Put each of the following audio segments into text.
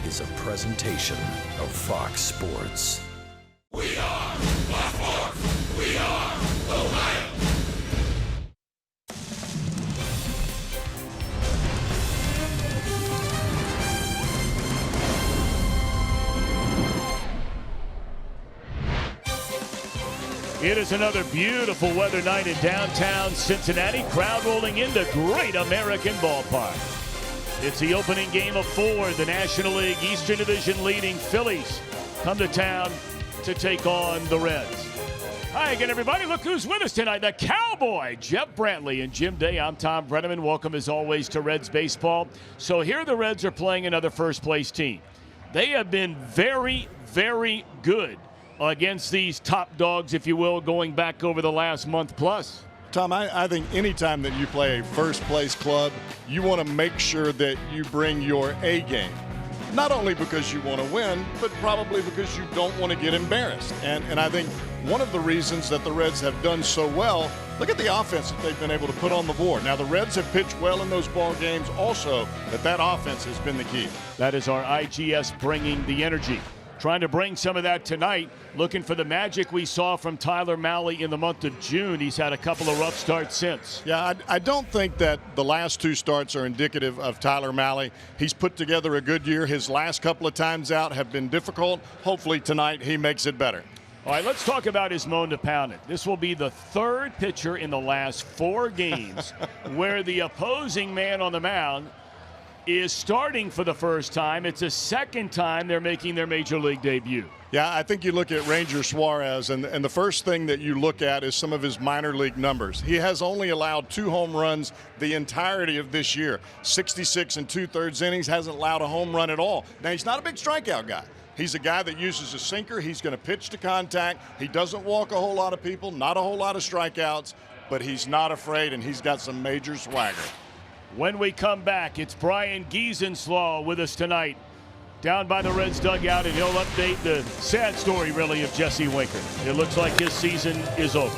is a presentation of Fox Sports. We are Blackmore. We are Ohio. It is another beautiful weather night in downtown Cincinnati. Crowd rolling into Great American Ballpark. It's the opening game of 4. The National League Eastern Division leading Phillies come to town to take on the Reds. Hi again, everybody. Look who's with us tonight. The Cowboy, Jeff Brantley and Jim Day. I'm Tom Brenneman. Welcome, as always, to Reds baseball. So here the Reds are playing another first-place team. They have been very, very good against these top dogs, if you will, going back over the last month plus. Tom, I think anytime that you play a first-place club, you want to make sure that you bring your A game. Not only because you want to win, but probably because you don't want to get embarrassed. And I think one of the reasons that the Reds have done so well, look at the offense that they've been able to put on the board. Now, the Reds have pitched well in those ball games also, but that offense has been the key. That is our IGS bringing the energy. Trying to bring some of that tonight, looking for the magic we saw from Tyler Mahle in the month of June. He's had a couple of rough starts since. Yeah, I don't think that the last 2 starts are indicative of Tyler Mahle. He's put together a good year. His last couple of times out have been difficult. Hopefully tonight he makes it better. All right, let's talk about his moan to pound it. This will be the 3rd pitcher in the last 4 games where the opposing man on the mound is starting for the first time. It's the 2nd time they're making their major league debut. Yeah, I think you look at Ranger Suarez, and the first thing that you look at is some of his minor league numbers. He has only allowed 2 home runs the entirety of this year. 66 and 2/3 innings, hasn't allowed a home run at all. Now, he's not a big strikeout guy. He's a guy that uses a sinker. He's going to pitch to contact. He doesn't walk a whole lot of people, not a whole lot of strikeouts, but he's not afraid, and he's got some major swagger. When we come back, it's Brian Giesenslaw with us tonight down by the Reds dugout, and he'll update the sad story, really, of Jesse Winker. It looks like his season is over.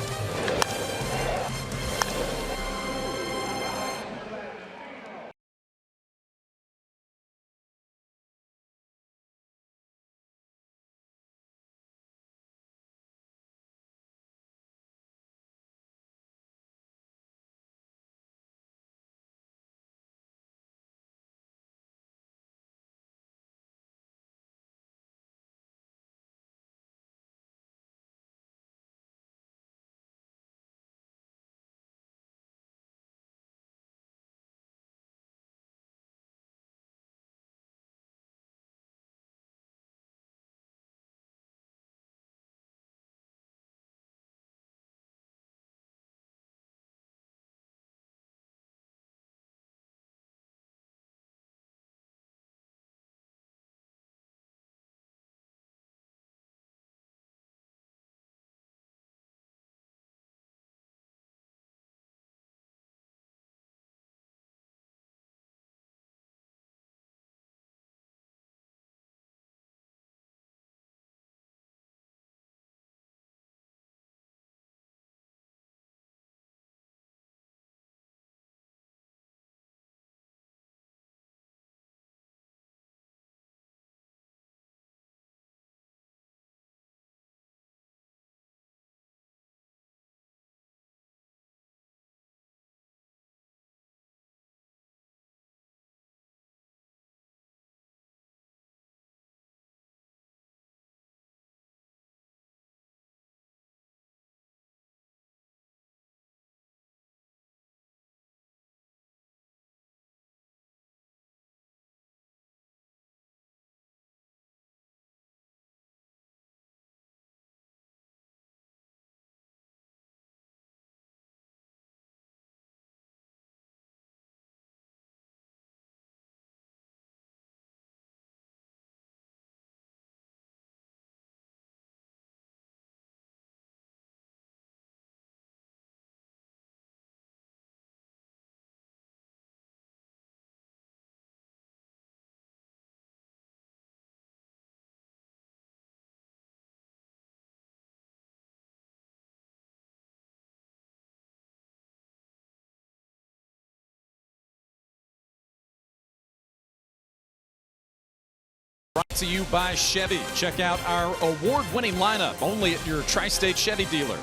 Brought to you by Chevy. Check out our award-winning lineup only at your Tri-State Chevy dealer.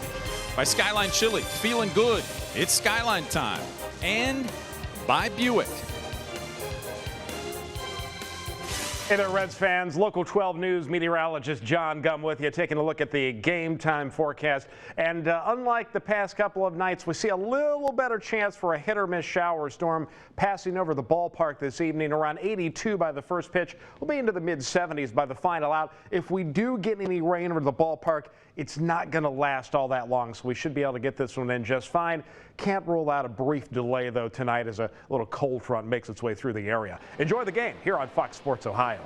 By Skyline Chili, feeling good. It's Skyline time. And by Buick. Hey there, Reds fans. Local 12 News meteorologist John Gum with you, taking a look at the game time forecast. And unlike the past couple of nights, we see a little better chance for a hit or miss shower storm passing over the ballpark this evening. Around 82 by the first pitch. We'll be into the mid-70s by the final out. If we do get any rain over the ballpark, it's not going to last all that long, so we should be able to get this one in just fine. Can't rule out a brief delay, though, tonight as a little cold front makes its way through the area. Enjoy the game here on Fox Sports Ohio.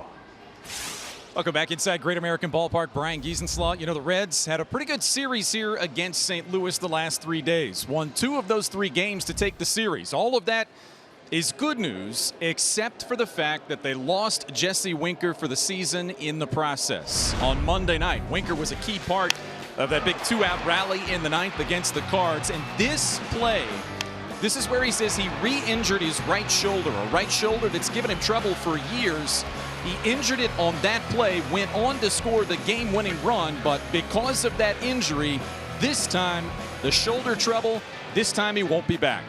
Welcome back inside Great American Ballpark. Brian Giesenslaw. You know, the Reds had a pretty good series here against St. Louis the last 3 days. Won 2 of those 3 games to take the series. All of that is good news, except for the fact that they lost Jesse Winker for the season in the process. On Monday night, Winker was a key part of that big 2-out rally in the 9th against the Cards. And this play, this is where he says he re-injured his right shoulder, a right shoulder that's given him trouble for years. He injured it on that play, went on to score the game-winning run, but because of that injury, this time, the shoulder trouble, this time he won't be back.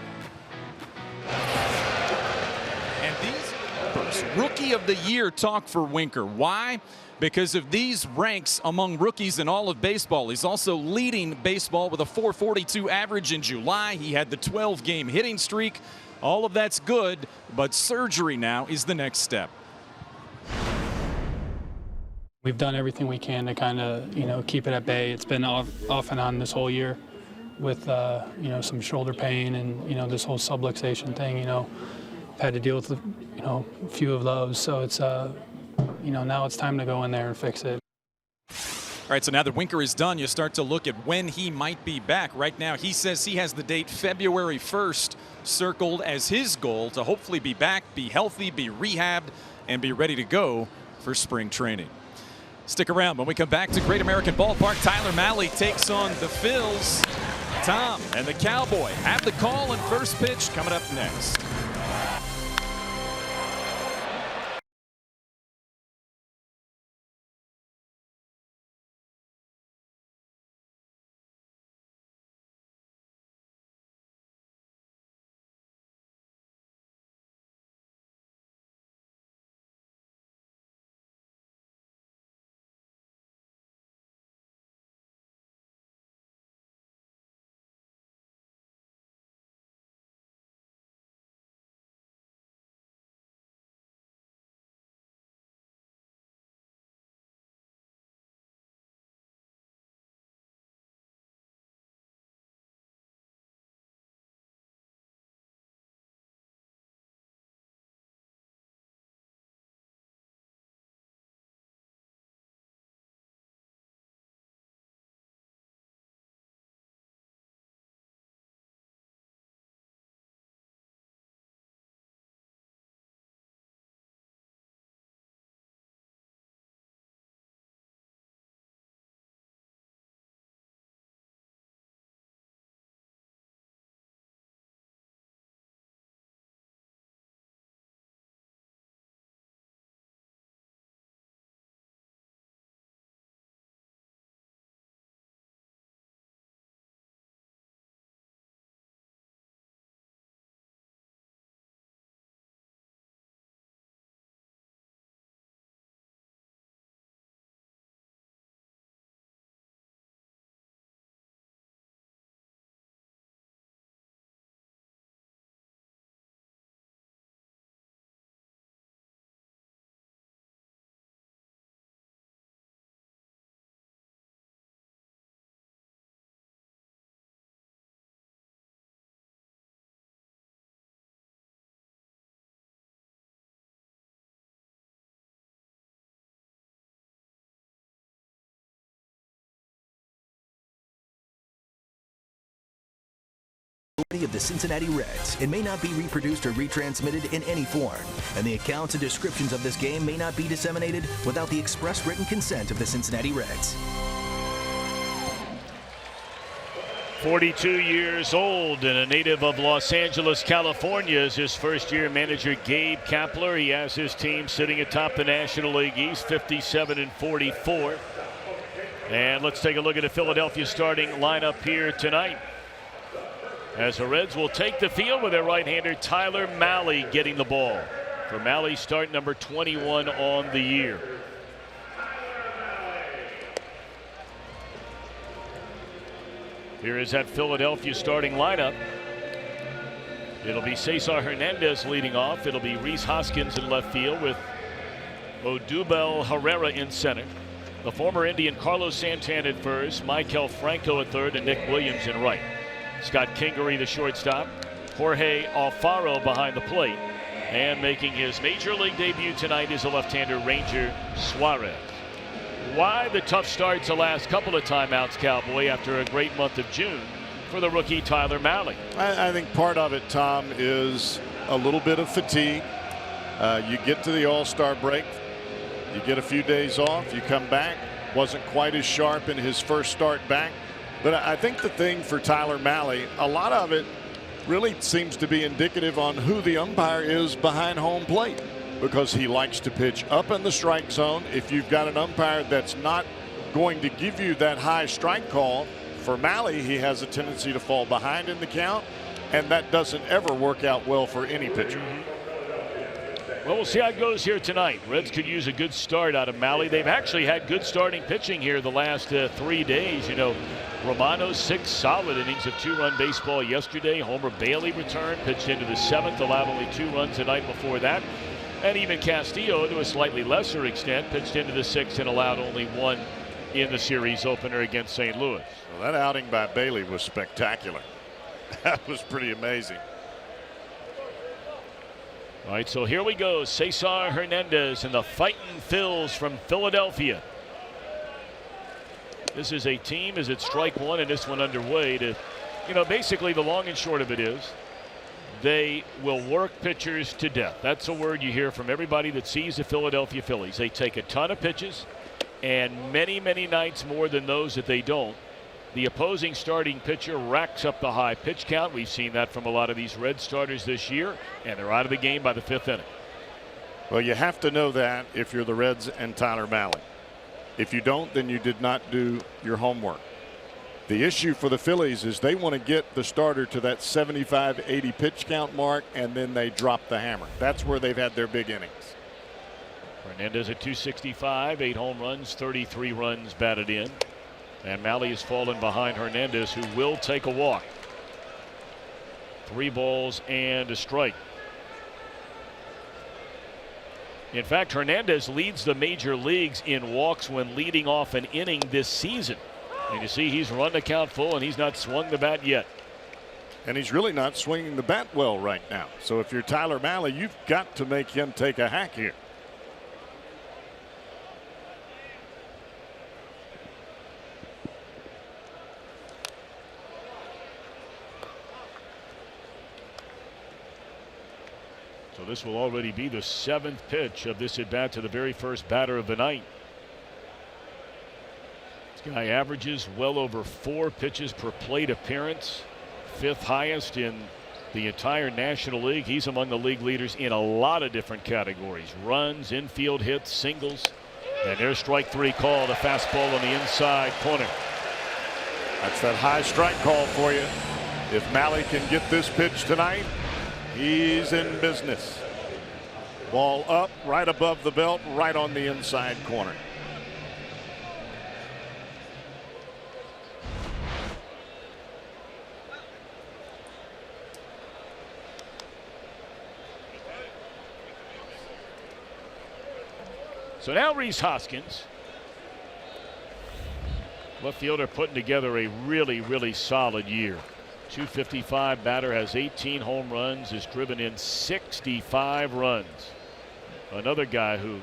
And these numbers, Rookie of the Year talk for Winker. Why? Because of these ranks among rookies in all of baseball. He's also leading baseball with a .442 average in July. He had the 12-game hitting streak. All of that's good, but surgery now is the next step. We've done everything we can to kind of, keep it at bay. It's been off and on this whole year with, some shoulder pain and, this whole subluxation thing, I've had to deal with, a few of those. So it's, now it's time to go in there and fix it. All right, so now that Winker is done, you start to look at when he might be back. Right now, he says he has the date February 1st circled as his goal to hopefully be back, be healthy, be rehabbed, and be ready to go for spring training. Stick around. When we come back to Great American Ballpark, Tyler Mahle takes on the Phils. Tom and the Cowboy have the call and first pitch coming up next. Of the Cincinnati Reds. It may not be reproduced or retransmitted in any form, and the accounts and descriptions of this game may not be disseminated without the express written consent of the Cincinnati Reds. 42 years old and a native of Los Angeles, California, is his first-year manager Gabe Kapler. He has his team sitting atop the National League East, 57-44. And let's take a look at the Philadelphia starting lineup here tonight, as the Reds will take the field with their right-hander Tyler Mahle getting the ball. For Mahle, start number 21 on the year. Here is that Philadelphia starting lineup. It'll be Cesar Hernandez leading off. It'll be Rhys Hoskins in left field with Odubel Herrera in center. The former Indian Carlos Santana at first, Maikel Franco at third, and Nick Williams in right. Scott Kingery the shortstop. Jorge Alfaro behind the plate. And making his major league debut tonight is a left-hander Ranger Suarez. Why the tough starts the last couple of timeouts, Cowboy, after a great month of June for the rookie Tyler Mahle? I think part of it, Tom, is a little bit of fatigue. You get to the All-Star break, you get a few days off, you come back, wasn't quite as sharp in his first start back. But I think the thing for Tyler Mahle, a lot of it really seems to be indicative on who the umpire is behind home plate, because he likes to pitch up in the strike zone. If you've got an umpire that's not going to give you that high strike call, for Mahle, he has a tendency to fall behind in the count, and that doesn't ever work out well for any pitcher. Well, we'll see how it goes here tonight. Reds could use a good start out of Mahle. They've actually had good starting pitching here the last 3 days. You know, Romano, 6 solid innings of 2-run baseball yesterday. Homer Bailey returned, pitched into the 7th, allowed only 2 runs the night before that. And even Castillo, to a slightly lesser extent, pitched into the 6th and allowed only 1 in the series opener against St. Louis. Well, that outing by Bailey was spectacular. That was pretty amazing. All right, so here we go. Cesar Hernandez and the Fightin' Phils from Philadelphia. This is a team, as it's strike one and this one underway, to, you know, basically the long and short of it is they will work pitchers to death. That's a word you hear from everybody that sees the Philadelphia Phillies. They take a ton of pitches, and many, many nights more than those that they don't, the opposing starting pitcher racks up the high pitch count. We've seen that from a lot of these Red starters this year, and they're out of the game by the 5th inning. Well, you have to know that if you're the Reds and Tyler Mahle. If you don't, then you did not do your homework. The issue for the Phillies is they want to get the starter to that 75-80 pitch count mark, and then they drop the hammer. That's where they've had their big innings. Hernandez at 265, 8 home runs, 33 runs batted in. And Mahle has fallen behind Hernandez, who will take a walk. 3 balls and a strike. In fact, Hernandez leads the major leagues in walks when leading off an inning this season. And you see he's run the count full, and he's not swung the bat yet. And he's really not swinging the bat well right now. So if you're Tyler Mahle, you've got to make him take a hack here. So this will already be the 7th pitch of this at bat to the very first batter of the night. This guy averages well over 4 pitches per plate appearance, 5th highest in the entire National League. He's among the league leaders in a lot of different categories: runs, infield hits, singles. And there's strike 3 called, a fastball on the inside corner. That's that high strike call for you. If Mahle can get this pitch tonight, he's in business. Ball up, right above the belt, right on the inside corner. So now Rhys Hoskins, left fielder, putting together a really, really solid year. 255 batter, has 18 home runs, has driven in 65 runs. Another guy who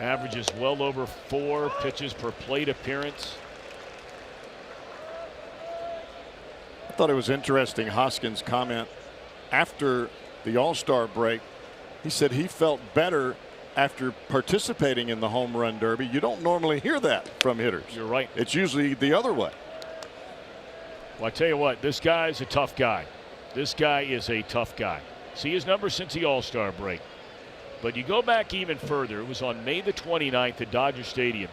averages well over 4 pitches per plate appearance. I thought it was interesting, Hoskins' comment after the All-Star break. He said he felt better after participating in the home run derby. You don't normally hear that from hitters. You're right. It's usually the other way. Well, I tell you what, this guy's a tough guy. This guy is a tough guy. See his number since the All-Star break. But you go back even further. It was on May the 29th at Dodger Stadium.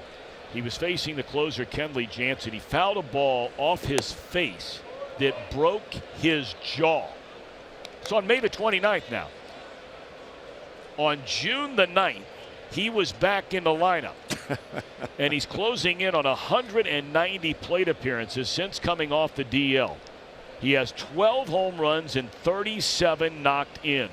He was facing the closer, Kenley Jansen. He fouled a ball off his face that broke his jaw. It's on May the 29th now. On June the 9th, he was back in the lineup. And he's closing in on 190 plate appearances since coming off the DL. He has 12 home runs and 37 knocked in.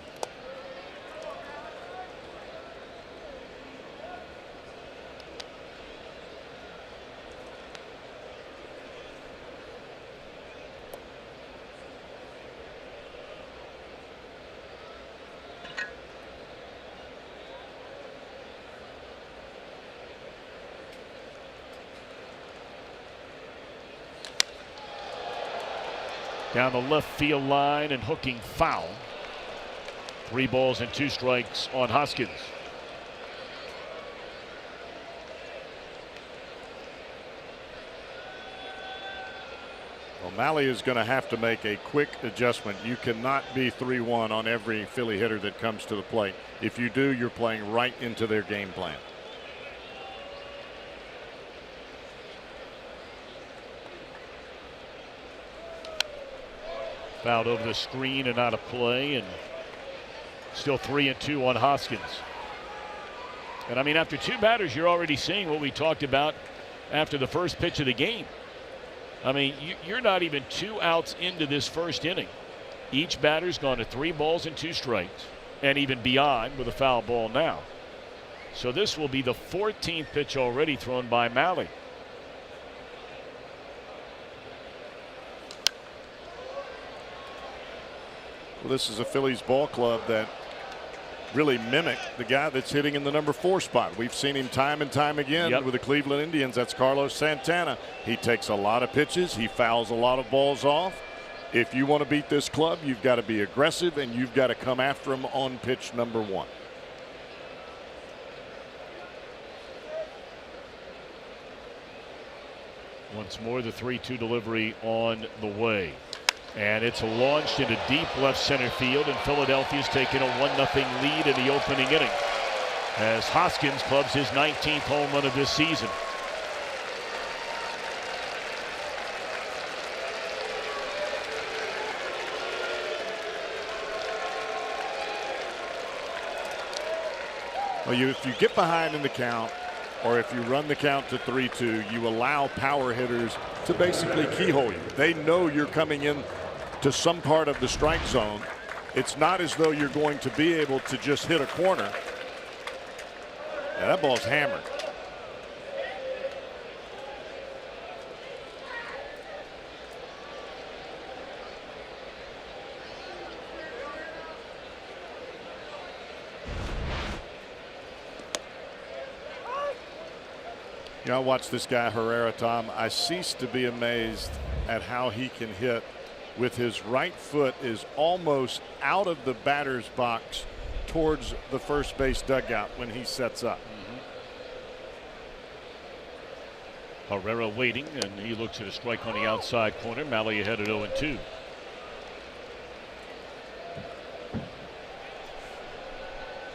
Down the left field line and hooking foul. 3 balls and 2 strikes on Hoskins. O'Malley is going to have to make a quick adjustment. You cannot be 3-1 on every Philly hitter that comes to the plate. If you do, you're playing right into their game plan. Fouled over the screen and out of play, and still 3-2 on Hoskins. And I mean, after 2 batters, you're already seeing what we talked about after the first pitch of the game. I mean, you're not even 2 outs into this first inning. Each batter's gone to 3 balls and 2 strikes, and even beyond with a foul ball now. So this will be the 14th pitch already thrown by Malley. Well, this is a Phillies ball club that really mimic the guy that's hitting in the number 4 spot. We've seen him time and time again with the Cleveland Indians. That's Carlos Santana. He takes a lot of pitches. He fouls a lot of balls off. If you want to beat this club, you've got to be aggressive and you've got to come after him on pitch number 1. Once more, the 3-2 delivery on the way. And it's launched into deep left center field, and Philadelphia's taken a 1-0 lead in the opening inning as Hoskins clubs his 19th home run of this season. Well, if you get behind in the count, or if you run the count to 3-2, you allow power hitters to basically keyhole you. They know you're coming in to some part of the strike zone. It's not as though you're going to be able to just hit a corner. Yeah, that ball's hammered. You know, I watch this guy Herrera, Tom. I cease to be amazed at how he can hit with his right foot is almost out of the batter's box towards the first base dugout when he sets up. Herrera waiting, and he looks at a strike on the outside corner. Malley ahead at 0-2.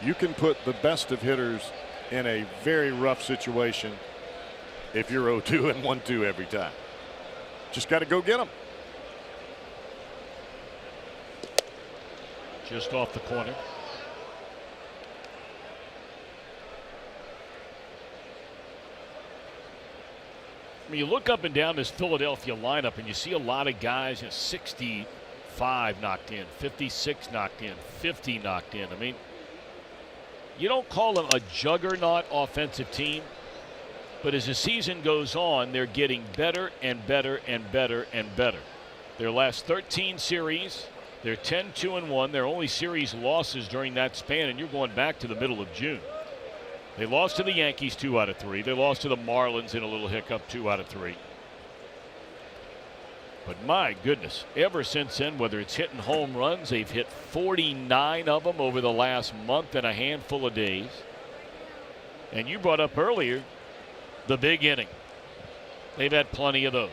You can put the best of hitters in a very rough situation if you're 0-2 and 1-2 every time. Just got to go get them. Just off the corner. I mean, you look up and down this Philadelphia lineup and you see a lot of guys, 65 knocked in, 56 knocked in, 50 knocked in. I mean, you don't call them a juggernaut offensive team, but as the season goes on, they're getting better and better and better and better. Their last 13 series, they're 10-2-1. Their only series losses during that span, and you're going back to the middle of June. They lost to the Yankees 2 out of 3. They lost to the Marlins in a little hiccup 2 out of 3. But my goodness, ever since then, whether it's hitting home runs, they've hit 49 of them over the last month and a handful of days. And you brought up earlier the big inning. They've had plenty of those.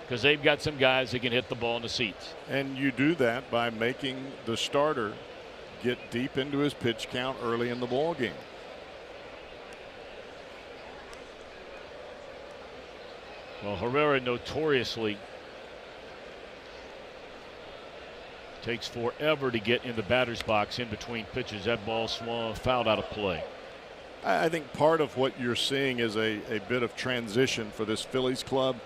because they've got some guys that can hit the ball in the seats. And you do that by making the starter get deep into his pitch count early in the ball game. Well, Herrera notoriously takes forever to get in the batter's box in between pitches. That ball swung fouled out of play. I think part of what you're seeing is a bit of transition for this Phillies club.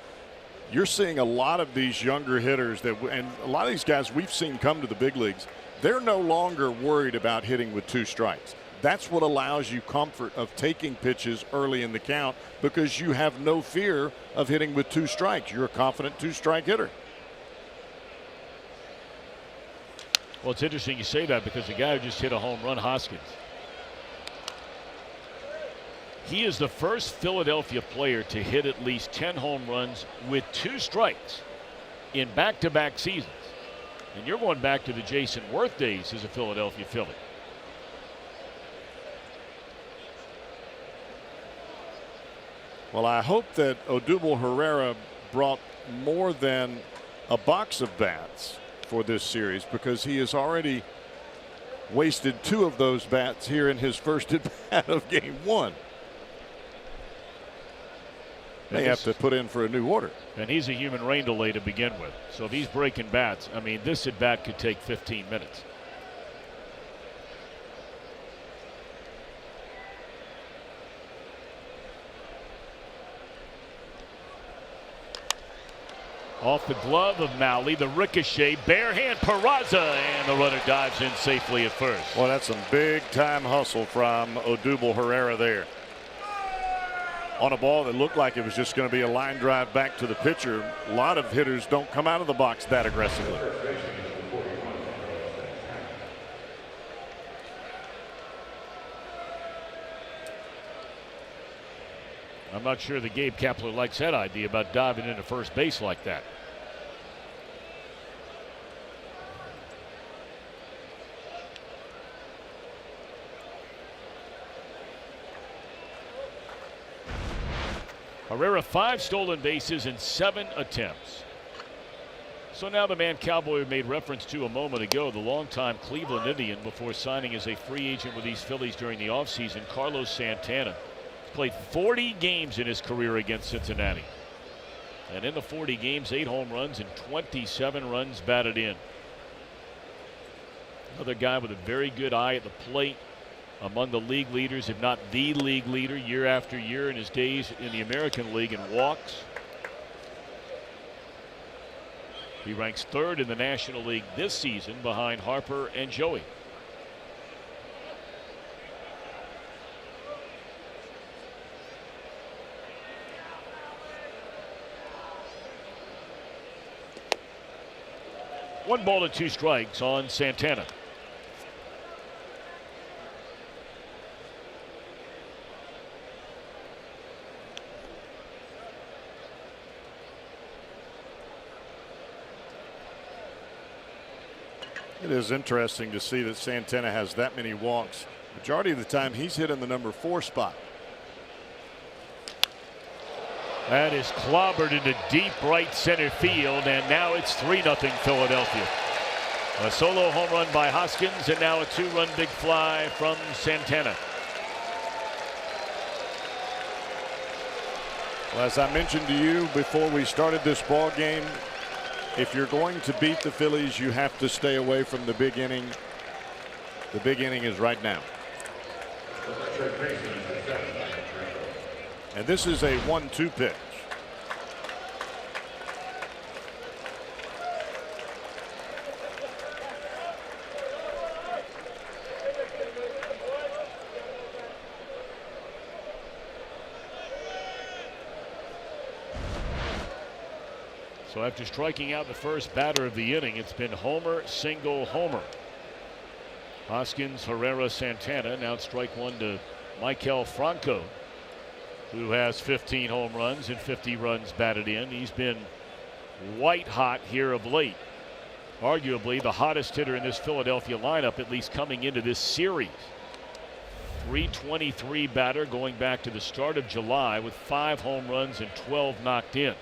You're seeing a lot of these younger hitters and a lot of these guys we've seen come to the big leagues. They're no longer worried about hitting with 2 strikes. That's what allows you comfort of taking pitches early in the count, because you have no fear of hitting with 2 strikes. You're a confident 2-strike hitter. Well, it's interesting you say that, because the guy who just hit a home run, Hoskins, he is the first Philadelphia player to hit at least 10 home runs with 2 strikes in back-to-back seasons. And you're going back to the Jason Worth days as a Philadelphia Philly. Well, I hope that Odubel Herrera brought more than a box of bats for this series, because he has already wasted 2 of those bats here in his first at bat of game 1. They have to put in for a new order. And he's a human rain delay to begin with. So if he's breaking bats, I mean, this at bat could take 15 minutes. Off the glove of Malley, the ricochet, bare hand, Peraza, and the runner dives in safely at first. Well, that's some big time hustle from Odubel Herrera there. On a ball that looked like it was just going to be a line drive back to the pitcher. A lot of hitters don't come out of the box that aggressively. I'm not sure that Gabe Kapler likes that idea about diving into first base like that. Herrera 5 stolen bases in 7 attempts. So now the man Cowboy made reference to a moment ago, the longtime Cleveland Indian before signing as a free agent with these Phillies during the offseason, Carlos Santana. Played 40 games in his career against Cincinnati. And in the 40 games, 8 home runs and 27 runs batted in. Another guy with a very good eye at the plate, among the league leaders, if not the league leader, year after year in his days in the American League in walks. He ranks 3rd in the National League this season behind Harper and Joey. One ball and 2 strikes on Santana. It is interesting to see that Santana has that many walks. Majority of the time he's hit in the number 4 spot. That is clobbered into deep right center field, and now it's 3-0 Philadelphia. A solo home run by Hoskins, and now a 2-run big fly from Santana. Well, as I mentioned to you before we started this ball game, if you're going to beat the Phillies, you have to stay away from the big inning. The big inning is right now. And this is a 1-2 pitch. So after striking out the first batter of the inning, it's been homer, single, homer. Hoskins, Herrera, Santana. Now it's strike 1 to Maikel Franco, who has 15 home runs and 50 runs batted in. He's been white hot here of late. Arguably the hottest hitter in this Philadelphia lineup, at least coming into this series. .323 batter going back to the start of July with 5 home runs and 12 knocked in.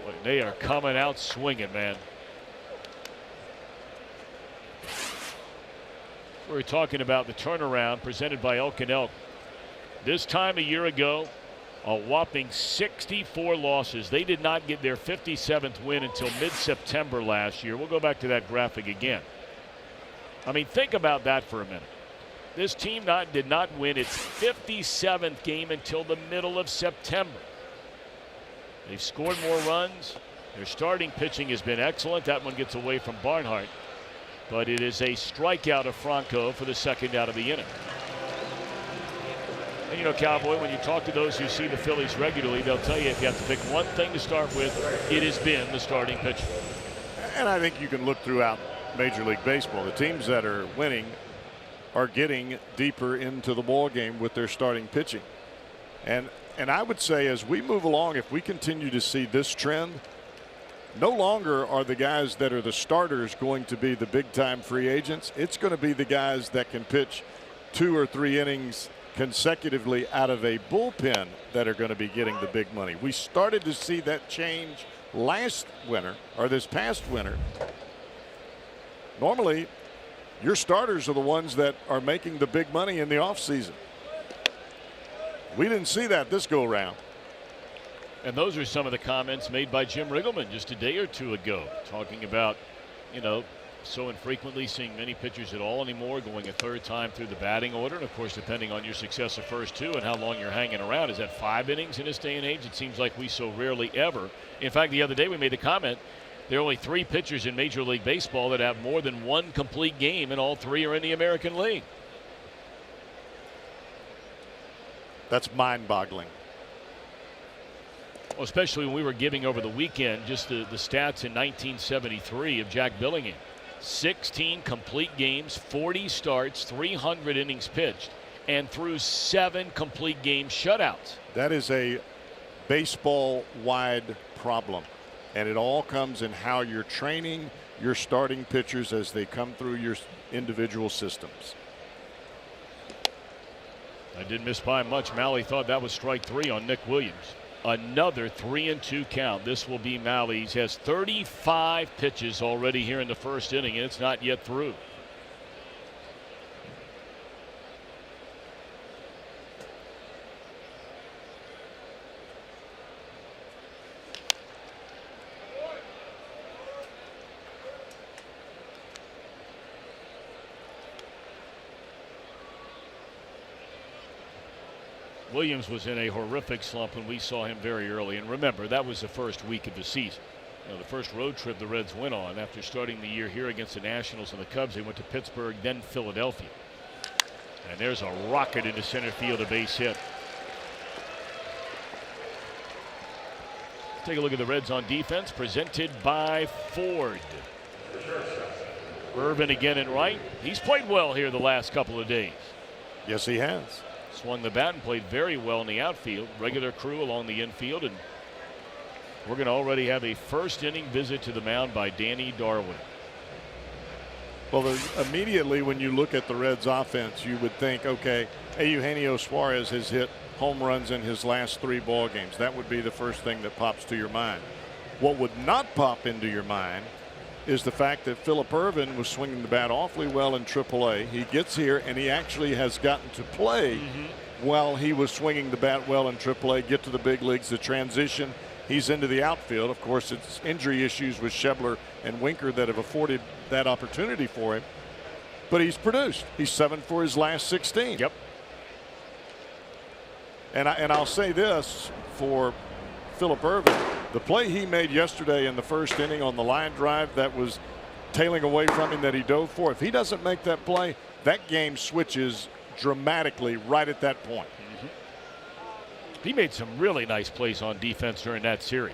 Boy, they are coming out swinging, man. We were talking about the turnaround presented by Elk and Elk. This time a year ago, a whopping 64 losses. They did not get their 57th win until mid-September last year. We'll go back to that graphic again. I mean, think about that for a minute. This team did not win its 57th game until the middle of September. They've scored more runs. Their starting pitching has been excellent. That one gets away from Barnhart. But it is a strikeout of Franco for the second out of the inning. And you know, Cowboy, when you talk to those who see the Phillies regularly, they'll tell you if you have to pick one thing to start with, it has been the starting pitcher. And I think you can look throughout Major League Baseball. The teams that are winning are getting deeper into the ball game with their starting pitching. And I would say as we move along, if we continue to see this trend, no longer are the guys that are the starters going to be the big-time free agents. It's going to be the guys that can pitch 2 or 3 innings consecutively out of a bullpen that are going to be getting the big money. We started to see that change last winter, or this past winter. Normally, your starters are the ones that are making the big money in the offseason. We didn't see that this go around. And those are some of the comments made by Jim Riggleman just a day or two ago, talking about, you know, so infrequently seeing many pitchers at all anymore, going a third time through the batting order. And of course, depending on your success of first 2 and how long you're hanging around, is that 5 innings in this day and age? It seems like we so rarely ever. In fact, the other day we made the comment, there are only 3 pitchers in Major League Baseball that have more than 1 complete game, and all 3 are in the American League. That's mind-boggling. Well, especially when we were giving over the weekend just the stats in 1973 of Jack Billingham. 16 complete games, 40 starts, 300 innings pitched, and threw 7 complete game shutouts. That is a baseball-wide problem, and it all comes in how you're training your starting pitchers as they come through your individual systems. I didn't miss by much. Malley thought that was strike 3 on Nick Williams. Another 3-2 count. This will be Malley's. He has 35 pitches already here in the first inning, and it's not yet through. Williams was in a horrific slump when we saw him very early. And remember, that was the first week of the season. You know, the first road trip the Reds went on after starting the year here against the Nationals and the Cubs. They went to Pittsburgh, then Philadelphia. And there's a rocket into center field, a base hit. Take a look at the Reds on defense, presented by Ford. Irvin again in right. He's played well here the last couple of days. Yes, he has. Swung the bat and played very well in the outfield. Regular crew along the infield, and we're going to already have a first inning visit to the mound by Danny Darwin. Well, immediately when you look at the Reds offense, you would think, okay, Eugenio Suarez has hit home runs in his last 3 ball games. That would be the first thing that pops to your mind. What would not pop into your mind is the fact that Phillip Ervin was swinging the bat awfully well in AAA. He gets here and he actually has gotten to play while he was swinging the bat well in AAA, get to the big leagues, the transition. He's into the outfield. Of course, it's injury issues with Schebler and Winker that have afforded that opportunity for him. But he's produced. He's 7 for his last 16. Yep. And I'll say this for Phillip Ervin. The play he made yesterday in the first inning on the line drive that was tailing away from him that he dove for, if he doesn't make that play, that game switches dramatically right at that point. He made some really nice plays on defense during that series.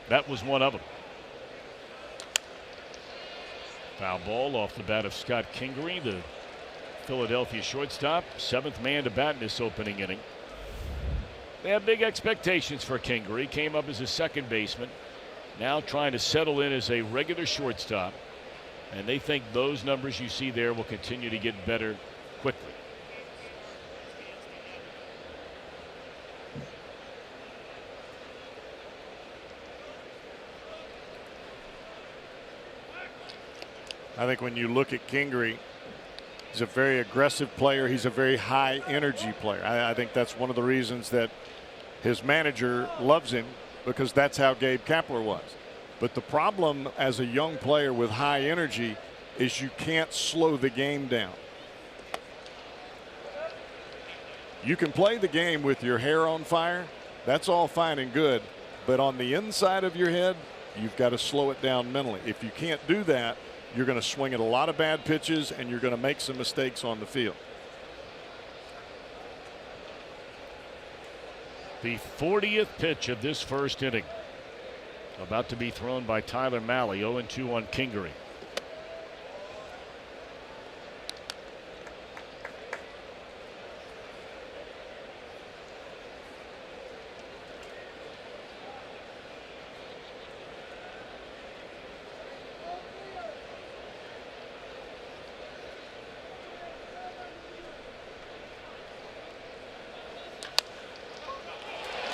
That was one of them. Foul ball off the bat of Scott Kingery, the Philadelphia shortstop, 7th man to bat in this opening inning. They have big expectations for Kingery. Came up as a second baseman, now trying to settle in as a regular shortstop, and they think those numbers you see there will continue to get better quickly. I think when you look at Kingery, he's a very aggressive player. He's a very high energy player. I think that's one of the reasons that his manager loves him, because that's how Gabe Kapler was. But the problem as a young player with high energy is you can't slow the game down. You can play the game with your hair on fire. That's all fine and good. But on the inside of your head, you've got to slow it down mentally. If you can't do that, you're going to swing at a lot of bad pitches and you're going to make some mistakes on the field. The 40th pitch of this first inning, about to be thrown by Tyler Mahle. 0-2 on Kingery.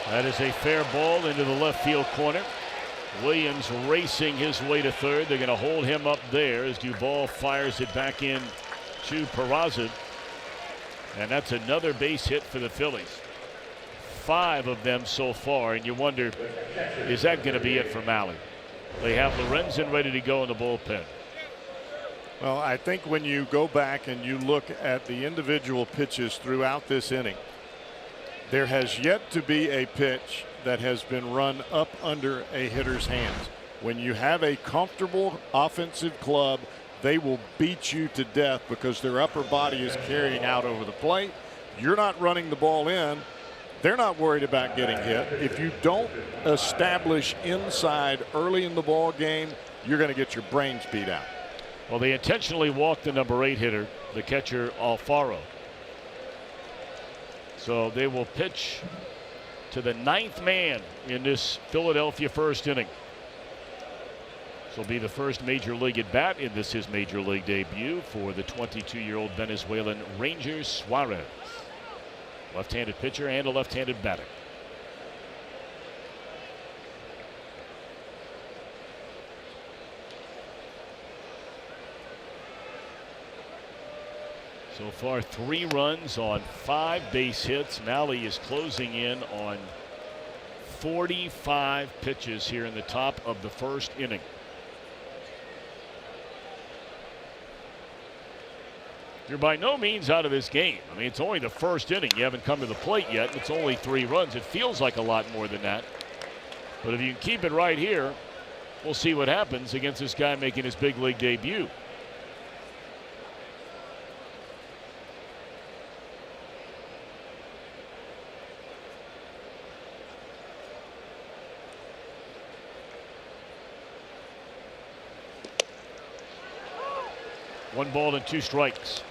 That is a fair ball into the left field corner. Williams racing his way to third. They're going to hold him up there as Duvall fires it back in to Peraza. And that's another base hit for the Phillies. 5 of them so far, and you wonder, is that going to be it for Mahle? They have Lorenzen ready to go in the bullpen. Well, I think when you go back and you look at the individual pitches throughout this inning, there has yet to be a pitch that has been run up under a hitter's hands. When you have a comfortable offensive club, they will beat you to death because their upper body is carrying out over the plate. You're not running the ball in. They're not worried about getting hit. If you don't establish inside early in the ball game, you're going to get your brains beat out. Well, they intentionally walked the number 8 hitter, the catcher Alfaro. So they will pitch to the 9th man in this Philadelphia first inning. This will be the first major league at bat in this his major league debut for the 22-year-old Venezuelan Ranger Suarez. Left-handed pitcher and a left-handed batter. So far 3 runs on 5 base hits. Mahle is closing in on 45 pitches here in the top of the first inning. You're by no means out of this game. I mean, it's only the first inning. You haven't come to the plate yet. It's only 3 runs. It feels like a lot more than that. But if you can keep it right here, we'll see what happens against this guy making his big league debut. One ball and 2 strikes.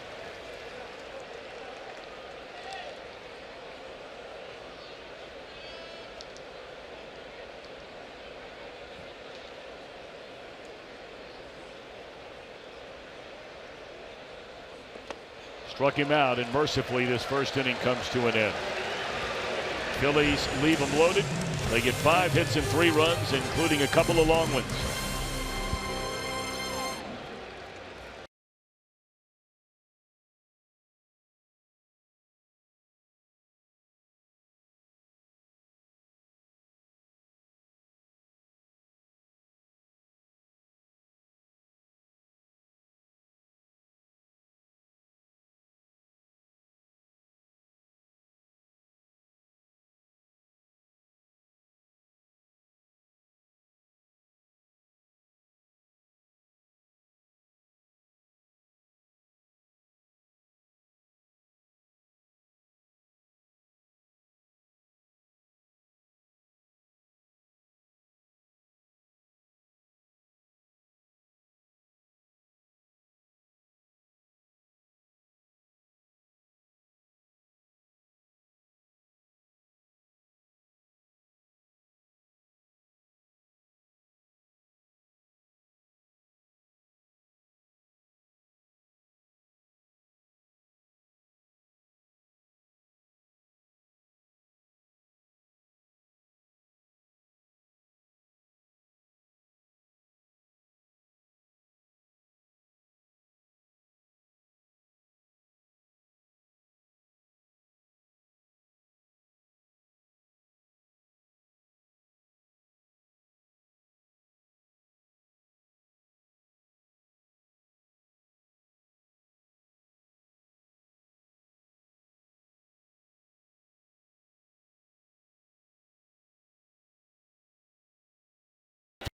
Struck him out, and mercifully this first inning comes to an end. Phillies leave them loaded. They get 5 hits and 3 runs, including a couple of long ones.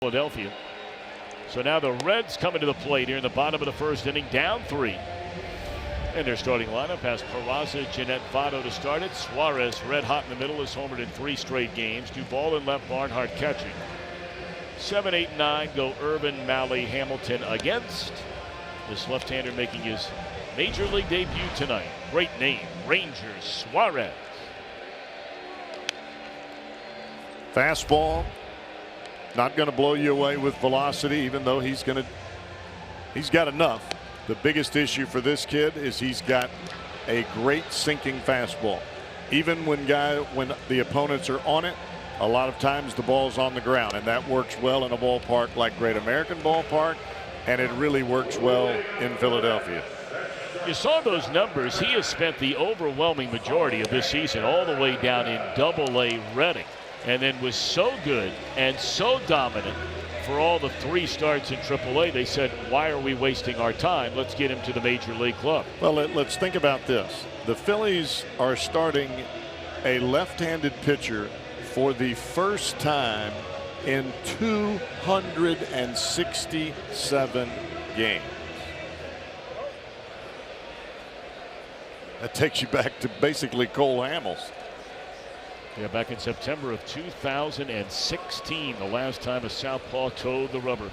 Philadelphia. So now the Reds coming to the plate here in the bottom of the first inning, down 3. And their starting lineup has Peraza, Jeanette, Votto to start it. Suarez, red hot in the middle, has homered in 3 straight games. Duvall in left, Barnhart catching. 7, 8, 9 go Urban, Malley, Hamilton against. This left-hander making his major league debut tonight. Great name, Rangers, Suarez. Fastball, not going to blow you away with velocity, even though he's got enough. The biggest issue for this kid is he's got a great sinking fastball. Even when the opponents are on it, a lot of times the ball's on the ground, and that works well in a ballpark like Great American Ballpark, and it really works well in Philadelphia. You saw those numbers. He has spent the overwhelming majority of this season all the way down in Double-A Reading, and then was so good and so dominant for all the 3 starts in Triple-A. They said, why are we wasting our time? Let's get him to the major league club. Well, let's think about this. The Phillies are starting a left-handed pitcher for the first time in 267 games. That takes you back to basically Cole Hamels. Yeah, back in September of 2016, the last time a southpaw towed the rubber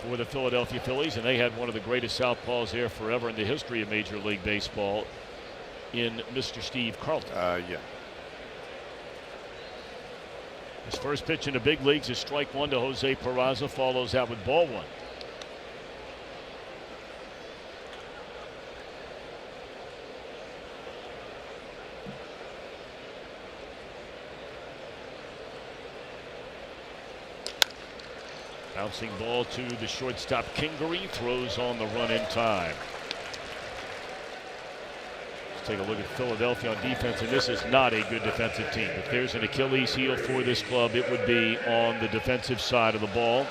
for the Philadelphia Phillies, and they had one of the greatest southpaws there forever in the history of Major League Baseball in Mr. Steve Carlton. Yeah. His first pitch in the big leagues is strike 1 to Jose Peraza, follows out with ball 1. Bouncing ball to the shortstop Kingery, throws on the run in time. Let's take a look at Philadelphia on defense, and this is not a good defensive team. If there's an Achilles heel for this club, it would be on the defensive side of the ball.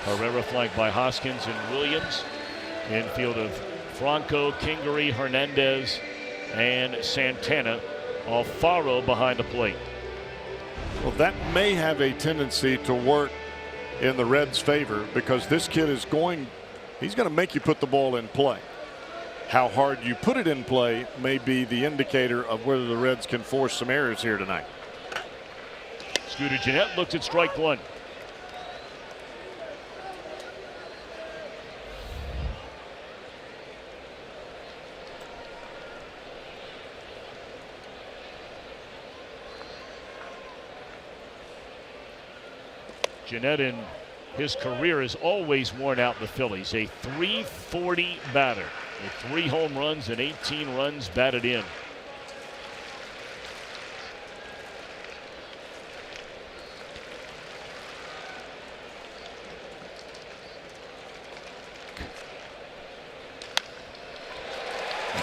Herrera flanked by Hoskins and Williams. Infield of Franco, Kingery, Hernandez, and Santana. Alfaro behind the plate. Well, that may have a tendency to work in the Reds' favor, because this kid he's going to make you put the ball in play. How hard you put it in play may be the indicator of whether the Reds can force some errors here tonight. Scooter Gennett looks at strike 1. Gennett in his career has always worn out the Phillies. A .340 batter with 3 home runs and 18 runs batted in.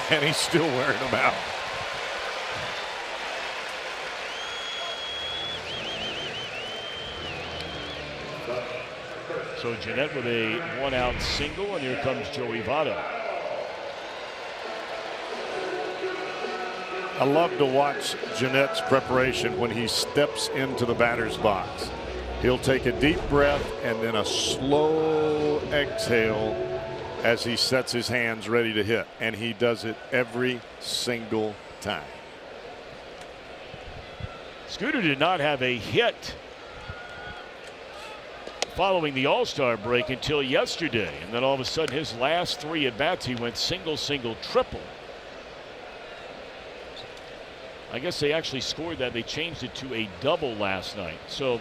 And he's still wearing them out. So Gennett with a 1-out single, and here comes Joey Votto. I love to watch Gennett's preparation when he steps into the batter's box. He'll take a deep breath and then a slow exhale as he sets his hands ready to hit, and he does it every single time. Scooter did not have a hit following the All-Star break until yesterday, and then all of a sudden his last 3 at-bats he went single, single, triple. I guess they actually scored that. They changed it to a double last night. So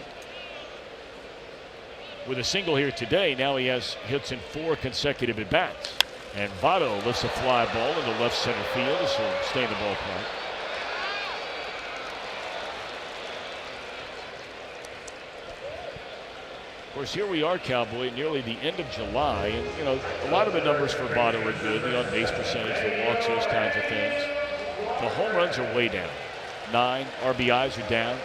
with a single here today, now he has hits in 4 consecutive at-bats. And Votto lifts a fly ball into left center field. This will stay in the ballpark. Of course, here we are, Cowboy, nearly the end of July, and you know a lot of the numbers for Votto are good. The on-base percentage, the walks, those kinds of things. The home runs are way down. 9 RBIs are down,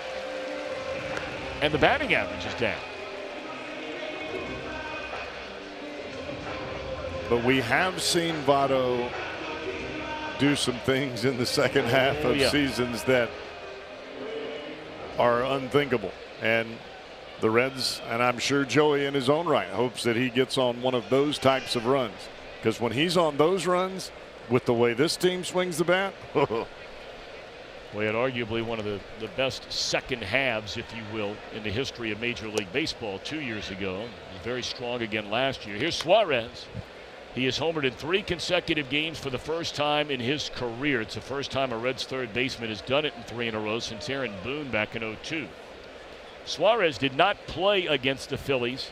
and the batting average is down. But we have seen Votto do some things in the second half of seasons that are unthinkable, and The Reds, and I'm sure Joey in his own right, hopes that he gets on one of those types of runs, because when he's on those runs with the way this team swings the bat, we had arguably one of the best second halves, if you will, in the history of Major League Baseball 2 years ago. He was very strong again last year. Here's Suarez. He has homered in 3 consecutive games for the first time in his career. It's the first time a Reds third baseman has done it in 3 in a row since Aaron Boone back in '02. Suarez did not play against the Phillies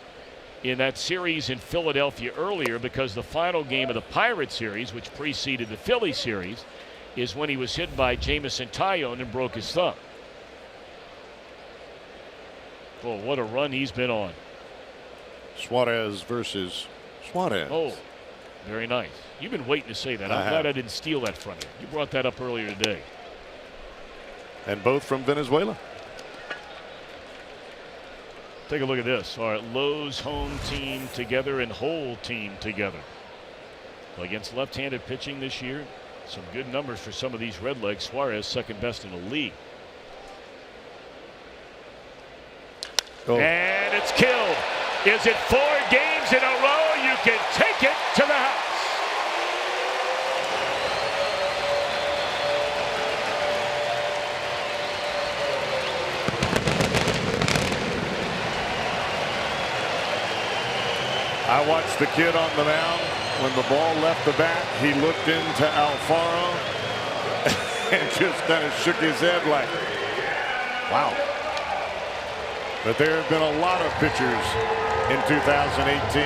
in that series in Philadelphia earlier, because the final game of the Pirates series, which preceded the Phillies series, is when he was hit by Jameson Taillon and broke his thumb. Oh, what a run he's been on. Suarez versus Suarez. Oh, very nice. You've been waiting to say that. I'm glad I didn't steal that from you. You brought that up earlier today. And both from Venezuela. Take a look at this. Our Lowe's home team together and whole team together. Against left-handed pitching this year, some good numbers for some of these Redlegs. Suarez second best in the league. Oh. And it's killed. Is it 4 games in a row? You can take it to the house. I watched the kid on the mound. When the ball left the bat, he looked into Alfaro and just kind of shook his head like, wow. But there have been a lot of pitchers in 2018.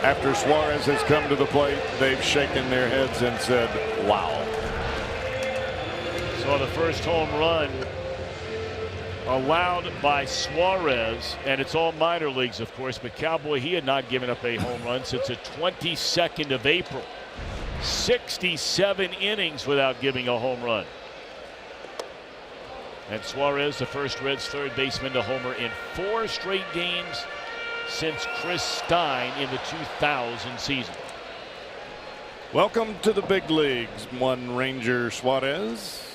After Suarez has come to the plate, they've shaken their heads and said, wow. Saw the first home run allowed by Suarez, and it's all minor leagues, of course, but Cowboy, he had not given up a home run since the 22nd of April. 67 innings without giving a home run. And Suarez, the first Reds third baseman to homer in 4 straight games since Chris Stein in the 2000 season. Welcome to the big leagues, one Ranger Suarez.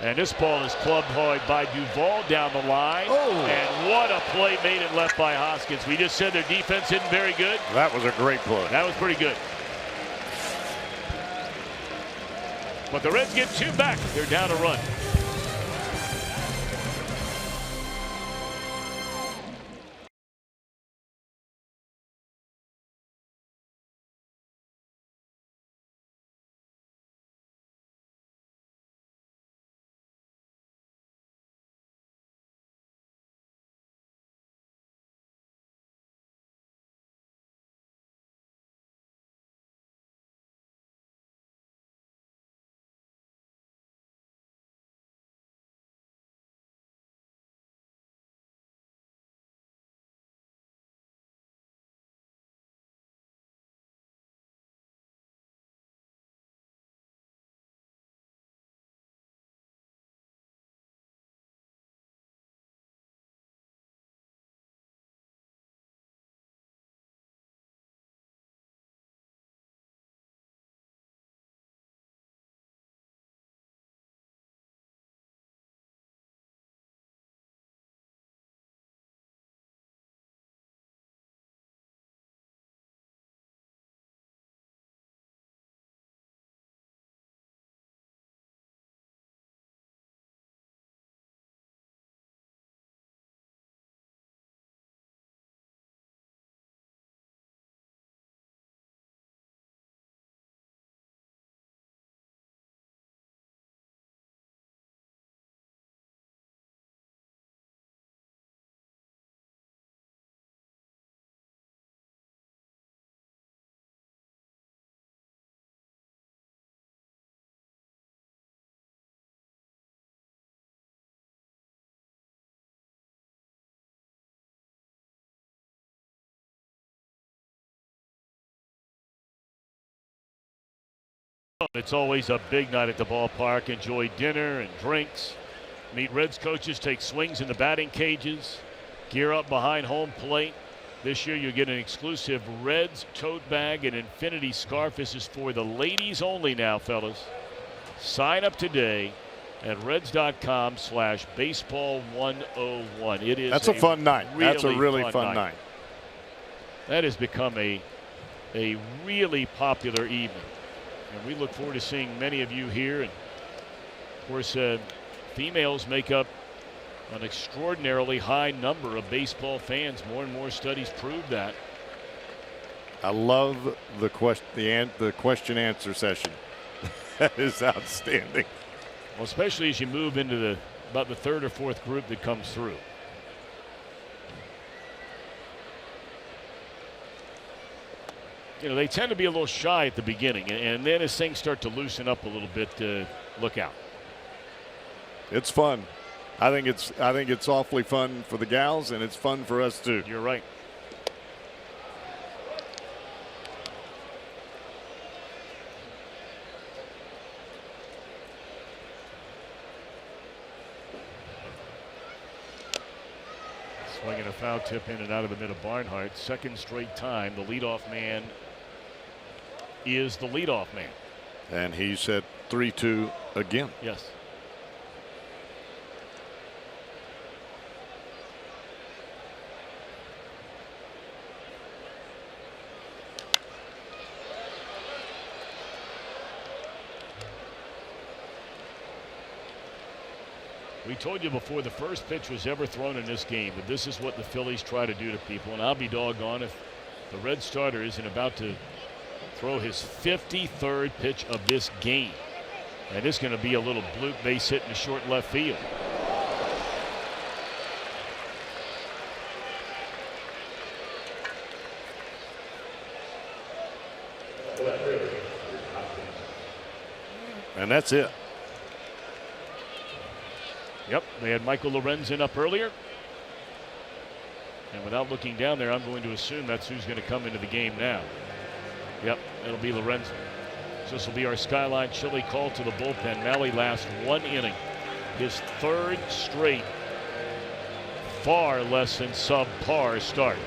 And this ball is clubbed hard by Duvall down the line. Oh. And what a play made it left by Hoskins. We just said their defense isn't very good. That was a great play. That was pretty good. But the Reds get 2 back. They're down a run. It's always a big night at the ballpark. Enjoy dinner and drinks. Meet Reds coaches, take swings in the batting cages, gear up behind home plate. This year you get an exclusive Reds tote bag and infinity scarf. This is for the ladies only now, fellas. Sign up today at Reds.com/baseball101. It is. That's a fun night. That's a really fun night. That has become a really popular evening, and we look forward to seeing many of you here. And of course, females make up an extraordinarily high number of baseball fans. More and more studies prove that. I love the question answer session. That is outstanding. Well, especially as you move into about the third or fourth group that comes through. You know, they tend to be a little shy at the beginning, and then as things start to loosen up a little bit, look out. It's fun. I think it's awfully fun for the gals, and it's fun for us too. You're right. Swinging a foul tip in and out of the mid of Barnhart. Second straight time the leadoff man is the leadoff man. And he's at 3-2 again. Yes. We told you before the first pitch was ever thrown in this game that this is what the Phillies try to do to people, and I'll be doggone if the Red starter isn't about to throw his 53rd pitch of this game. And it's going to be a little bloop base hit in the short left field. And that's it. Yep, they had Michael Lorenzen up earlier. And without looking down there, I'm going to assume that's who's going to come into the game now. Yep, it'll be Lorenzen. So this will be our Skyline Chili call to the bullpen. Malley last one inning. His third straight, far less than subpar start.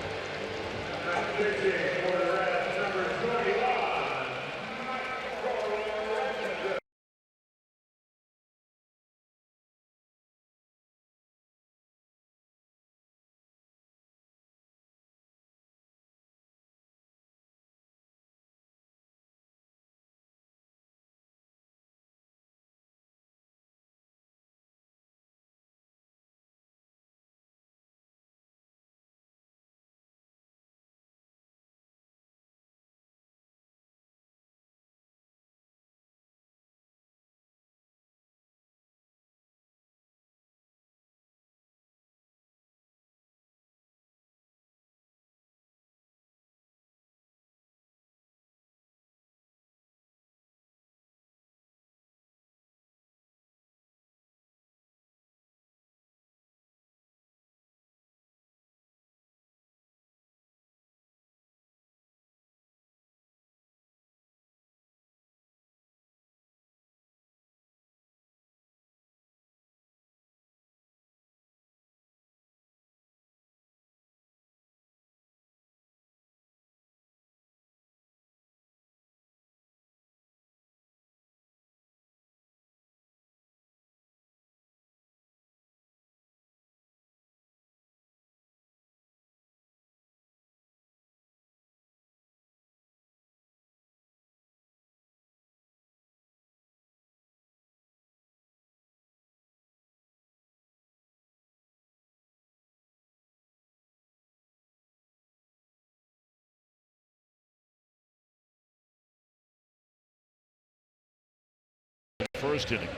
First inning.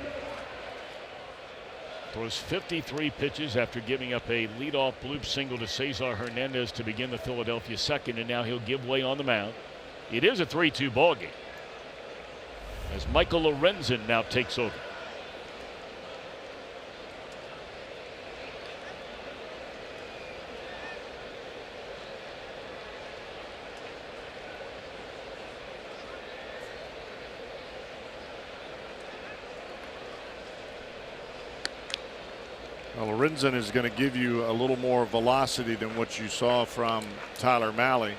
Throws 53 pitches after giving up a leadoff bloop single to Cesar Hernandez to begin the Philadelphia second, and now he'll give way on the mound. It is a 3-2 ball game as Michael Lorenzen now takes over. Well, Lorenzen is going to give you a little more velocity than what you saw from Tyler Malley.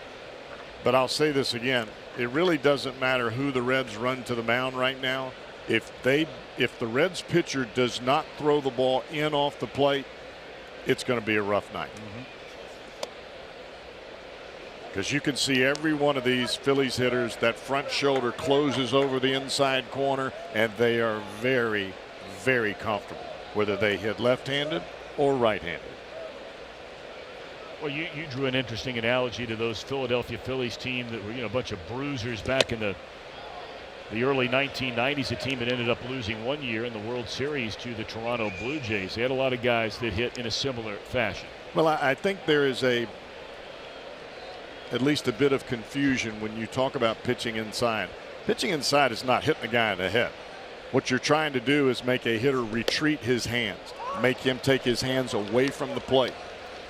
But I'll say this again. It really doesn't matter who the Reds run to the mound right now. if the Reds pitcher does not throw the ball in off the plate, it's going to be a rough night. Because you can see every one of these Phillies hitters, that front shoulder closes over the inside corner, and they are very, very comfortable, whether they hit left-handed or right-handed. Well, you drew an interesting analogy to those Philadelphia Phillies team that were, a bunch of bruisers back in the early 1990s, a team that ended up losing one year in the World Series to the Toronto Blue Jays. They had a lot of guys that hit in a similar fashion. Well, I think there is at least a bit of confusion when you talk about pitching inside. Pitching inside is not hitting the guy in the head. What you're trying to do is make a hitter retreat his hands, make him take his hands away from the plate.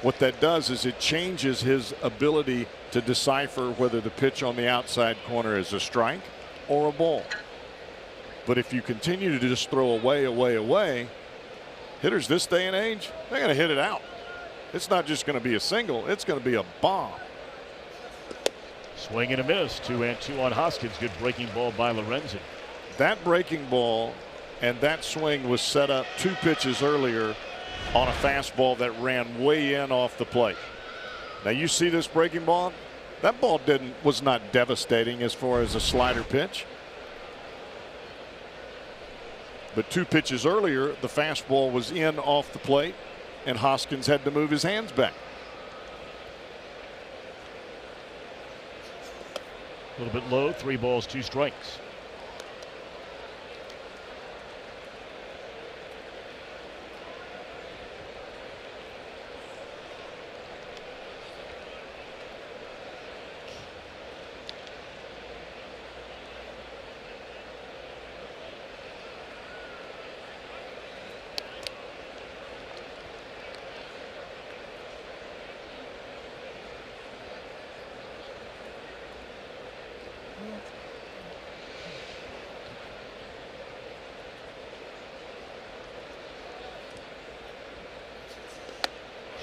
What that does is it changes his ability to decipher whether the pitch on the outside corner is a strike or a ball. But if you continue to just throw away, hitters this day and age, they're going to hit it out. It's not just going to be a single, it's going to be a bomb. Swing and a miss. 2-2 on Hoskins. Good breaking ball by Lorenzen. That breaking ball and that swing was set up 2 pitches earlier on a fastball that ran way in off the plate. Now you see this breaking ball. That ball was not devastating as far as a slider pitch. But 2 pitches earlier, the fastball was in off the plate, and Hoskins had to move his hands back. A little bit low. 3 balls, 2 strikes.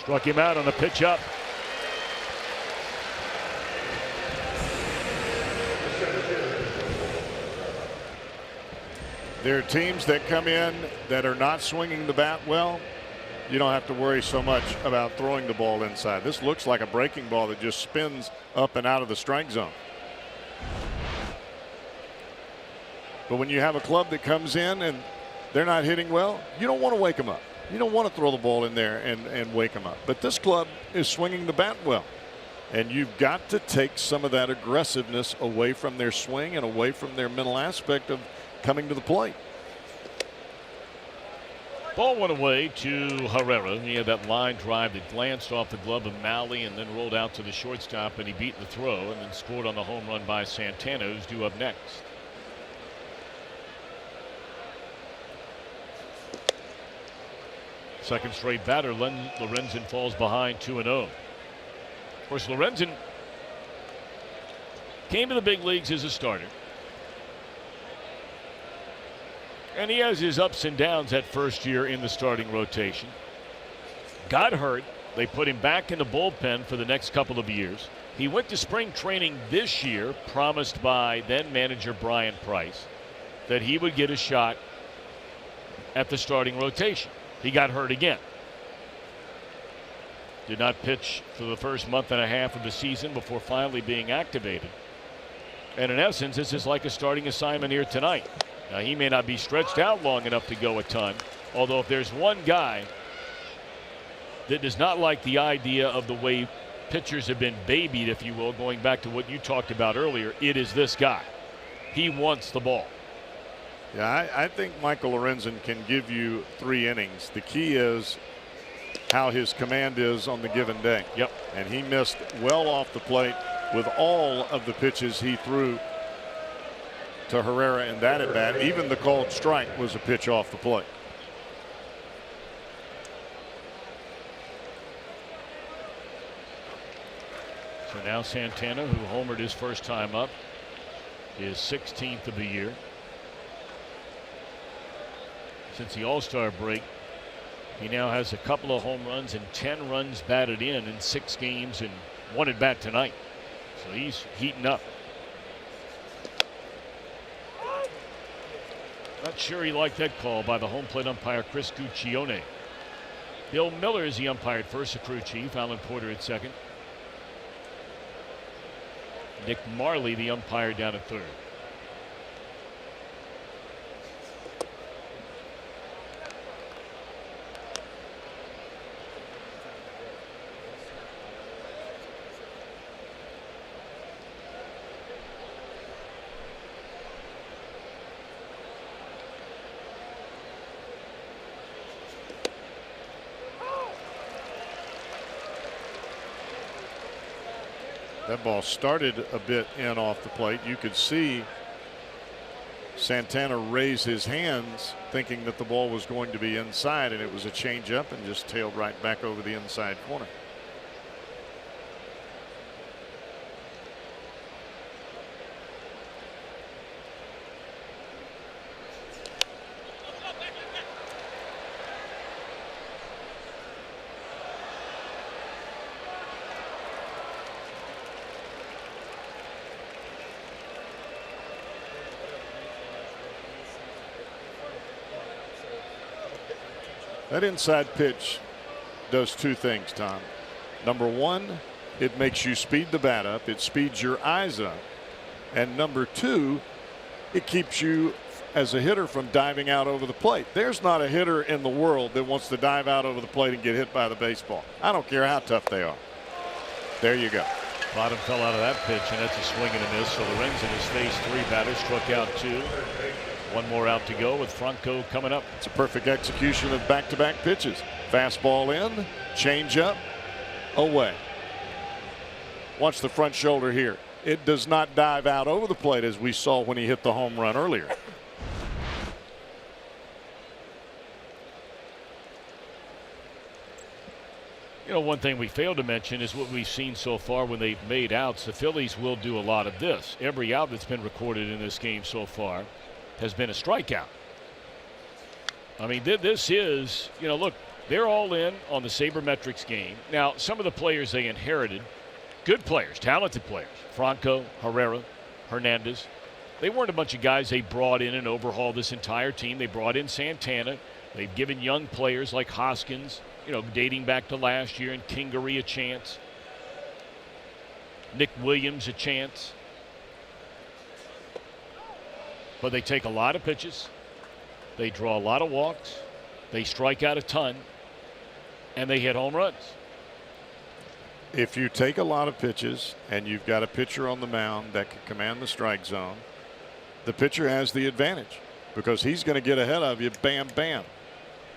Struck him out on the pitch up. There are teams that come in that are not swinging the bat well. You don't have to worry so much about throwing the ball inside. This looks like a breaking ball that just spins up and out of the strike zone. But when you have a club that comes in and they're not hitting well, you don't want to wake them up. You don't want to throw the ball in there and wake them up. But this club is swinging the bat well. And you've got to take some of that aggressiveness away from their swing and away from their mental aspect of coming to the plate. Ball went away to Herrera. He had that line drive that glanced off the glove of Mahle and then rolled out to the shortstop, and he beat the throw and then scored on the home run by Santana, who's due up next. Second straight batter. Lorenzen falls behind 2-0. Of course, Lorenzen came to the big leagues as a starter. And he has his ups and downs that first year in the starting rotation. Got hurt. They put him back in the bullpen for the next couple of years. He went to spring training this year, promised by then manager Brian Price that he would get a shot at the starting rotation. He got hurt again. Did not pitch for the first month and a half of the season before finally being activated. And in essence, this is like a starting assignment here tonight. Now, he may not be stretched out long enough to go a ton, although if there's one guy that does not like the idea of the way pitchers have been babied, if you will, going back to what you talked about earlier, it is this guy. He wants the ball. Yeah, I think Michael Lorenzen can give you 3 innings. The key is how his command is on the given day. Yep. And he missed well off the plate with all of the pitches he threw to Herrera in that at bat. Even the called strike was a pitch off the plate. So now Santana, who homered his first time up, is 16th of the year. Since the All-Star break, he now has a couple of home runs and 10 runs batted in 6 games and 1 at bat tonight. So he's heating up. Not sure he liked that call by the home plate umpire Chris Guccione. Bill Miller is the umpire at first, the crew chief. Alan Porter at second. Nick Marley, the umpire, down at third. That ball started a bit in off the plate. You could see Santana raise his hands thinking that the ball was going to be inside, and it was a changeup and just tailed right back over the inside corner. That inside pitch does two things, Tom. Number one, it makes you speed the bat up. It speeds your eyes up. And number two, it keeps you as a hitter from diving out over the plate. There's not a hitter in the world that wants to dive out over the plate and get hit by the baseball. I don't care how tough they are. There you go. Bottom fell out of that pitch, and that's a swing and a miss. So Lorenzen has faced 3 batters, struck out 2. One more out to go with Franco coming up. It's a perfect execution of back-to-back pitches. Fastball in, changeup, away. Watch the front shoulder here. It does not dive out over the plate as we saw when he hit the home run earlier. You know, one thing we failed to mention is what we've seen so far when they've made outs. The Phillies will do a lot of this. Every out that's been recorded in this game so far has been a strikeout. I mean, this is, you know, look, they're all in on the sabermetrics game. Now, some of the players they inherited, good players, talented players, Franco, Herrera, Hernandez. They weren't a bunch of guys they brought in and overhauled this entire team. They brought in Santana. They've given young players like Hoskins, you know, dating back to last year, and Kingery a chance. Nick Williams a chance. But they take a lot of pitches. They draw a lot of walks. They strike out a ton. And they hit home runs. If you take a lot of pitches and you've got a pitcher on the mound that can command the strike zone, the pitcher has the advantage because he's going to get ahead of you. Bam, bam.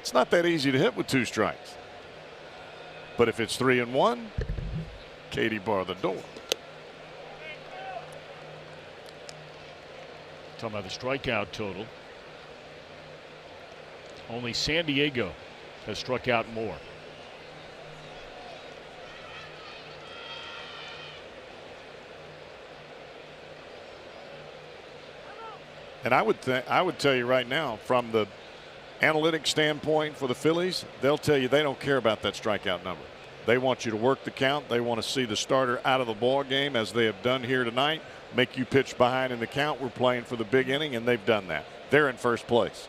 It's not that easy to hit with 2 strikes. But if it's 3-1, Katie bar the door. Talking about the strikeout total. Only San Diego has struck out more. And I would tell you right now, from the analytic standpoint for the Phillies, they'll tell you they don't care about that strikeout number. They want you to work the count. They want to see the starter out of the ball game, as they have done here tonight. Make you pitch behind in the count. We're playing for the big inning, and they've done that. They're in first place.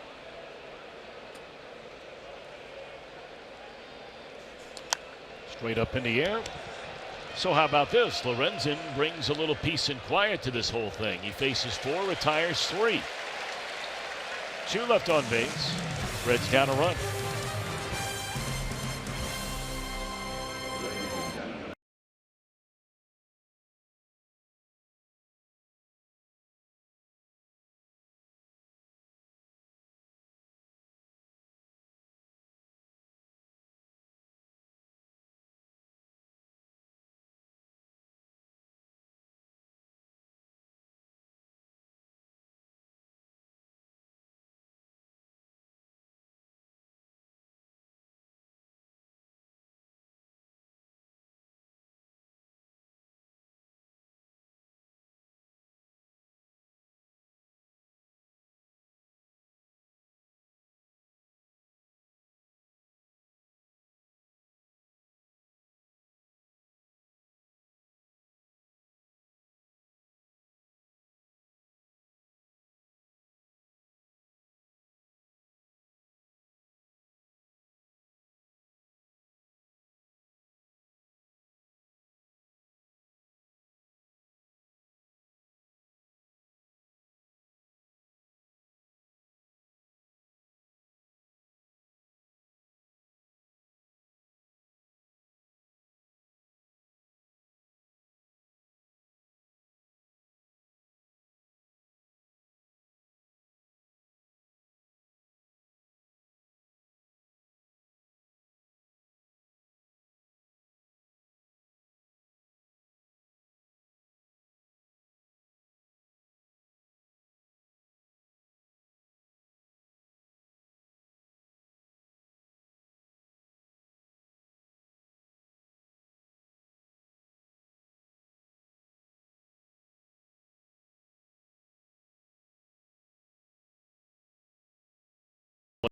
Straight up in the air. So how about this? Lorenzen brings a little peace and quiet to this whole thing. He faces 4, retires 3. 2 left on base. Reds down a run.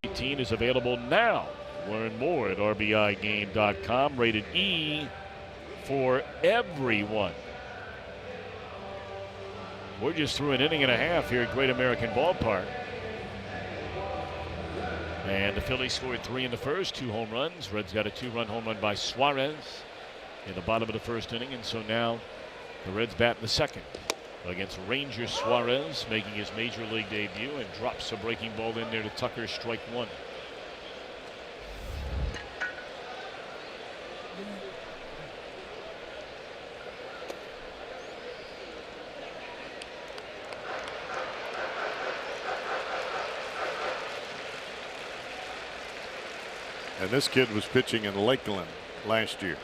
18 is available now. Learn more at RBIGame.com. Rated E for everyone. We're just through an inning and a half here at Great American Ballpark. And the Phillies scored 3 in the first, 2 home runs. Reds got a 2-run home run by Suarez in the bottom of the first inning. And so now the Reds bat in the second against Ranger Suarez, making his major league debut, and drops a breaking ball in there to Tucker, strike 1. And this kid was pitching in Lakeland last year.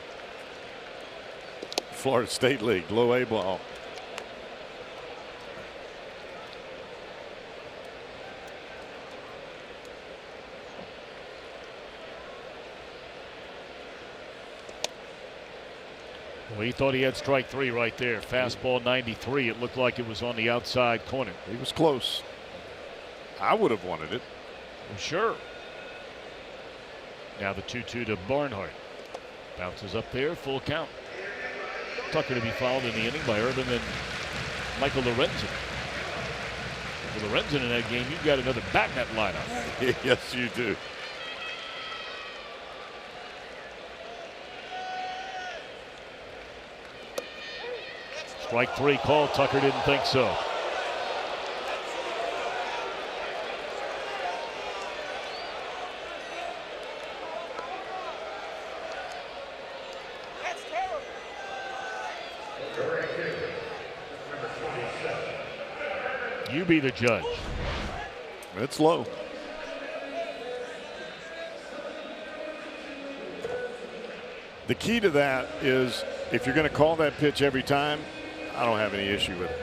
Florida State League, low A ball. Well, he thought he had strike 3 right there. Fastball 93. It looked like it was on the outside corner. He was close. I would have wanted it. Well, sure. Now the 2-2 to Barnhart. Bounces up there, full count. Tucker to be fouled in the inning by Urban and Michael Lorenzen. With Lorenzen in that game, you've got another bat in that lineup. Yes, you do. Strike 3 call. Tucker didn't think so. You be the judge. It's low. The key to that is if you're going to call that pitch every time, I don't have any issue with it.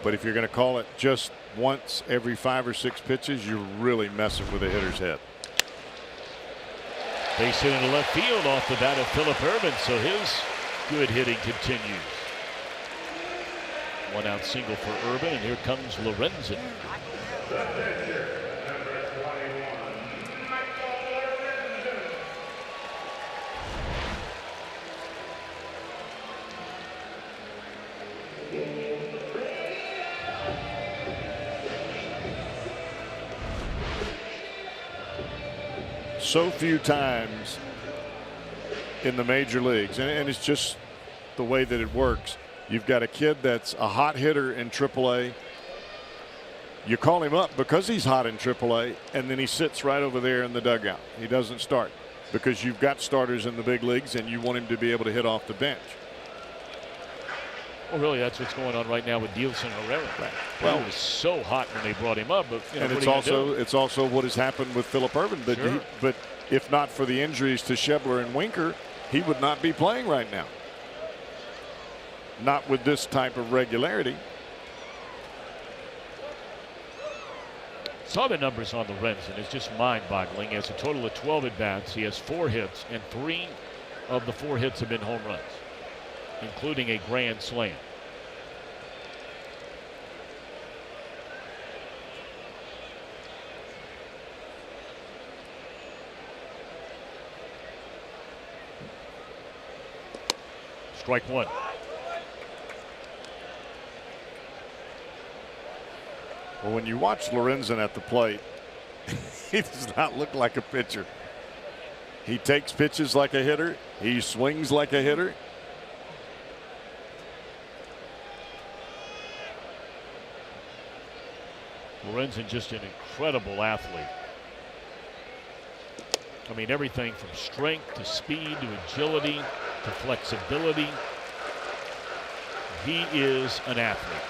But if you're going to call it just once every 5 or 6 pitches, you're really messing with a hitter's head. Base hit into left field off the bat of Phillip Ervin, so his good hitting continues. 1-out single for Urban, and here comes Lorenzen. So few times in the major leagues, and it's just the way that it works. You've got a kid that's a hot hitter in AAA. You call him up because he's hot in AAA, and then he sits right over there in the dugout. He doesn't start because you've got starters in the big leagues, and you want him to be able to hit off the bench. Well, really, that's what's going on right now with Dielson Herrera. Right. Well, he was so hot when they brought him up, but you know, and it's also what has happened with Phillip Ervin. But, sure. but if not for the injuries to Schebler and Winker, he would not be playing right now. Not with this type of regularity. Saw the numbers on Lorenzen. It's just mind-boggling. He has a total of 12 at-bats. He has 4 hits, and 3 of the 4 hits have been home runs, including a grand slam. Strike 1. Well, when you watch Lorenzen at the plate, he does not look like a pitcher. He takes pitches like a hitter. He swings like a hitter. Lorenzen just an incredible athlete. I mean, everything from strength to speed to agility to flexibility. He is an athlete.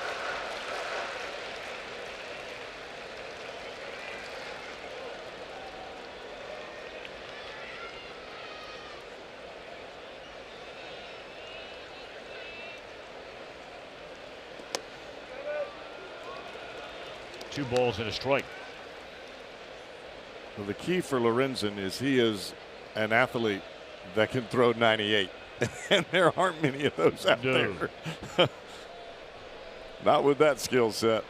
Two balls and a strike. Well, the key for Lorenzen is he is an athlete that can throw 98. And there aren't many of those out there. Not with that skill set.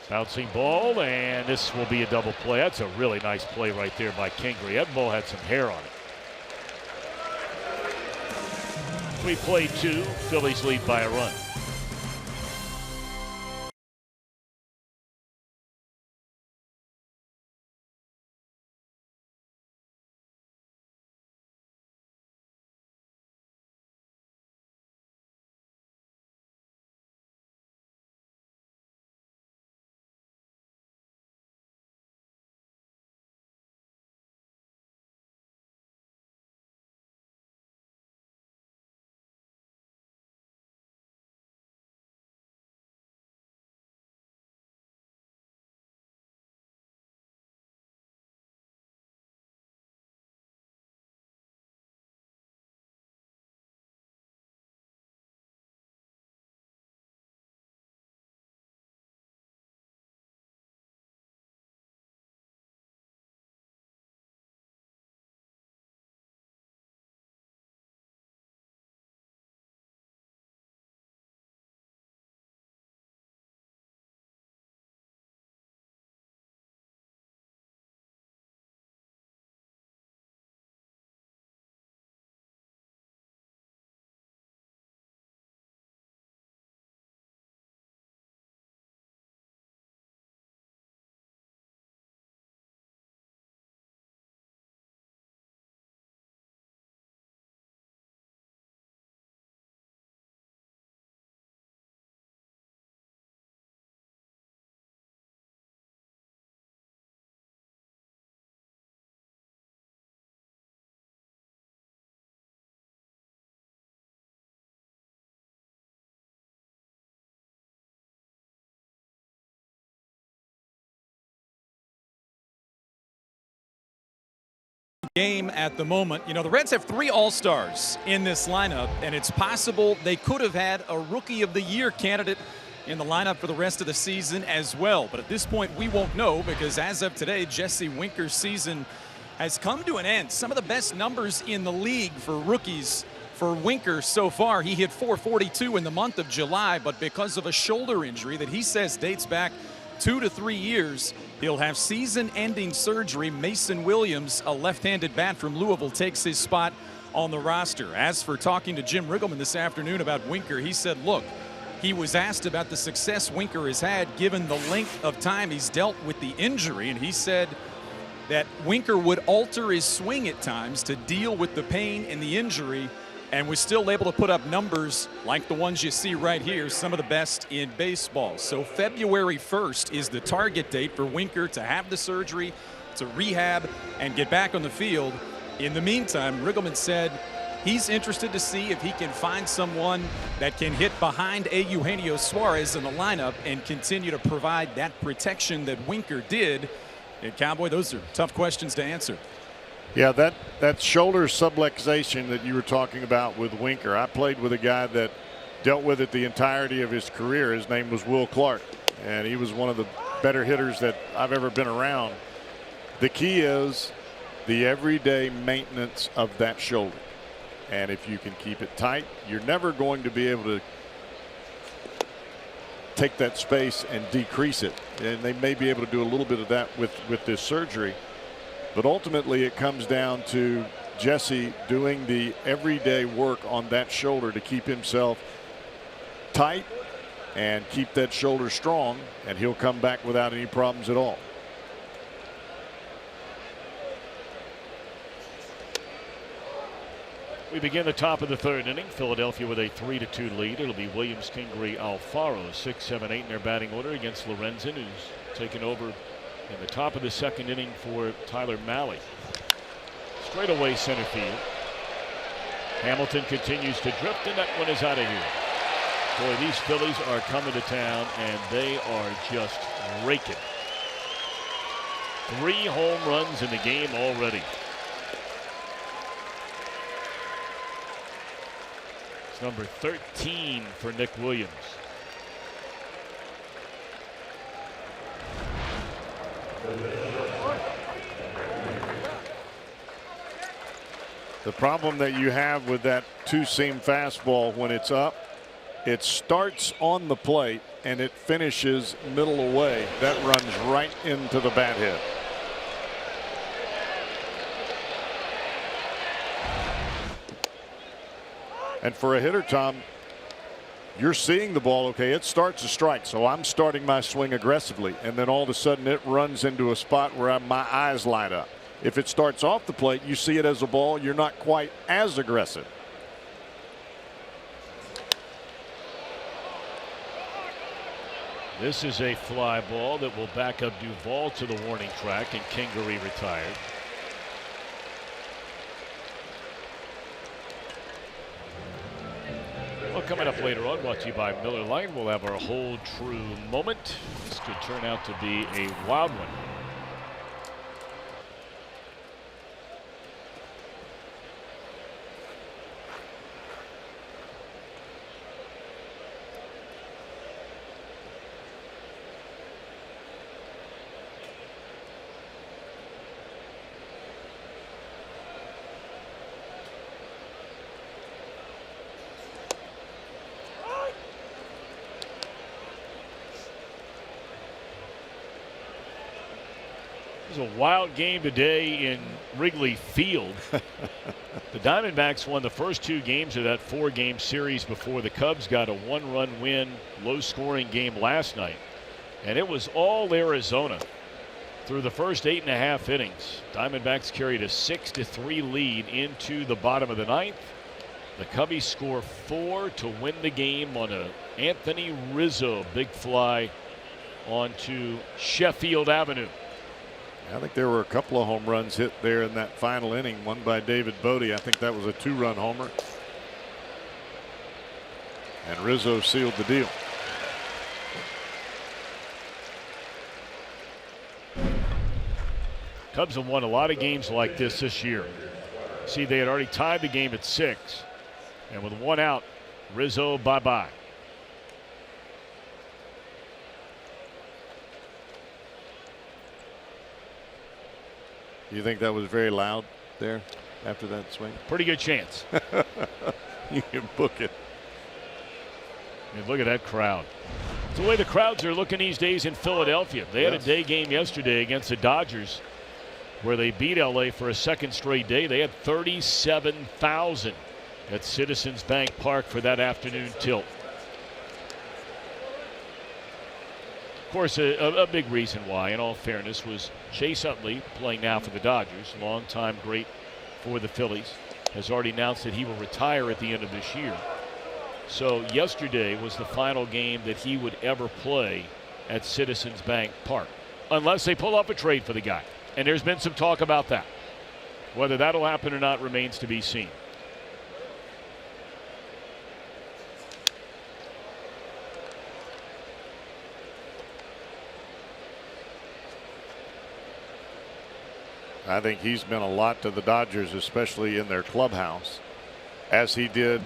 Bouncing ball, and this will be a double play. That's a really nice play right there by Kingery. That ball had some hair on it. We play 2. Phillies lead by a run. Game at the moment. You know, the Reds have 3 All-Stars in this lineup, and it's possible they could have had a Rookie of the Year candidate in the lineup for the rest of the season as well. But at this point, we won't know, because as of today, Jesse Winker's season has come to an end. Some of the best numbers in the league for rookies for Winker so far. He hit .442 in the month of July, but because of a shoulder injury that he says dates back 2 to 3 years, he'll have season-ending surgery. Mason Williams, a left-handed bat from Louisville, takes his spot on the roster. As for talking to Jim Riggleman this afternoon about Winker, he said, look, he was asked about the success Winker has had given the length of time he's dealt with the injury, and he said that Winker would alter his swing at times to deal with the pain and the injury, and was still able to put up numbers like the ones you see right here, some of the best in baseball. So February 1st is the target date for Winker to have the surgery, to rehab, and get back on the field. In the meantime, Riggleman said he's interested to see if he can find someone that can hit behind Eugenio Suarez in the lineup and continue to provide that protection that Winker did. And Cowboy, those are tough questions to answer. Yeah, that shoulder subluxation that you were talking about with Winker, I played with a guy that dealt with it the entirety of his career. His name was Will Clark, and he was one of the better hitters that I've ever been around. The key is the everyday maintenance of that shoulder, and if you can keep it tight, you're never going to be able to take that space and decrease it, and they may be able to do a little bit of that with this surgery. But ultimately, it comes down to Jesse doing the everyday work on that shoulder to keep himself tight and keep that shoulder strong, and he'll come back without any problems at all. We begin the top of the 3rd inning. Philadelphia with a 3-2 lead. It'll be Williams, Kingery, Alfaro, 6, 7, 8 in their batting order against Lorenzen, who's taken over in the top of the 2nd inning for Tyler Mahle. Straight away center field. Hamilton continues to drift, and that one is out of here. Boy, these Phillies are coming to town, and they are just raking. 3 home runs in the game already. It's number 13 for Nick Williams. The problem that you have with that 2-seam fastball when it's up It starts on the plate and it finishes middle away. That runs right into the bat head. And for a hitter, Tom, you're seeing the ball, okay, it starts a strike, so I'm starting my swing aggressively, and then all of a sudden it runs into a spot where my eyes light up. If it starts off the plate, you see it as a ball, you're not quite as aggressive. This is a fly ball that will back up Duvall to the warning track, and Kingery retired. Well, coming up later on, brought to you by Miller Lite, we'll have our Hold True moment. This could turn out to be a wild one. It was a wild game today in Wrigley Field. The Diamondbacks won the first 2 games of that 4-game series before the Cubs got a 1-run win, low-scoring game last night. And it was all Arizona through the first 8.5 innings. Diamondbacks carried a 6-3 lead into the bottom of the 9th. The Cubbies score 4 to win the game on a Anthony Rizzo big fly onto Sheffield Avenue. I think there were a couple of home runs hit there in that final inning, one by David Bodie. I think that was a 2-run homer. And Rizzo sealed the deal. Cubs have won a lot of games like this year. See, they had already tied the game at 6. And with 1 out, Rizzo bye-bye. You think that was very loud there after that swing? Pretty good chance. You can book it. And look at that crowd. It's the way the crowds are looking these days in Philadelphia. They had a day game yesterday against the Dodgers where they beat LA for a second straight day. They had 37,000 at Citizens Bank Park for that afternoon tilt. Of course, a big reason why, in all fairness, was Chase Utley, playing now for the Dodgers, longtime great for the Phillies, has already announced that he will retire at the end of this year. So yesterday was the final game that he would ever play at Citizens Bank Park, unless they pull off a trade for the guy. And there's been some talk about that. Whether that'll happen or not remains to be seen. I think he's meant a lot to the Dodgers, especially in their clubhouse, as he did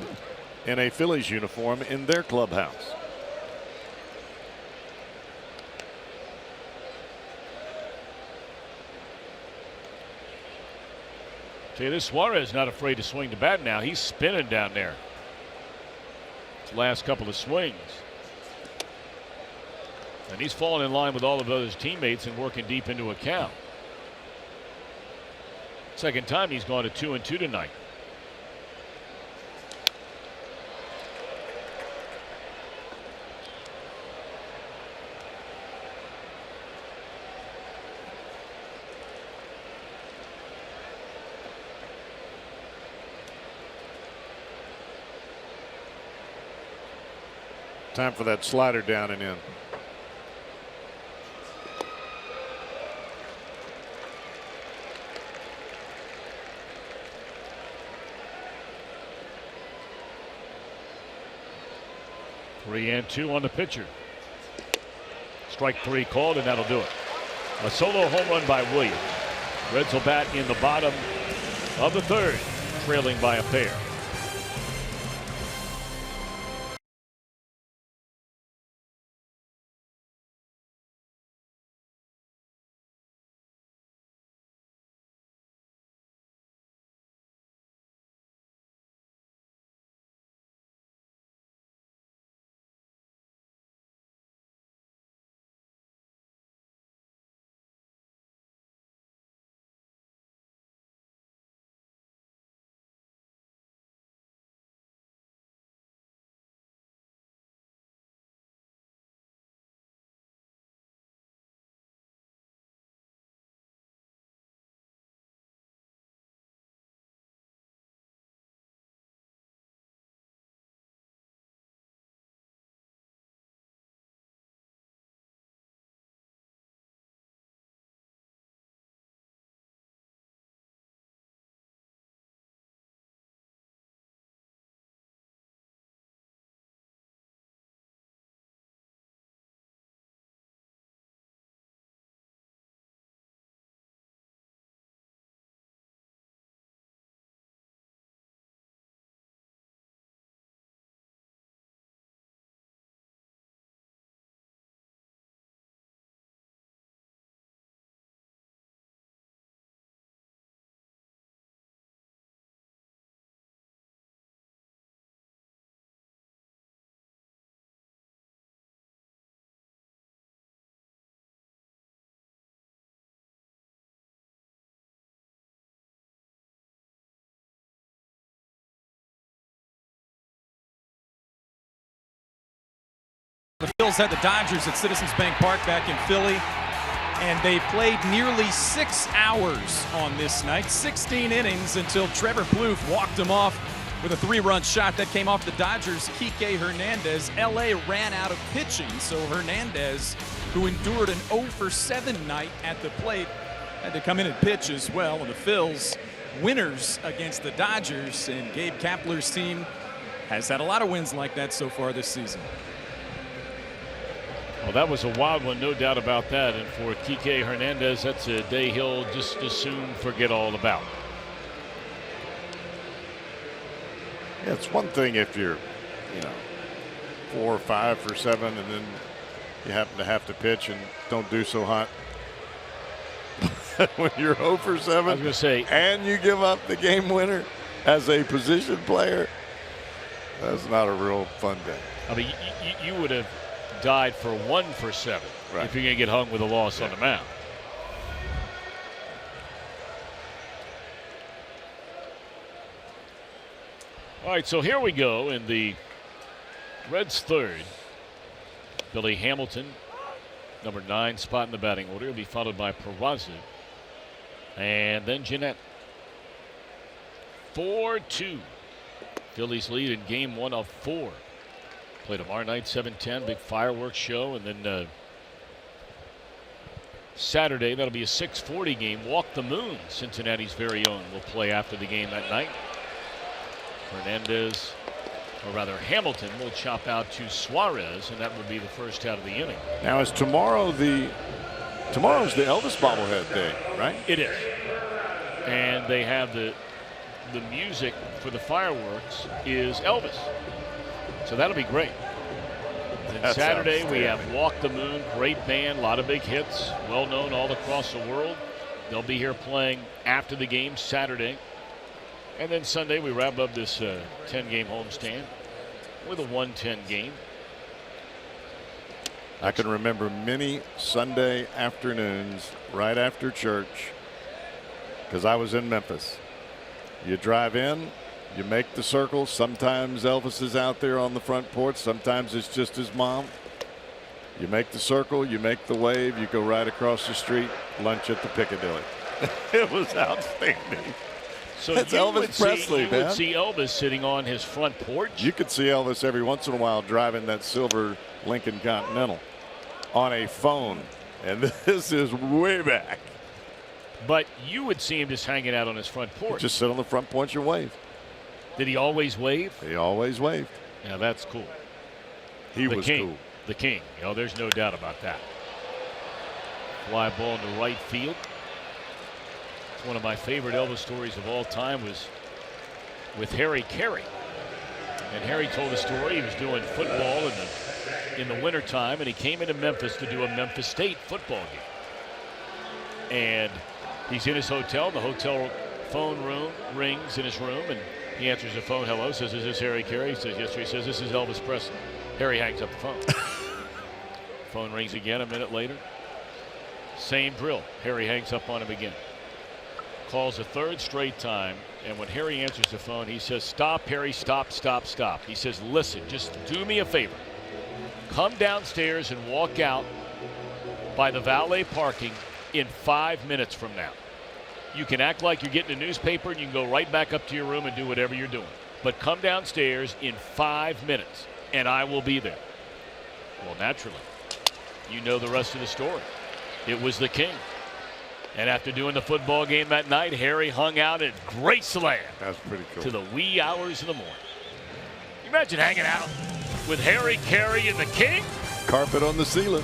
in a Phillies uniform in their clubhouse. Tell you this, Suarez not afraid to swing the bat now. He's spinning down there. His last couple of swings. And he's falling in line with all of his teammates and working deep into a count. Second time he's gone to 2-2 tonight. Time for that slider down and in. Three and two on the pitcher. Strike 3 called, and that'll do it. A solo home run by Williams. Reds will bat in the bottom of the 3rd, trailing by a pair. Phils had the Dodgers at Citizens Bank Park back in Philly, and they played nearly 6 hours on this night, 16 innings, until Trevor Plouffe walked them off with a 3-run shot that came off the Dodgers' Kike Hernandez. LA ran out of pitching, so Hernandez, who endured an 0-for-7 night at the plate, had to come in and pitch as well. And the Phils, winners against the Dodgers, and Gabe Kapler's team has had a lot of wins like that so far this season. Well, that was a wild one, no doubt about that. And for Kike Hernandez, that's a day he'll just as soon forget all about. Yeah, it's one thing if you're, 4 or 5 for 7, and then you happen to have to pitch and don't do so hot. When you're 0 for 7, I was going to say, and you give up the game winner as a position player, that's not a real fun day. I mean, you would have died for 1 for 7 right. if you're going to get hung with a loss on the mound. All right, so here we go in the Reds' third. Billy Hamilton, number 9 spot in the batting order. He'll be followed by Peraza and then Jeanette. 4-2. Phillies lead in game 1 of 4. Play tomorrow night, 7:10, big fireworks show, and then Saturday that'll be a 6:40 game. Walk the Moon, Cincinnati's very own, will play after the game that night. Hernandez, or rather Hamilton, will chop out to Suarez, and that would be the first out of the inning. Now is tomorrow's the Elvis bobblehead day, right? It is, and they have the music for the fireworks is Elvis. So that'll be great. And Saturday we have Walk the Moon, great band, a lot of big hits, well known all across the world. They'll be here playing after the game Saturday. And then Sunday we wrap up this 10-game homestand with a 1:10 game. I can remember many Sunday afternoons right after church, because I was in Memphis. You drive in, you make the circle. Sometimes Elvis is out there on the front porch. Sometimes it's just his mom. You make the circle, you make the wave, you go right across the street, lunch at the Piccadilly. It was outstanding. So that's Elvis Presley, man. You would see Elvis sitting on his front porch. You could see Elvis every once in a while driving that silver Lincoln Continental on a phone. And this is way back. But you would see him just hanging out on his front porch. Just sit on the front porch and wave. Did he always wave? He always waved. Yeah, that's cool. He was cool. The king. There's no doubt about that. Fly ball into right field. One of my favorite Elvis stories of all time was with Harry Carey. And Harry told a story. He was doing football in the wintertime, and he came into Memphis to do a Memphis State football game. And he's in his hotel. The hotel phone room rings in his room, and he answers the phone. Hello, says, is this Harry Carey? He says, yes, sir. He says, this is Elvis Presley. Harry hangs up the phone. Phone rings again a minute later. Same drill. Harry hangs up on him again. Calls a third straight time, and when Harry answers the phone, he says, stop, Harry, stop, stop, stop. He says, listen, just do me a favor. Come downstairs and walk out by the valet parking in 5 minutes from now. You can act like you're getting a newspaper, and you can go right back up to your room and do whatever you're doing. But come downstairs in 5 minutes, and I will be there. Well, naturally, you know the rest of the story. It was the king. And after doing the football game that night, Harry hung out at Graceland. That's pretty cool. To the wee hours of the morning. You imagine hanging out with Harry Carey and the king? Carpet on the ceiling.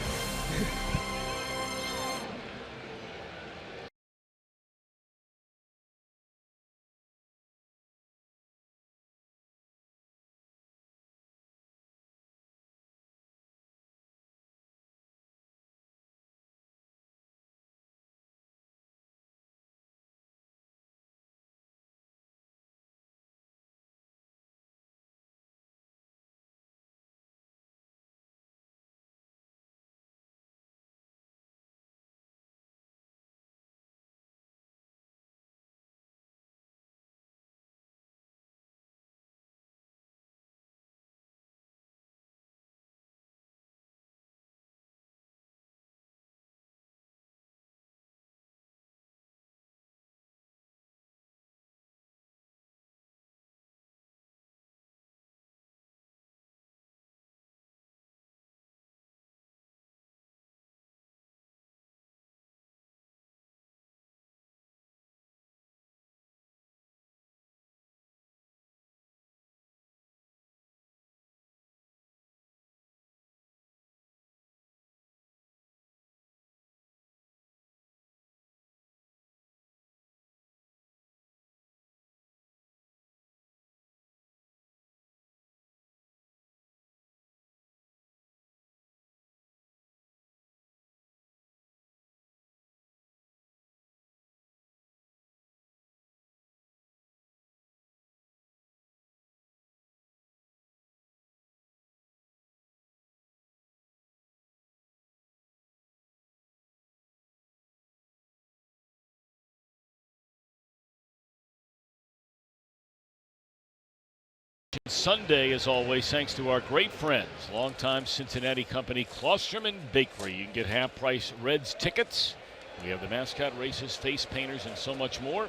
Sunday, as always, thanks to our great friends, longtime Cincinnati company, Klosterman Bakery. You can get half-price Reds tickets. We have the mascot races, face painters, and so much more.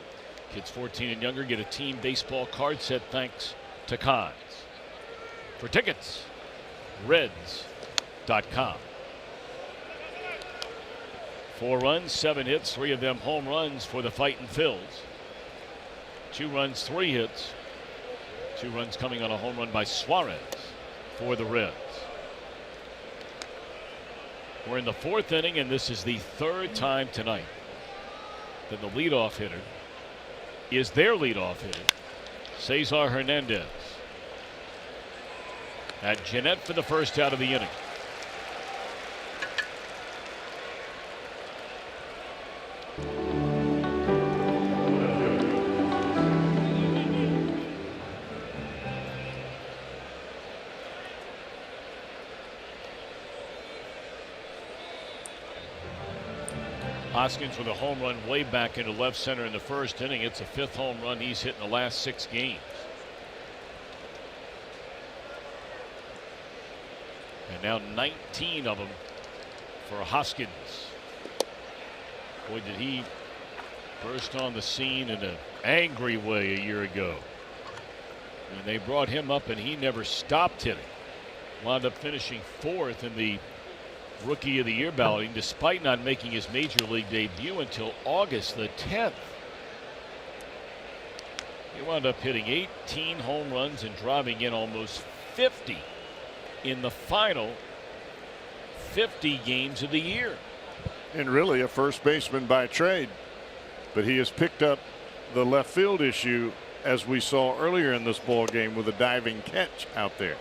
Kids 14 and younger get a team baseball card set thanks to Cons. For tickets, Reds.com. 4 runs, 7 hits, 3 of them home runs for the Fightin' Phils. 2 runs, 3 hits. 2 runs coming on a home run by Suarez for the Reds. We're in the 4th inning, and this is the 3rd time tonight that the leadoff hitter is their leadoff hitter, Cesar Hernandez. At Jeanette for the first out of the inning. Hoskins with a home run way back into left center in the 1st inning. It's the 5th home run he's hit in the last 6 games. And now 19 of them for Hoskins. Boy, did he burst on the scene in an angry way a year ago. And they brought him up and he never stopped hitting. Wound up finishing 4th in the Rookie of the Year balloting, despite not making his major league debut until August the 10th. He wound up hitting 18 home runs and driving in almost 50 in the final 50 games of the year. And really a first baseman by trade, but he has picked up the left field issue, as we saw earlier in this ball game, with a diving catch out there.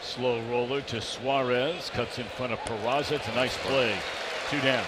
Slow roller to Suarez, cuts in front of Peraza. It's a nice play. 2 down.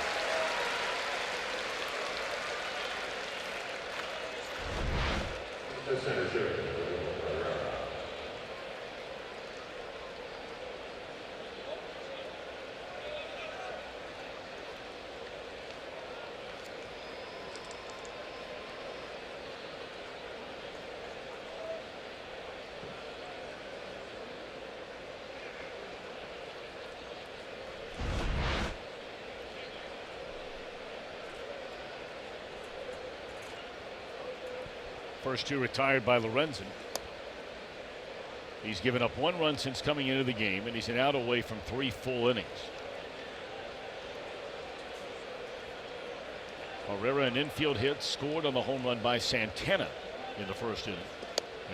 First 2 retired by Lorenzen. He's given up 1 run since coming into the game, and he's an out away from 3 full innings. Herrera, an infield hit, scored on the home run by Santana in the 1st inning.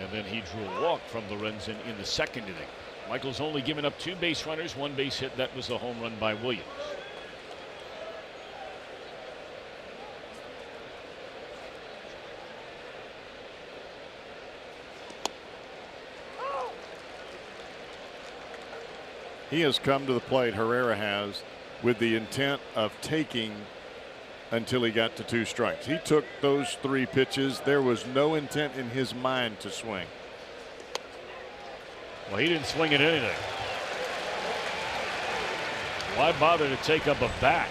And then he drew a walk from Lorenzen in the 2nd inning. Michael's only given up 2 base runners, 1 base hit. That was the home run by Williams. He has come to the plate, Herrera has, with the intent of taking until he got to 2 strikes. He took those 3 pitches. There was no intent in his mind to swing. Well, he didn't swing at anything. Why bother to take up a bat?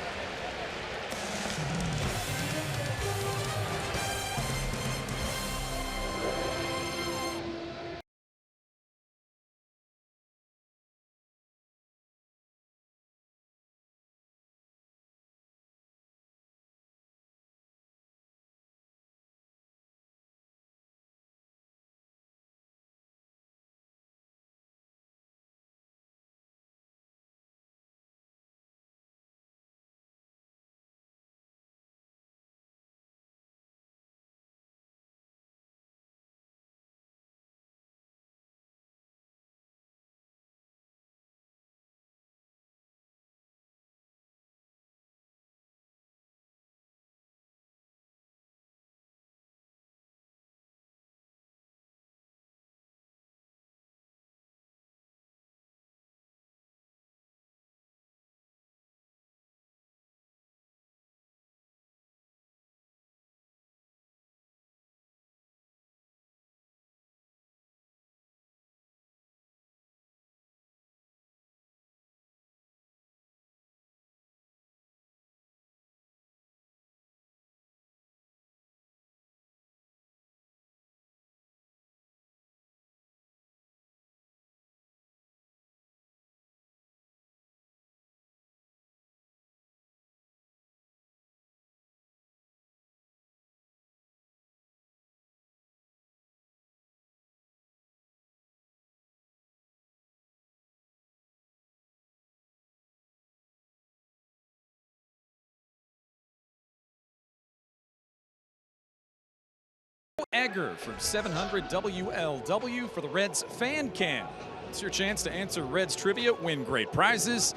Egger from 700 WLW for the Reds Fan Cam. It's your chance to answer Reds trivia, win great prizes,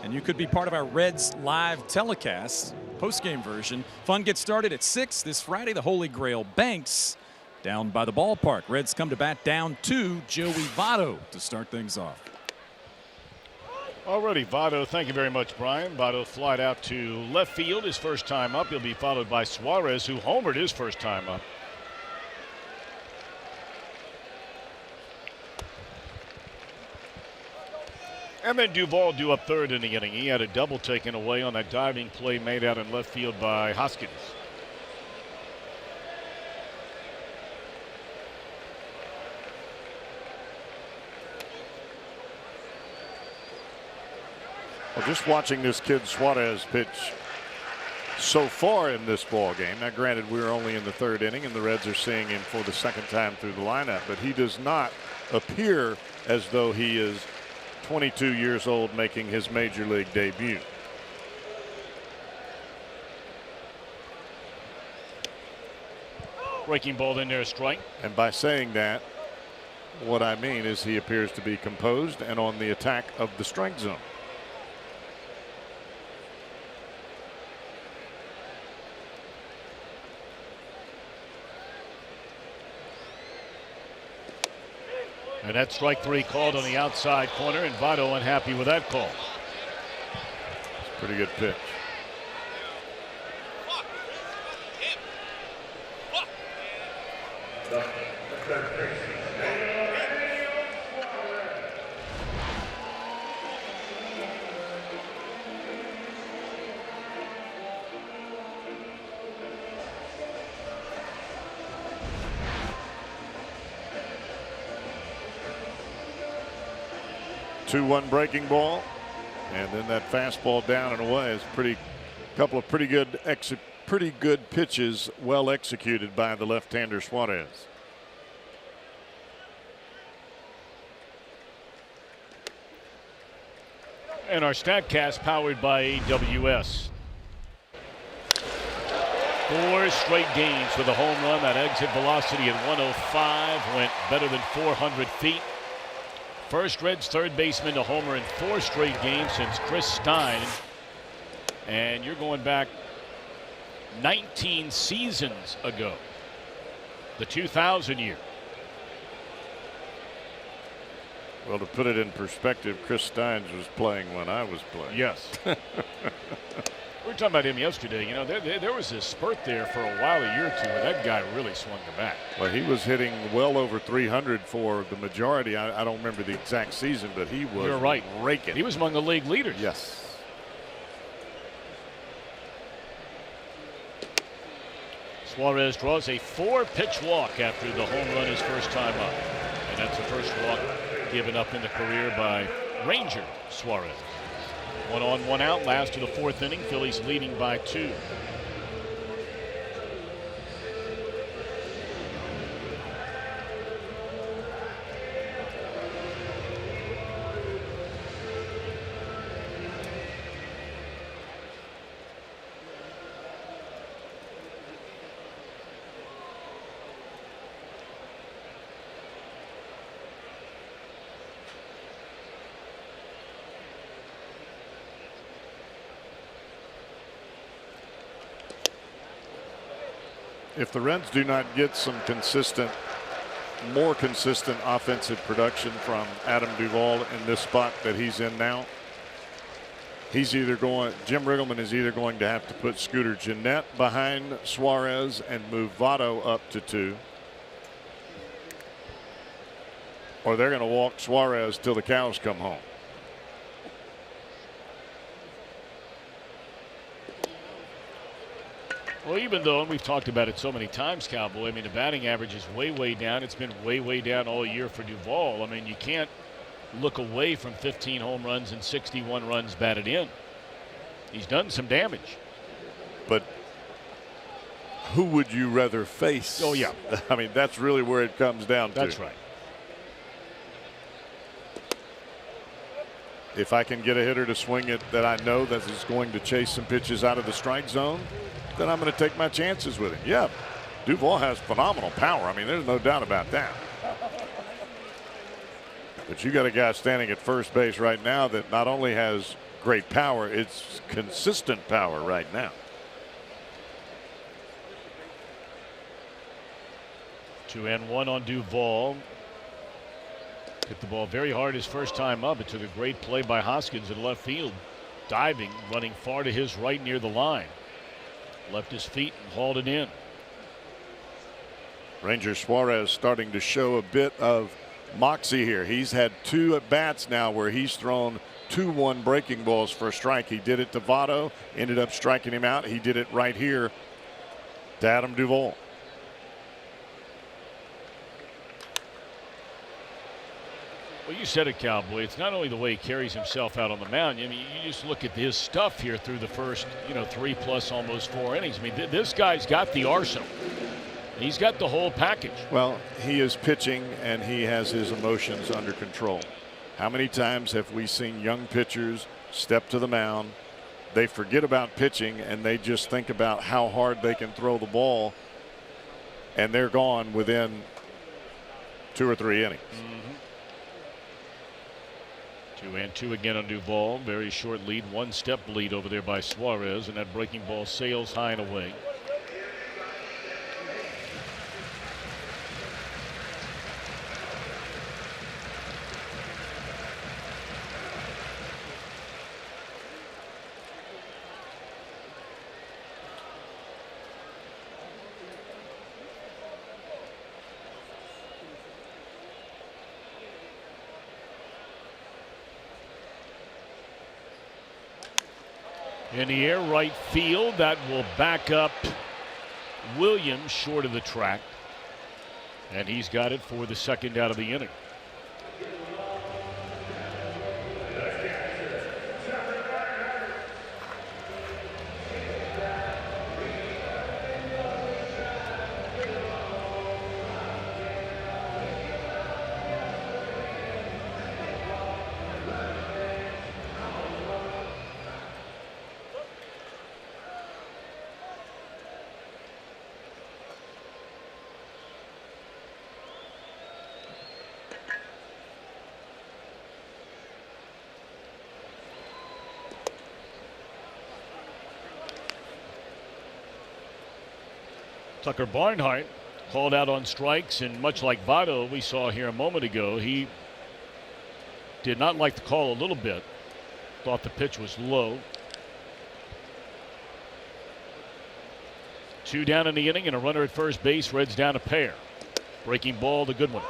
and you could be part of our Reds live telecast, post-game version. Fun gets started at 6 this Friday. The Holy Grail Banks down by the ballpark. Reds come to bat down 2. Joey Votto to start things off. Alrighty, Votto, thank you very much, Brian. Votto flied out to left field his first time up. He'll be followed by Suarez, who homered his first time up. And then Duvall due up third in the inning. He had a double taken away on that diving play made out in left field by Hoskins. Well, just watching this kid Suarez pitch so far in this ball game. Now, granted, we're only in the third inning, and the Reds are seeing him for the second time through the lineup, but he does not appear as though he is 22 years old making his major league debut. Breaking ball in there, strike. And by saying that, what I mean is he appears to be composed and on the attack of the strike zone. And that strike 3 called on the outside corner, and Votto unhappy with that call. It's a pretty good pitch. Two-one breaking ball, and then that fastball down and away is couple of pretty good pitches, well executed by the left-hander Suarez. And our StatCast powered by AWS. 4 straight games with a home run. That exit velocity at 105 went better than 400 feet. First Reds third baseman to homer in 4 straight games since Chris Stein. And you're going back 19 seasons ago, the 2000 year. Well, to put it in perspective, Chris Stein was playing when I was playing. Yes. We were talking about him yesterday. You know, there was a spurt there for a while, a year or two, where that guy really swung the bat. Well, he was hitting well over 300 for the majority. I don't remember the exact season, but he was You're right. raking. He was among the league leaders. Yes. Suarez draws a 4-pitch walk after the home run his first time up. And that's the first walk given up in the career by Ranger Suarez. 1 on, 1 out, last to the 4th inning. Phillies leading by 2. If the Reds do not get some more consistent offensive production from Adam Duvall in this spot that he's in now, Jim Riggleman is either going to have to put Scooter Gennett behind Suarez and move Votto up to 2, or they're going to walk Suarez till the cows come home. Well, even though, and we've talked about it so many times, Cowboy, I mean, the batting average is way, way down. It's been way, way down all year for Duvall. I mean, you can't look away from 15 home runs and 61 runs batted in. He's done some damage. But who would you rather face? Oh, yeah. I mean, that's really where it comes down to. That's right. If I can get a hitter to swing it that I know that is going to chase some pitches out of the strike zone, then I'm going to take my chances with him. Yeah. Duvall has phenomenal power. I mean, there's no doubt about that. But you got a guy standing at first base right now that not only has great power, it's consistent power right now. 2-1 on Duvall. Hit the ball very hard his first time up. It took a great play by Hoskins in left field. Diving, running far to his right near the line. Left his feet and hauled it in. Ranger Suarez starting to show a bit of moxie here. He's had 2 at bats now where he's thrown 2-1 breaking balls for a strike. He did it to Votto, ended up striking him out. He did it right here to Adam Duvall. Well, you said it, Cowboy. It's not only the way he carries himself out on the mound. I mean, you just look at his stuff here through the first, 3+ almost 4 innings. I mean, this guy's got the arsenal. He's got the whole package. Well, he is pitching and he has his emotions under control. How many times have we seen young pitchers step to the mound, they forget about pitching and they just think about how hard they can throw the ball, and they're gone within 2 or 3 innings. 2-2 again on Duvall. Very short lead, 1-step lead over there by Suarez, and that breaking ball sails high and away. In the air, right field. That will back up Williams short of the track. And he's got it for the second out of the inning. Tucker Barnhart called out on strikes, and much like Votto we saw here a moment ago, he did not like the call a little bit. Thought the pitch was low. 2 down in the inning and a runner at first base. Reds down a pair. Breaking ball, the good one.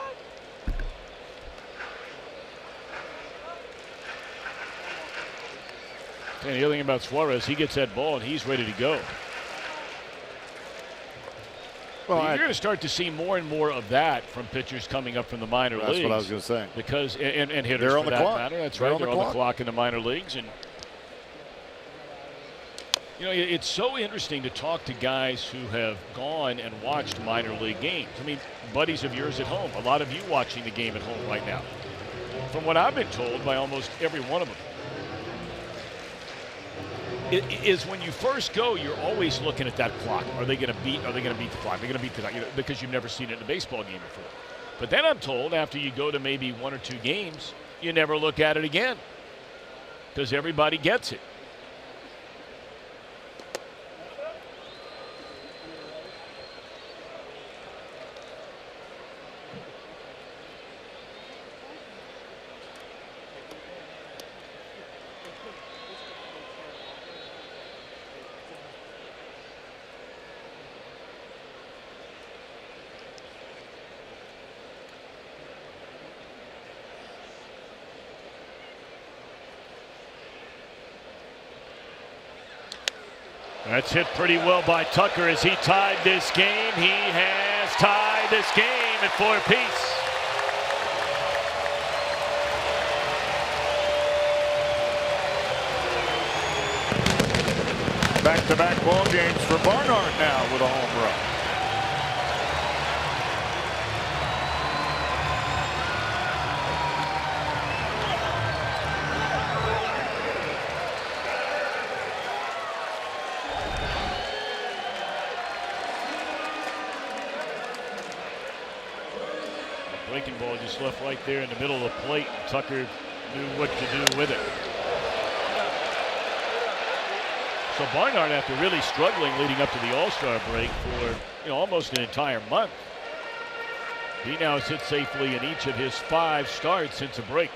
And the other thing about Suarez, he gets that ball and he's ready to go. Well, you're going to start to see more and more of that from pitchers coming up from the minor leagues. That's what I was going to say. Because and hitters they're on for the that clock. matter. That's they're right. on They're the on the clock in the minor leagues, and it's so interesting to talk to guys who have gone and watched minor league games. I mean, buddies of yours at home. A lot of you watching the game at home right now. From what I've been told by almost every one of them, it is when you first go, you're always looking at that clock. Are they going to beat? Are they going to beat the clock? Are they going to beat the clock? Because you've never seen it in a baseball game before. But then I'm told after you go to maybe 1 or 2 games, you never look at it again because everybody gets it. That's hit pretty well by Tucker as he tied this game. He has tied this game at 4 apiece. Back-to-back ball games for Barnhart now with a home run. Breaking ball just left right there in the middle of the plate. Tucker knew what to do with it. So Barnhart, after really struggling leading up to the All-Star break for almost an entire month, he now has hit safely in each of his 5 starts since a break.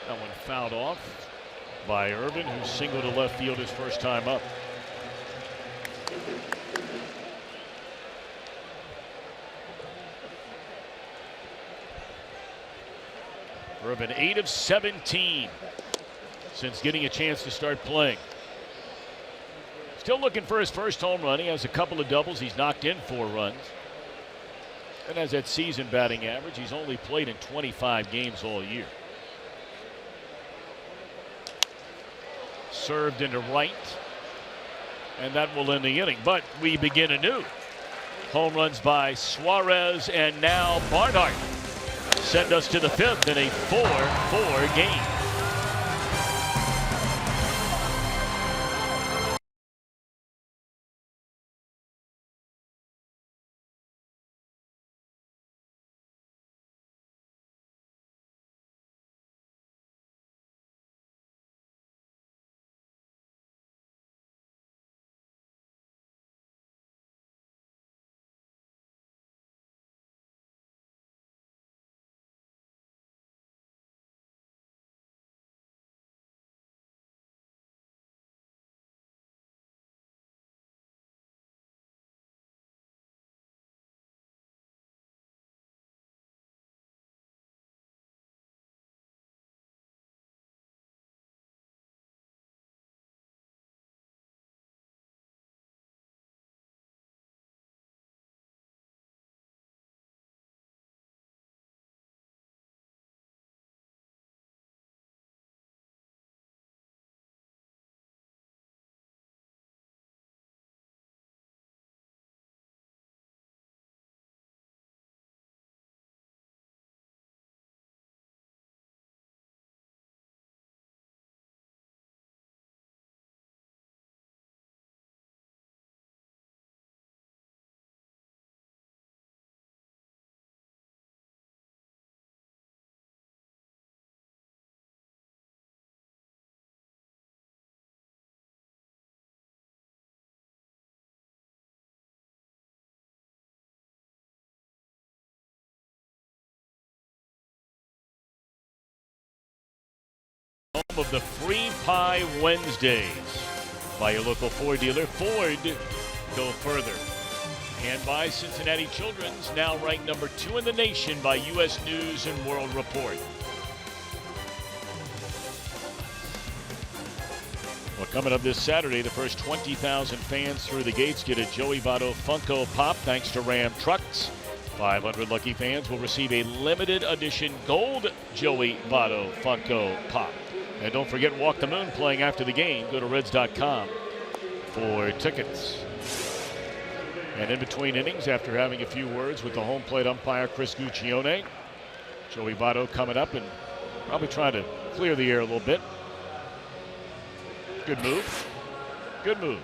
That one fouled off by Irvin, who singled to left field his first time up. Irvin 8 of 17 since getting a chance to start playing. Still looking for his first home run. He has a couple of doubles. He's knocked in 4 runs. And has that season batting average. He's only played in 25 games all year. Served into right. And that will end the inning. But we begin anew. Home runs by Suarez and now Barnhart send us to the 5th in a 4-4 game. Of the Free Pie Wednesdays by your local Ford dealer. Ford, go further. And by Cincinnati Children's, now ranked number 2 in the nation by U.S. News and World Report. Well, coming up this Saturday, the first 20,000 fans through the gates get a Joey Votto Funko Pop thanks to Ram Trucks. 500 lucky fans will receive a limited edition gold Joey Votto Funko Pop. And don't forget Walk the Moon playing after the game. Go to Reds.com for tickets. And in between innings, after having a few words with the home plate umpire Chris Guccione, Joey Votto coming up and probably trying to clear the air a little bit. Good move. Good move.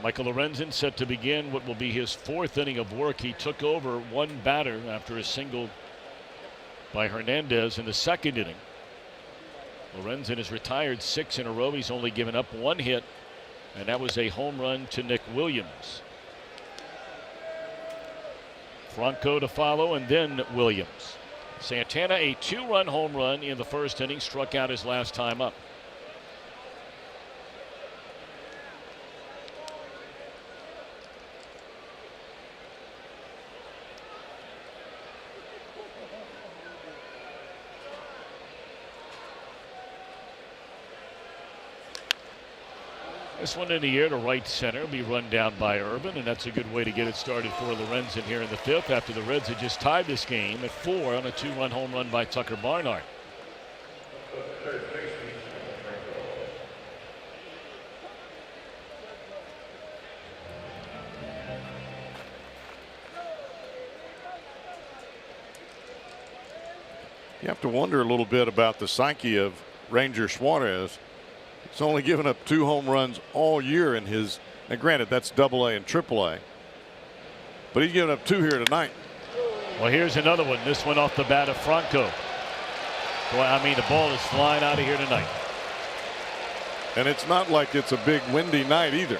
Michael Lorenzen set to begin what will be his 4th inning of work. He took over 1 batter after a single by Hernandez in the 2nd inning. Lorenzen has retired 6 in a row. He's only given up 1 hit, and that was a home run to Nick Williams. Franco to follow, and then Williams. Santana, a 2-run home run in the 1st inning, struck out his last time up. This one in the air to right center, be run down by Urban, and that's a good way to get it started for Lorenzen here in the 5th after the Reds had just tied this game at 4 on a 2-run home run by Tucker Barnhart. You have to wonder a little bit about the psyche of Ranger Suarez. He's only given up 2 home runs all year in his. Now, granted, that's AA and AAA, but he's given up 2 here tonight. Well, here's another one. This one off the bat of Franco. Boy, I mean, the ball is flying out of here tonight. And it's not like it's a big windy night either.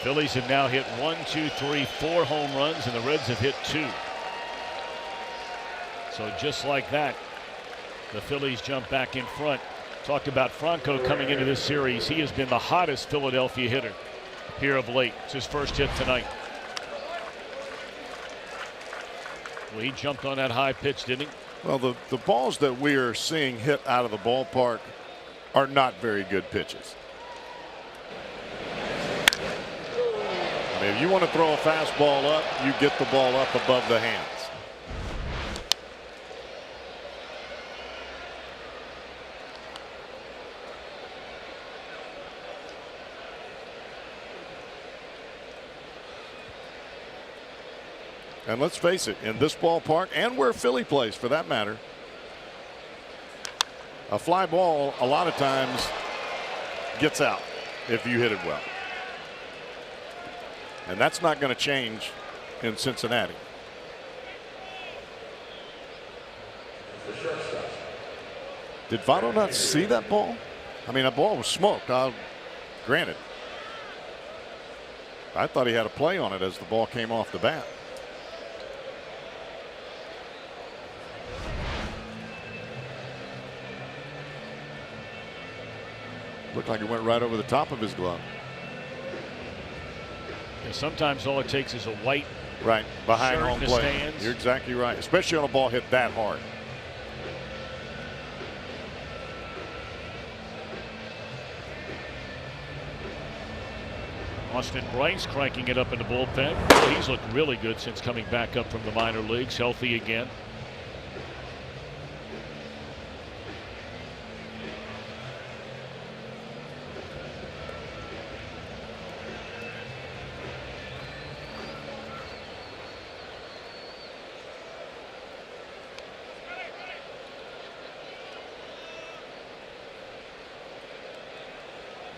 Phillies have now hit 1, 2, 3, 4 home runs, and the Reds have hit 2. So just like that, the Phillies jump back in front. Talked about Franco coming into this series. He has been the hottest Philadelphia hitter here of late. It's his first hit tonight. Well, he jumped on that high pitch, didn't he? Well, the balls that we are seeing hit out of the ballpark are not very good pitches. I mean, if you want to throw a fastball up, you get the ball up above the hands. And let's face it, in this ballpark and where Philly plays for that matter, a fly ball a lot of times gets out if you hit it well. And that's not going to change in Cincinnati. Did Votto not see that ball? I mean, that ball was smoked. Granted. I thought he had a play on it as the ball came off the bat. Looked like it went right over the top of his glove. And sometimes all it takes is a white right behind shirt home in the plate. stands. You're exactly right, especially on a ball hit that hard. Austin Bryce cranking it up in the bullpen. Well, he's looked really good since coming back up from the minor leagues, healthy again.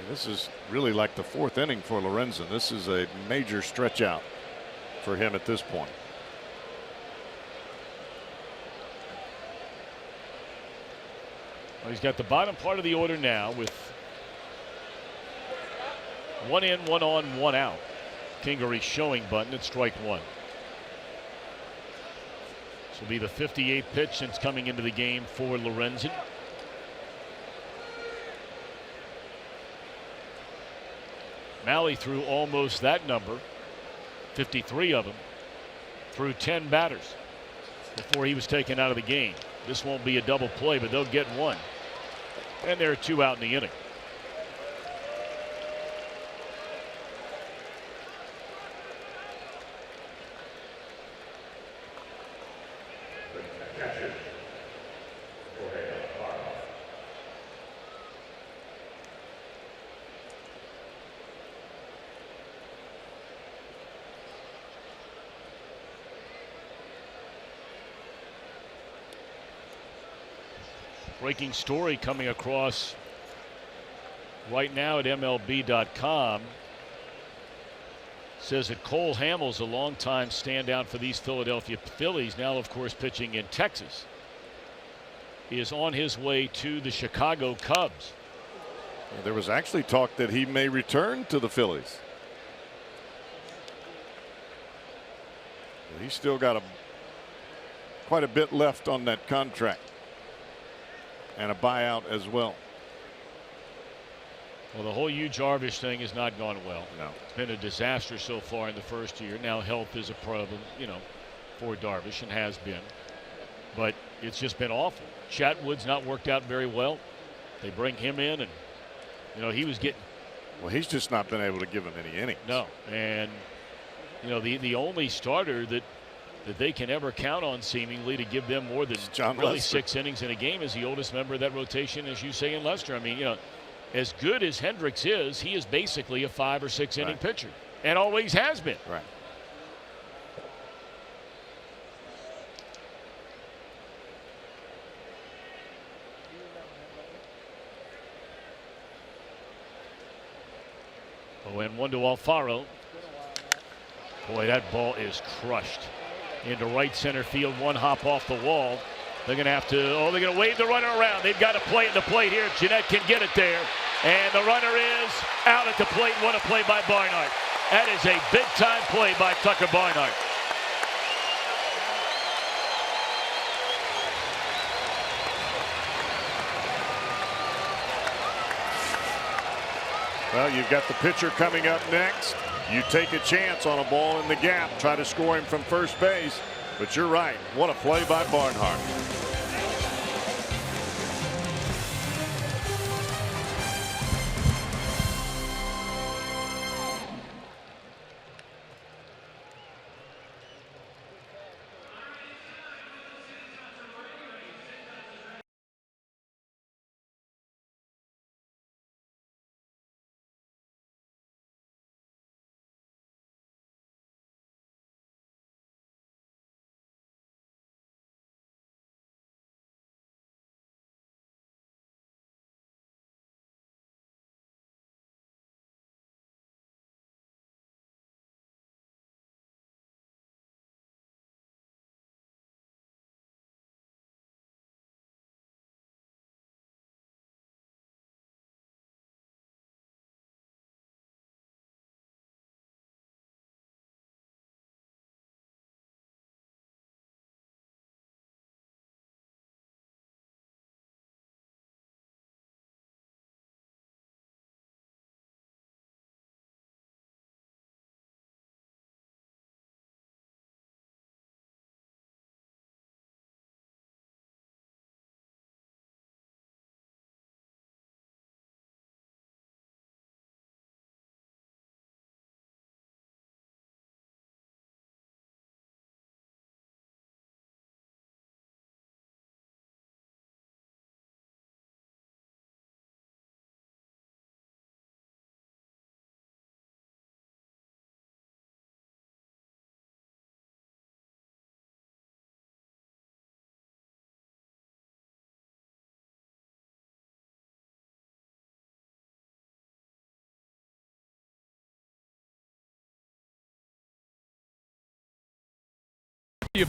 This is really like the 4th inning for Lorenzen. This is a major stretch out for him at this point. Well, he's got the bottom part of the order now with 1 in, 1 on, 1 out. Kingery's showing button at strike 1. This will be the 58th pitch since coming into the game for Lorenzen. Mahle threw almost that number, 53 of them, through 10 batters before he was taken out of the game. This won't be a double play, but they'll get 1. And there are 2 out in the inning. Breaking story coming across right now at MLB.com says that Cole Hamels, a longtime standout for these Philadelphia Phillies, now of course pitching in Texas, is on his way to the Chicago Cubs. There was actually talk that he may return to the Phillies. He's still got quite a bit left on that contract. And a buyout as well. Well, the whole Yu Darvish thing has not gone well. No. It's been a disaster so far in the first year. Now health is a problem, you know, for Darvish, and has been. But it's just been awful. Chatwood's not worked out very well. They bring him in, and, you know, he was getting. Well, he's just not been able to give him any innings. No. And, you know, the only starter that they can ever count on seemingly to give them more than really 6 innings in a game is the oldest member of that rotation, as you say, in Lester. I mean, you know, as good as Hendricks is, he is basically a 5 or 6 inning pitcher, and always has been. Right. 0-1 to Alfaro. Boy, that ball is crushed into right center field. One hop off the wall. They're going to have to, they're going to wave the runner around. They've got to play at the plate here. Jeanette can get it there. And the runner is out at the plate. What a play by Barnhart. That is a big-time play by Tucker Barnhart. Well, you've got the pitcher coming up next. You take a chance on a ball in the gap, try to score him from first base. But you're right. What a play by Barnhart.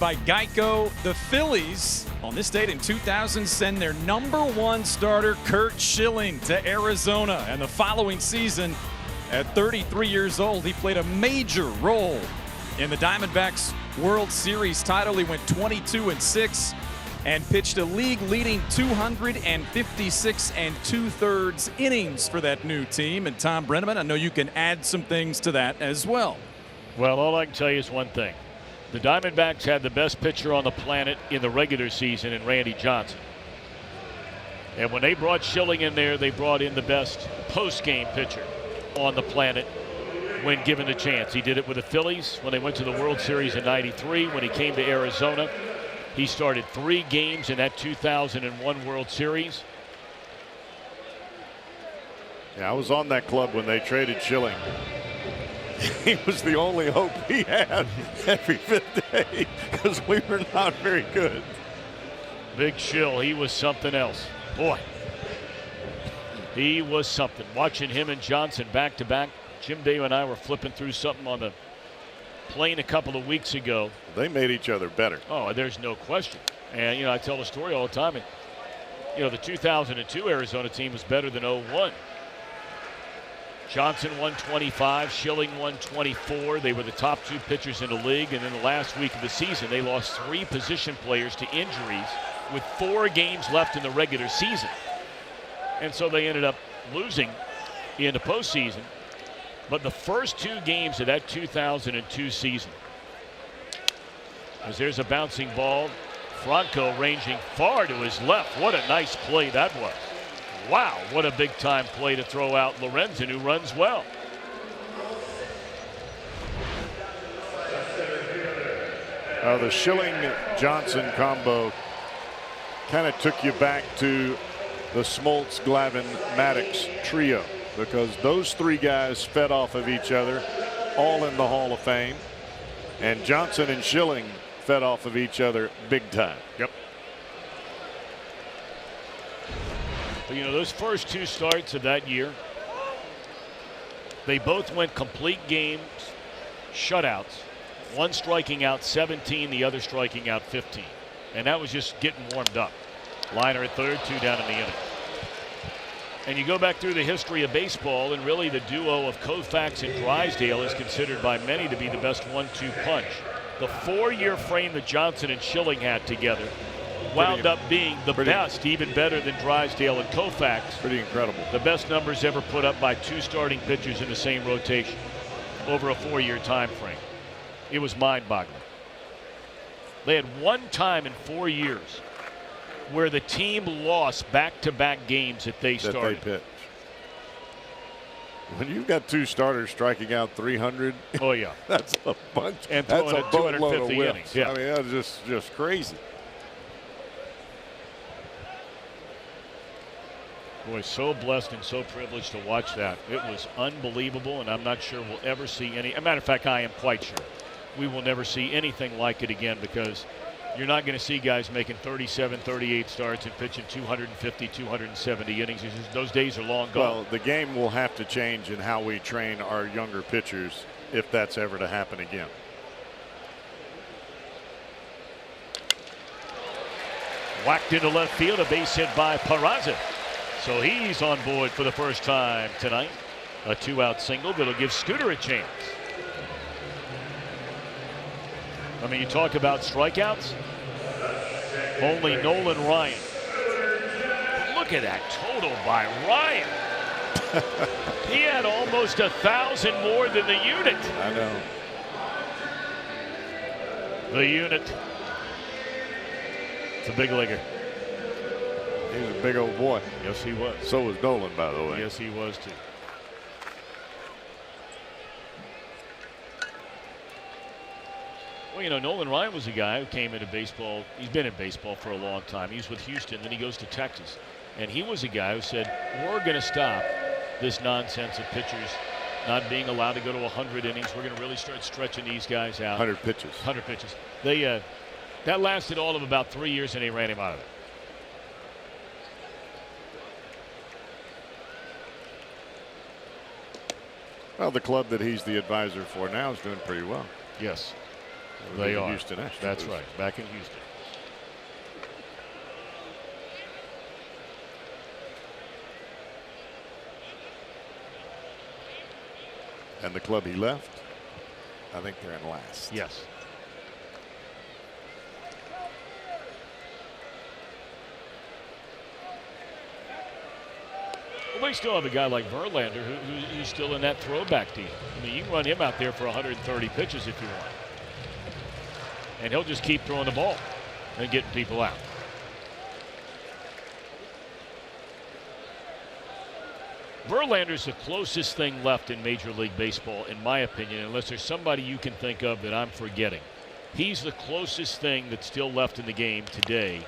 By Geico, the Phillies on this date in 2000 send their #1 starter Curt Schilling to Arizona, and the following season at 33 years old he played a major role in the Diamondbacks World Series title. He went 22-6 and pitched a league-leading 256 2/3 innings for that new team. And Tom Brenneman, I know you can add some things to that as well. Well, all I can tell you is one thing. The Diamondbacks had the best pitcher on the planet in the regular season in Randy Johnson. And when they brought Schilling in there, they brought in the best post-game pitcher on the planet when given the chance. He did it with the Phillies when they went to the World Series in '93. When he came to Arizona, he started 3 games in that 2001 World Series. Yeah, I was on that club when they traded Schilling. He was the only hope he had every 5th day because we were not very good. Big Schill, he was something else. Boy, he was something. Watching him and Johnson back to back. Jim Day and I were flipping through something on the plane a couple of weeks ago. They made each other better. Oh, there's no question. And, you know, I tell the story all the time. And, you know, the 2002 Arizona team was better than 01. Johnson 125, Schilling 124. They were the top 2 pitchers in the league. And in the last week of the season, they lost 3 position players to injuries with 4 games left in the regular season. And so they ended up losing in the postseason. But the first 2 games of that 2002 season, as there's a bouncing ball, Franco ranging far to his left. What a nice play that was. Wow, what a big-time play to throw out Lorenzen, who runs well. The Schilling-Johnson combo kind of took you back to the Smoltz, Glavine, Maddox trio, because those 3 guys fed off of each other, all in the Hall of Fame. And Johnson and Schilling fed off of each other big time. Yep. But, you know, those first 2 starts of that year, They both went complete games, shutouts. One striking out 17, the other striking out 15. And that was just getting warmed up. Liner at third, 2 down in the inning. And you go back through the history of baseball, and really the duo of Koufax and Drysdale is considered by many to be the best 1-2 punch. The 4-year frame that Johnson and Schilling had together wound up being the best, even better than Drysdale and Koufax. Pretty incredible. The best numbers ever put up by 2 starting pitchers in the same rotation over a 4-year time frame. It was mind-boggling. They had one time in 4 years where the team lost back-to-back games that they started. They pitched. When you've got 2 starters striking out 300, oh yeah, that's a bunch. And that's throwing a at boatload of 250 whips. innings. Yeah. I mean, that's just crazy. Boy, so blessed and so privileged to watch that. It was unbelievable, and I'm not sure we'll ever see any. As a matter of fact, I am quite sure we will never see anything like it again, because you're not going to see guys making 37, 38 starts and pitching 250, 270 innings. Those days are long gone. Well, the game will have to change in how we train our younger pitchers if that's ever to happen again. Whacked into left field, a base hit by Peraza. So he's on board for the first time tonight. A 2-out single that'll give Scooter a chance. I mean, you talk about strikeouts. Only Nolan Ryan. Look at that total by Ryan. He had almost 1,000 more than the unit. I know. The unit. It's a big leaguer. He was a big old boy. Yes, he was. So was Nolan, by the way. Yes, he was too. Well, you know, Nolan Ryan was a guy who came into baseball. He's been in baseball for a long time. He was with Houston, then he goes to Texas. And he was a guy who said, we're going to stop this nonsense of pitchers not being allowed to go to 100 innings. We're going to really start stretching these guys out. 100 pitches. 100 pitches. They that lasted all of about 3 years, and they ran him out of it. Well, the club that he's the advisor for now is doing pretty well. Yes. They are. Houston Astros. That's right. Back in Houston. And the club he left, I think they're in last. Yes. Well, we still have a guy like Verlander who's still in that throwback deal. I mean, you can run him out there for 130 pitches if you want. And he'll just keep throwing the ball and getting people out. Verlander's the closest thing left in Major League Baseball, in my opinion, unless there's somebody you can think of that I'm forgetting. He's the closest thing that's still left in the game today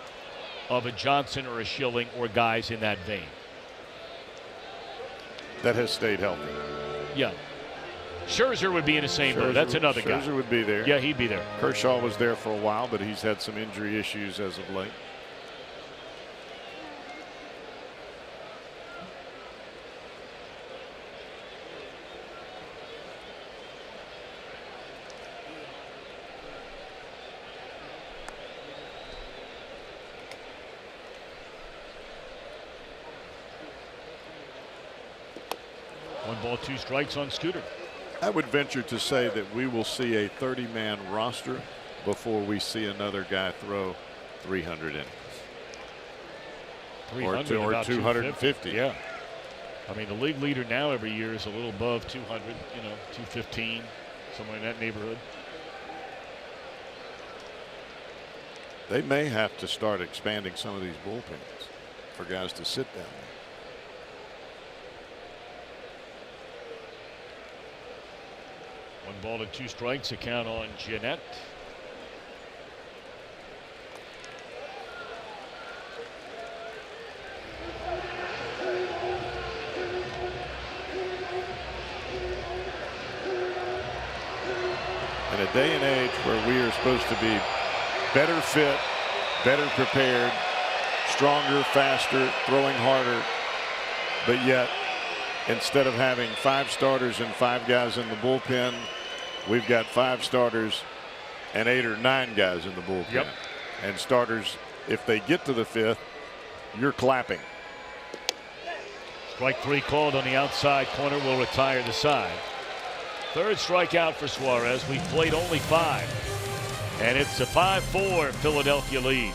of a Johnson or a Schilling or guys in that vein. That has stayed healthy. Yeah. Scherzer would be in the same boat. That's another guy. Scherzer would be there. Yeah, he'd be there. Kershaw was there for a while, but he's had some injury issues as of late. One ball, 2 strikes on Scooter. I would venture to say that we will see a 30-man roster before we see another guy throw 300 innings. 300 or 250. Yeah. I mean, the league leader now every year is a little above 200, 215, somewhere in that neighborhood. They may have to start expanding some of these bullpens for guys to sit down there. 1 ball and 2 strikes, a count on Jeanette. In a day and age where we are supposed to be better fit, better prepared, stronger, faster, throwing harder, but yet instead of having 5 starters and 5 guys in the bullpen, we've got 5 starters and 8 or 9 guys in the bullpen. Yep. And starters, if they get to the 5th, you're clapping. Strike 3 called on the outside corner, will retire the side. 3rd strikeout for Suarez. We've played only 5. And it's a 5-4 Philadelphia lead.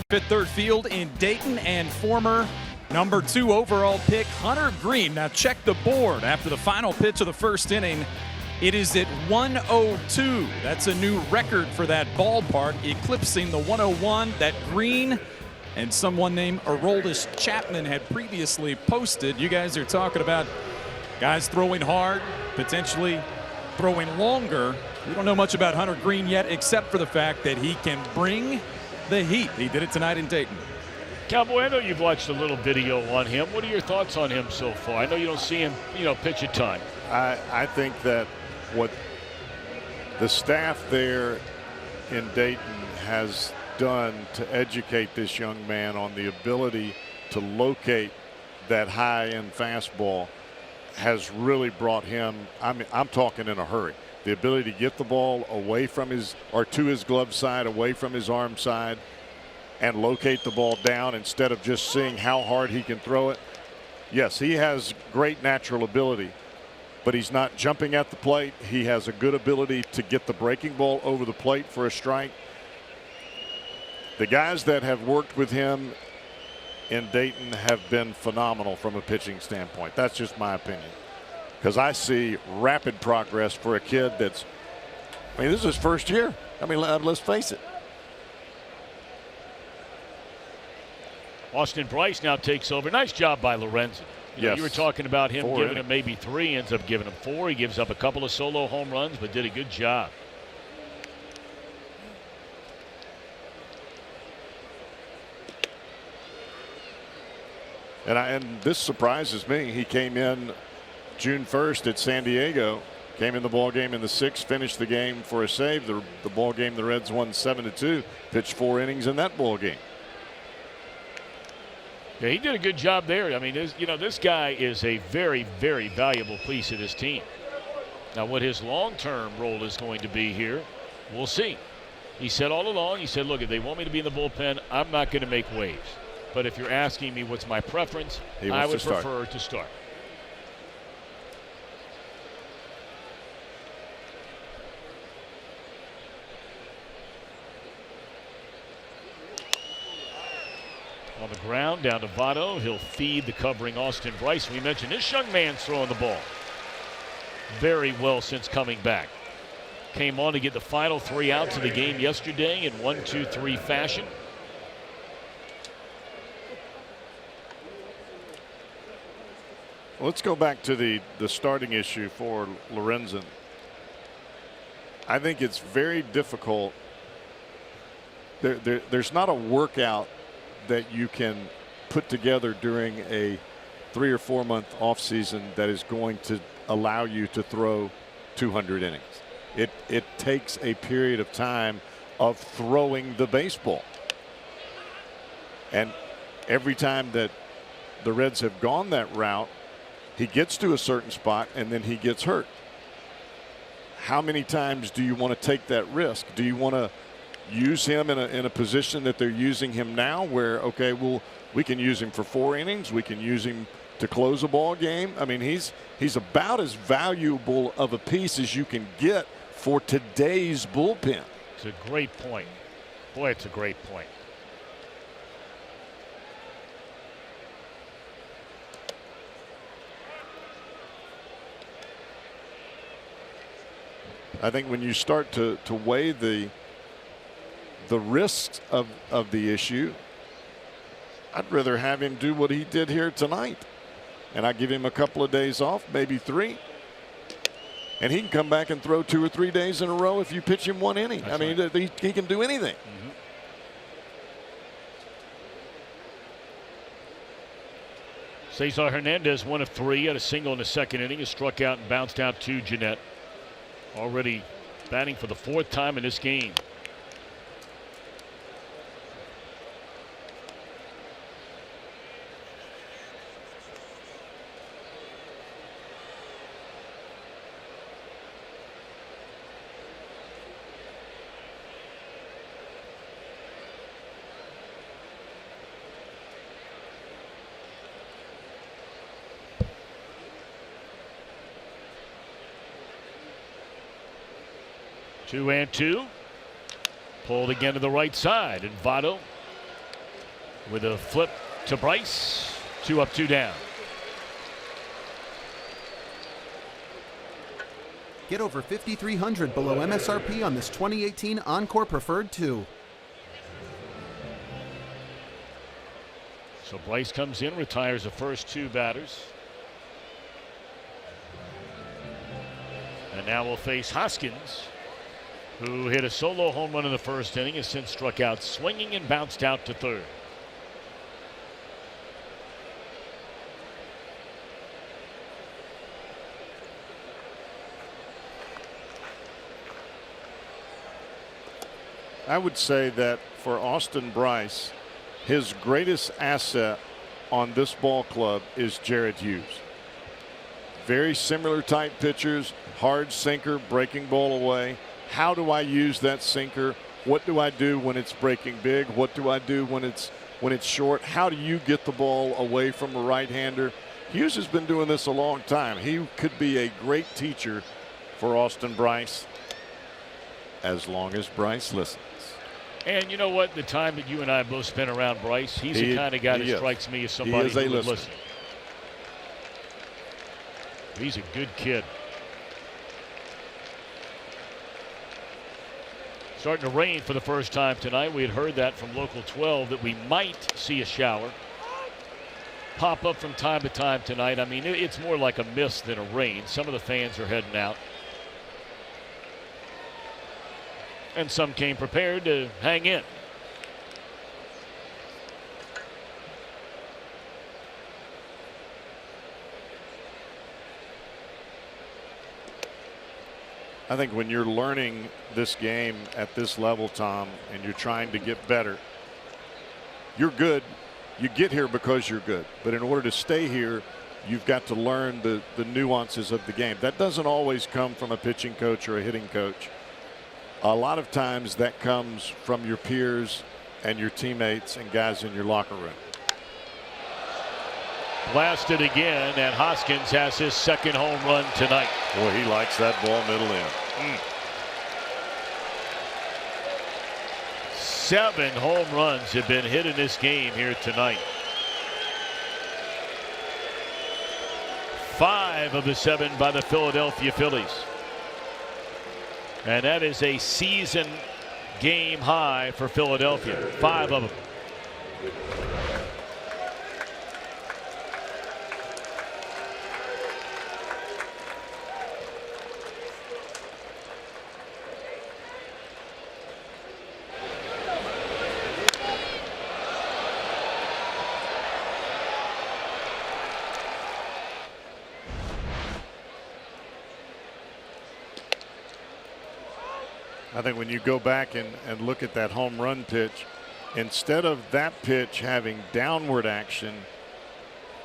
At third field in Dayton, and former number 2 overall pick Hunter Green. Now check the board after the final pitch of the first inning. It is at 102. That's a new record for that ballpark, eclipsing the 101 that Green and someone named Aroldis Chapman had previously posted. You guys are talking about guys throwing hard, potentially throwing longer. We don't know much about Hunter Green yet, except for the fact that he can bring the heat. He did it tonight in Dayton. Cowboy, I know you've watched a little video on him. What are your thoughts on him so far? I know you don't see him, pitch a ton. I think that what the staff there in Dayton has done to educate this young man on the ability to locate that high-end fastball has really brought him, I'm talking in a hurry. The ability to get the ball away from his, or to his glove side, away from his arm side, and locate the ball down instead of just seeing how hard he can throw it. Yes, he has great natural ability, but he's not jumping at the plate. He has a good ability to get the breaking ball over the plate for a strike. The guys that have worked with him in Dayton have been phenomenal from a pitching standpoint. That's just my opinion, because I see rapid progress for a kid that's, this is his first year. Let's face it. Austin Bryce now takes over. Nice job by Lorenzen. Yes. You were talking about him 4 giving him maybe 3, ends up giving him 4. He gives up a couple of solo home runs, but did a good job. And this surprises me. He came in June 1st at San Diego, came in the ball game in the 6th, finished the game for a save. The ball game the Reds won 7-2, pitched 4 innings in that ball game. Yeah, he did a good job there. This guy is a very, very valuable piece of this team. Now, what his long-term role is going to be here, we'll see. He said all along, look, if they want me to be in the bullpen, I'm not going to make waves. But if you're asking me what's my preference, I would prefer to start. On the ground, down to Votto. He'll feed the covering Austin Bryce. We mentioned this young man's throwing the ball very well since coming back. Came on to get the final 3 outs of the game yesterday in 1-2-3 fashion. Let's go back to the starting issue for Lorenzen. I think it's very difficult. There's not a workout that you can put together during a 3 or 4 month off season that is going to allow you to throw 200 innings. It takes a period of time of throwing the baseball. And every time that the Reds have gone that route, he gets to a certain spot and then he gets hurt. How many times do you want to take that risk? Do you want to use him in a position that they're using him now, where, okay, well, we can use him for 4 innings, we can use him to close a ball game? I mean, he's about as valuable of a piece as you can get for today's bullpen. It's a great point. Boy, it's a great point. I think when you start to weigh the risks of the issue, I'd rather have him do what he did here tonight. And I give him a couple of days off, maybe 3. And he can come back and throw 2 or 3 days in a row if you pitch him 1 inning. I mean, right. He can do anything. Mm-hmm. Cesar Hernandez, 1 of 3, had a single in the 2nd inning, has struck out and bounced out to Jeanette. Already batting for the 4th time in this game. Two and two. Pulled again to the right side. And Votto with a flip to Bryce. 2 up, 2 down. Get over $5,300 below MSRP on this 2018 Encore Preferred 2. So Bryce comes in, retires the first 2 batters. And now we'll face Hoskins, who hit a solo home run in the 1st inning, has since struck out swinging and bounced out to 3rd. I would say that for Austin Bryce, his greatest asset on this ball club is Jared Hughes. Very similar type pitchers, hard sinker, breaking ball away. How do I use that sinker? What do I do when it's breaking big? What do I do when it's short? How do you get the ball away from a right-hander? Hughes has been doing this a long time. He could be a great teacher for Austin Bryce, as long as Bryce listens. And you know what? The time that you and I both spent around Bryce, he's the kind of guy that strikes me as somebody who would listen. He's a good kid. Starting to rain for the first time tonight. We had heard that from Local 12 that we might see a shower pop up from time to time tonight. I mean, it's more like a mist than a rain. Some of the fans are heading out. And some came prepared to hang in. I think when you're learning this game at this level, Tom, and you're trying to get better, you're good. You get here because you're good. But in order to stay here, you've got to learn the nuances of the game. That doesn't always come from a pitching coach or a hitting coach. A lot of times that comes from your peers and your teammates and guys in your locker room. Blasted again, and Hoskins has his 2nd home run tonight. Boy, he likes that ball middle in. 7 home runs have been hit in this game here tonight. 5 of the 7 by the Philadelphia Phillies. And that is a season game high for Philadelphia. 5 of them. I think when you go back and look at that home run pitch, instead of that pitch having downward action,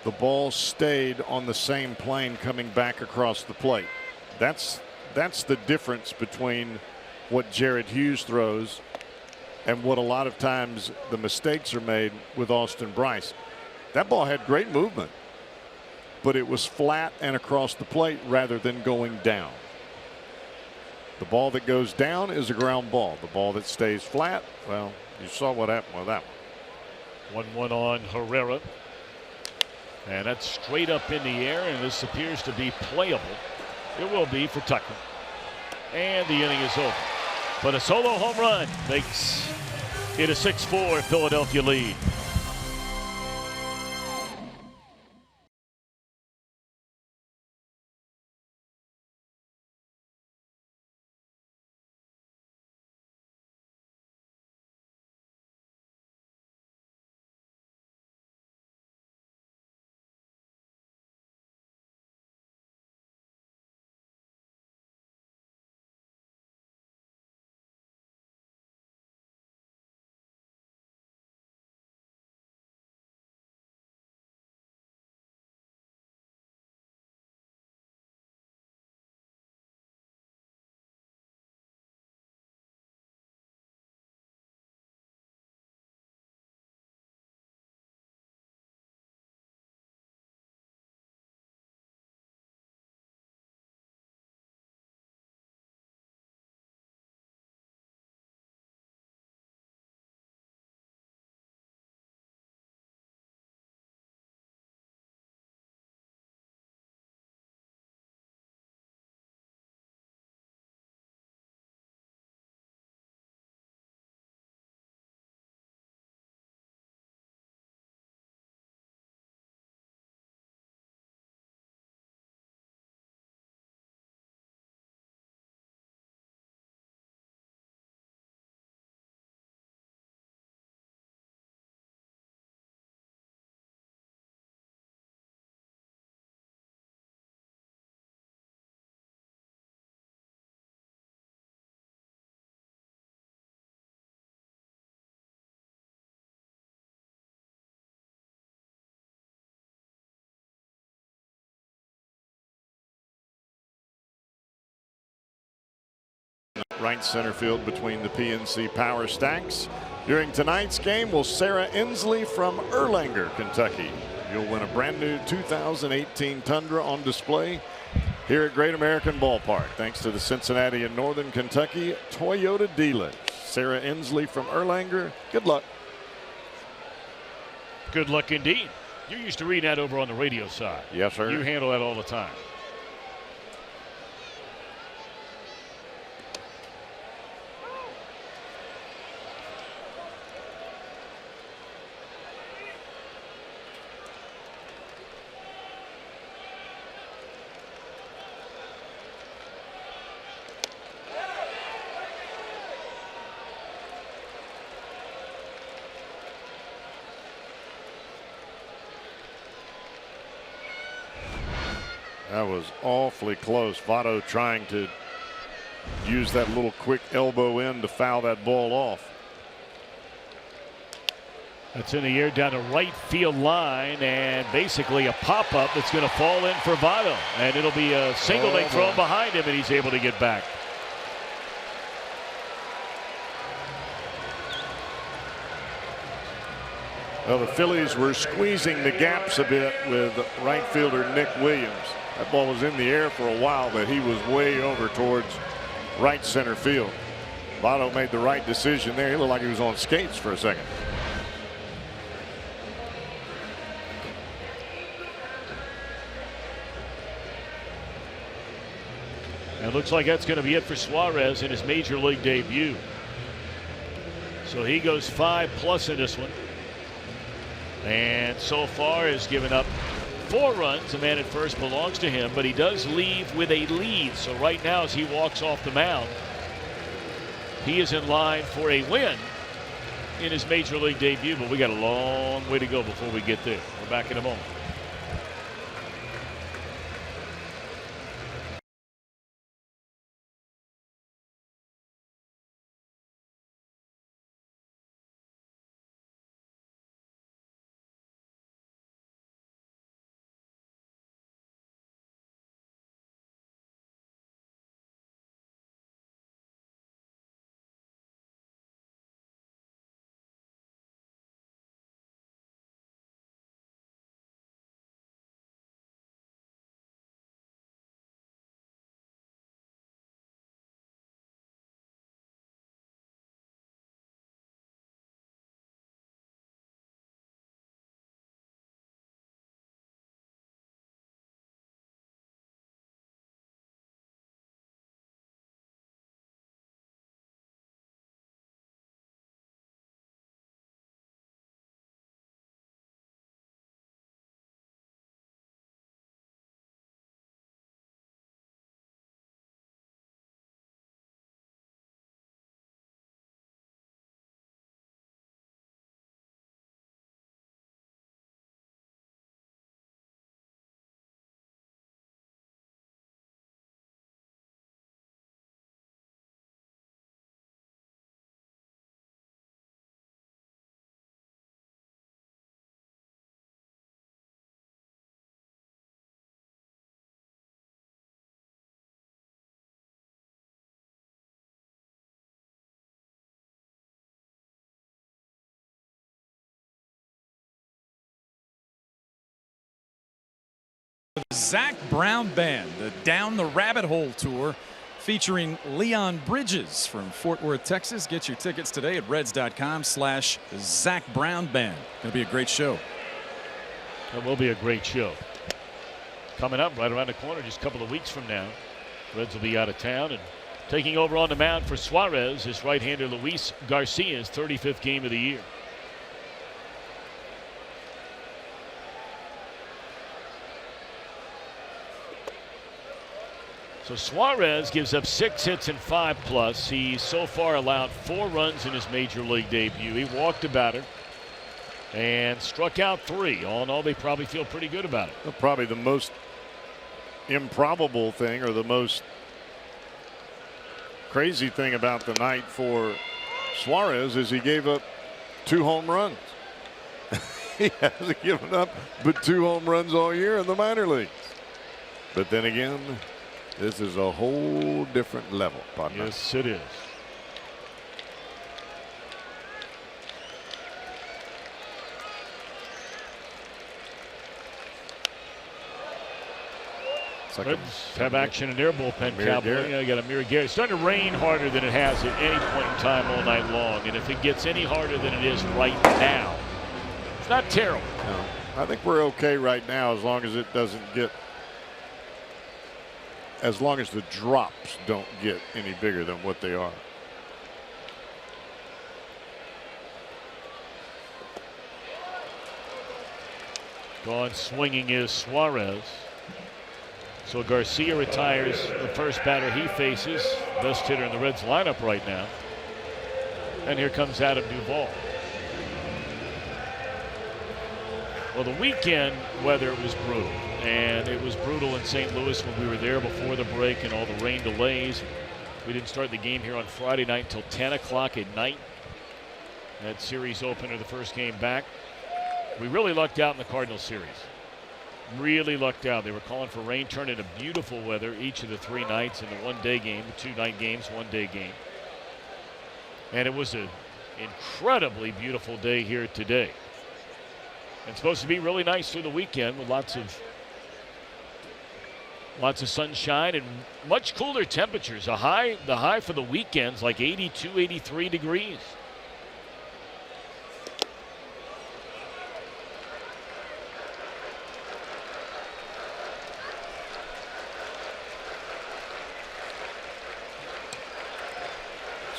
the ball stayed on the same plane coming back across the plate. That's the difference between what Jared Hughes throws and what a lot of times the mistakes are made with Austin Bryce. That ball had great movement, but it was flat and across the plate rather than going down. The ball that goes down is a ground ball. The ball that stays flat, well, you saw what happened with that one. 1-1 on Herrera. And that's straight up in the air, and this appears to be playable. It will be for Tucker. And the inning is over. But a solo home run makes it a 6-4 Philadelphia lead. Right center field between the PNC power stacks. During tonight's game will Sarah Inslee from Erlanger, Kentucky. You'll win a brand new 2018 Tundra on display here at Great American Ballpark, thanks to the Cincinnati and Northern Kentucky Toyota dealers. Sarah Inslee from Erlanger, good luck. Good luck indeed. You're used to reading that over on the radio side. Yes, sir. You handle that all the time. That was awfully close. Votto trying to use that little quick elbow in to foul that ball off. That's in the air down the right field line, and basically a pop-up that's going to fall in for Votto. And it'll be a single they throw behind him, and he's able to get back. Well, the Phillies were squeezing the gaps a bit with right fielder Nick Williams. That ball was in the air for a while, but he was way over towards right center field. Votto made the right decision there. He looked like he was on skates for a second. And it looks like that's going to be it for Suarez in his major league debut. So he goes 5+ in this one. And so far has given up 4 runs. The man at first belongs to him, but he does leave with a lead. So right now, as he walks off the mound, he is in line for a win in his major league debut. But we got a long way to go before we get there. We're back in a moment. The Zach Brown Band, the Down the Rabbit Hole tour featuring Leon Bridges from Fort Worth, Texas. Get your tickets today at Reds.com/Zach Brown Band. Gonna be a great show. It will be a great show. Coming up right around the corner just a couple of weeks from now. Reds will be out of town, and taking over on the mound for Suarez is right-hander Luis Garcia's 35th game of the year. So Suarez gives up 6 hits and 5+. He's so far allowed 4 runs in his major league debut. He walked a batter and struck out 3. All in all, they probably feel pretty good about it. Well, probably the most improbable thing, or the most crazy thing about the night for Suarez, is he gave up 2 home runs. He hasn't given up but 2 home runs all year in the minor leagues. But then again, this is a whole different level, partner. Yes, it is. Like Reds have action in their bullpen. Cowboy. Yeah, got Amir Garrett. It's starting to rain harder than it has at any point in time all night long. And if it gets any harder than it is right now, it's not terrible. No, I think we're okay right now, as long as it doesn't get, as long as the drops don't get any bigger than what they are. Gone swinging is Suarez. So Garcia retires the first batter he faces. Best hitter in the Reds lineup right now. And here comes Adam Duvall. Well, the weekend weather was brutal. And it was brutal in St. Louis when we were there before the break and all the rain delays. We didn't start the game here on Friday night until 10 o'clock at night. That series opener, the first game back. We really lucked out in the Cardinals series. Really lucked out. They were calling for rain, turned into beautiful weather each of the 3 nights in the one-day game, the 2-night games, one-day game. And it was an incredibly beautiful day here today. And supposed to be really nice through the weekend with lots of sunshine and much cooler temperatures. The high for the weekend's like 82, 83 degrees.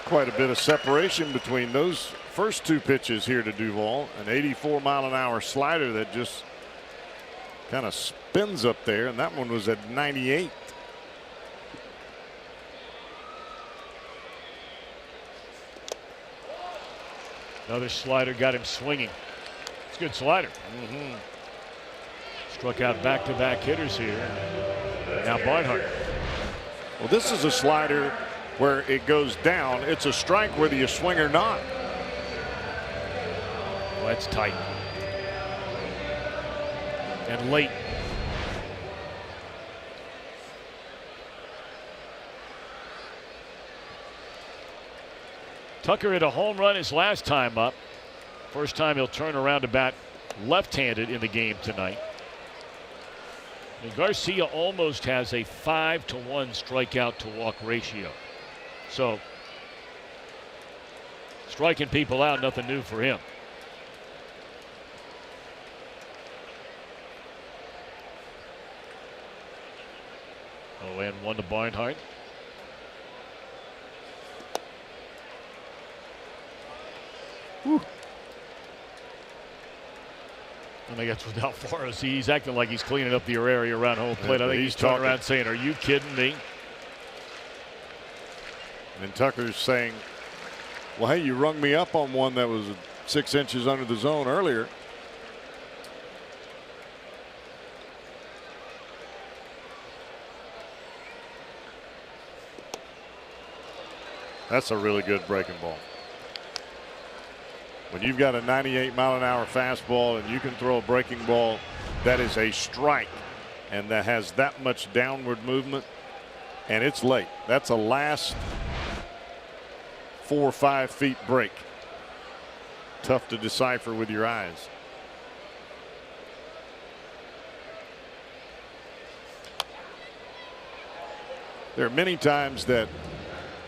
Quite a bit of separation between those first 2 pitches here to Duvall. An 84-mile-an-hour slider that just kind of spins up there, and that one was at 98. Another slider got him swinging. It's a good slider. Struck out back-to-back hitters here. Now Barnhart. Well, this is a slider where it goes down. It's a strike whether you swing or not. Well, that's tight. And late. Tucker hit a home run his last time up. First time he'll turn around to bat left-handed in the game tonight. And Garcia almost has a 5-to-1 strikeout to walk ratio. So striking people out, nothing new for him. Oh, and 1 to Barnhart. Whew. I think that's without Forrest. He's acting like he's cleaning up the area around home plate. I think he's turning around saying, "Are you kidding me?" And Tucker's saying, well, hey, you rung me up on one that was 6 inches under the zone earlier. That's a really good breaking ball. When you've got a 98-mile-an-hour fastball and you can throw a breaking ball that is a strike and that has that much downward movement, and it's late. That's a last 4 or 5 feet break. Tough to decipher with your eyes. There are many times that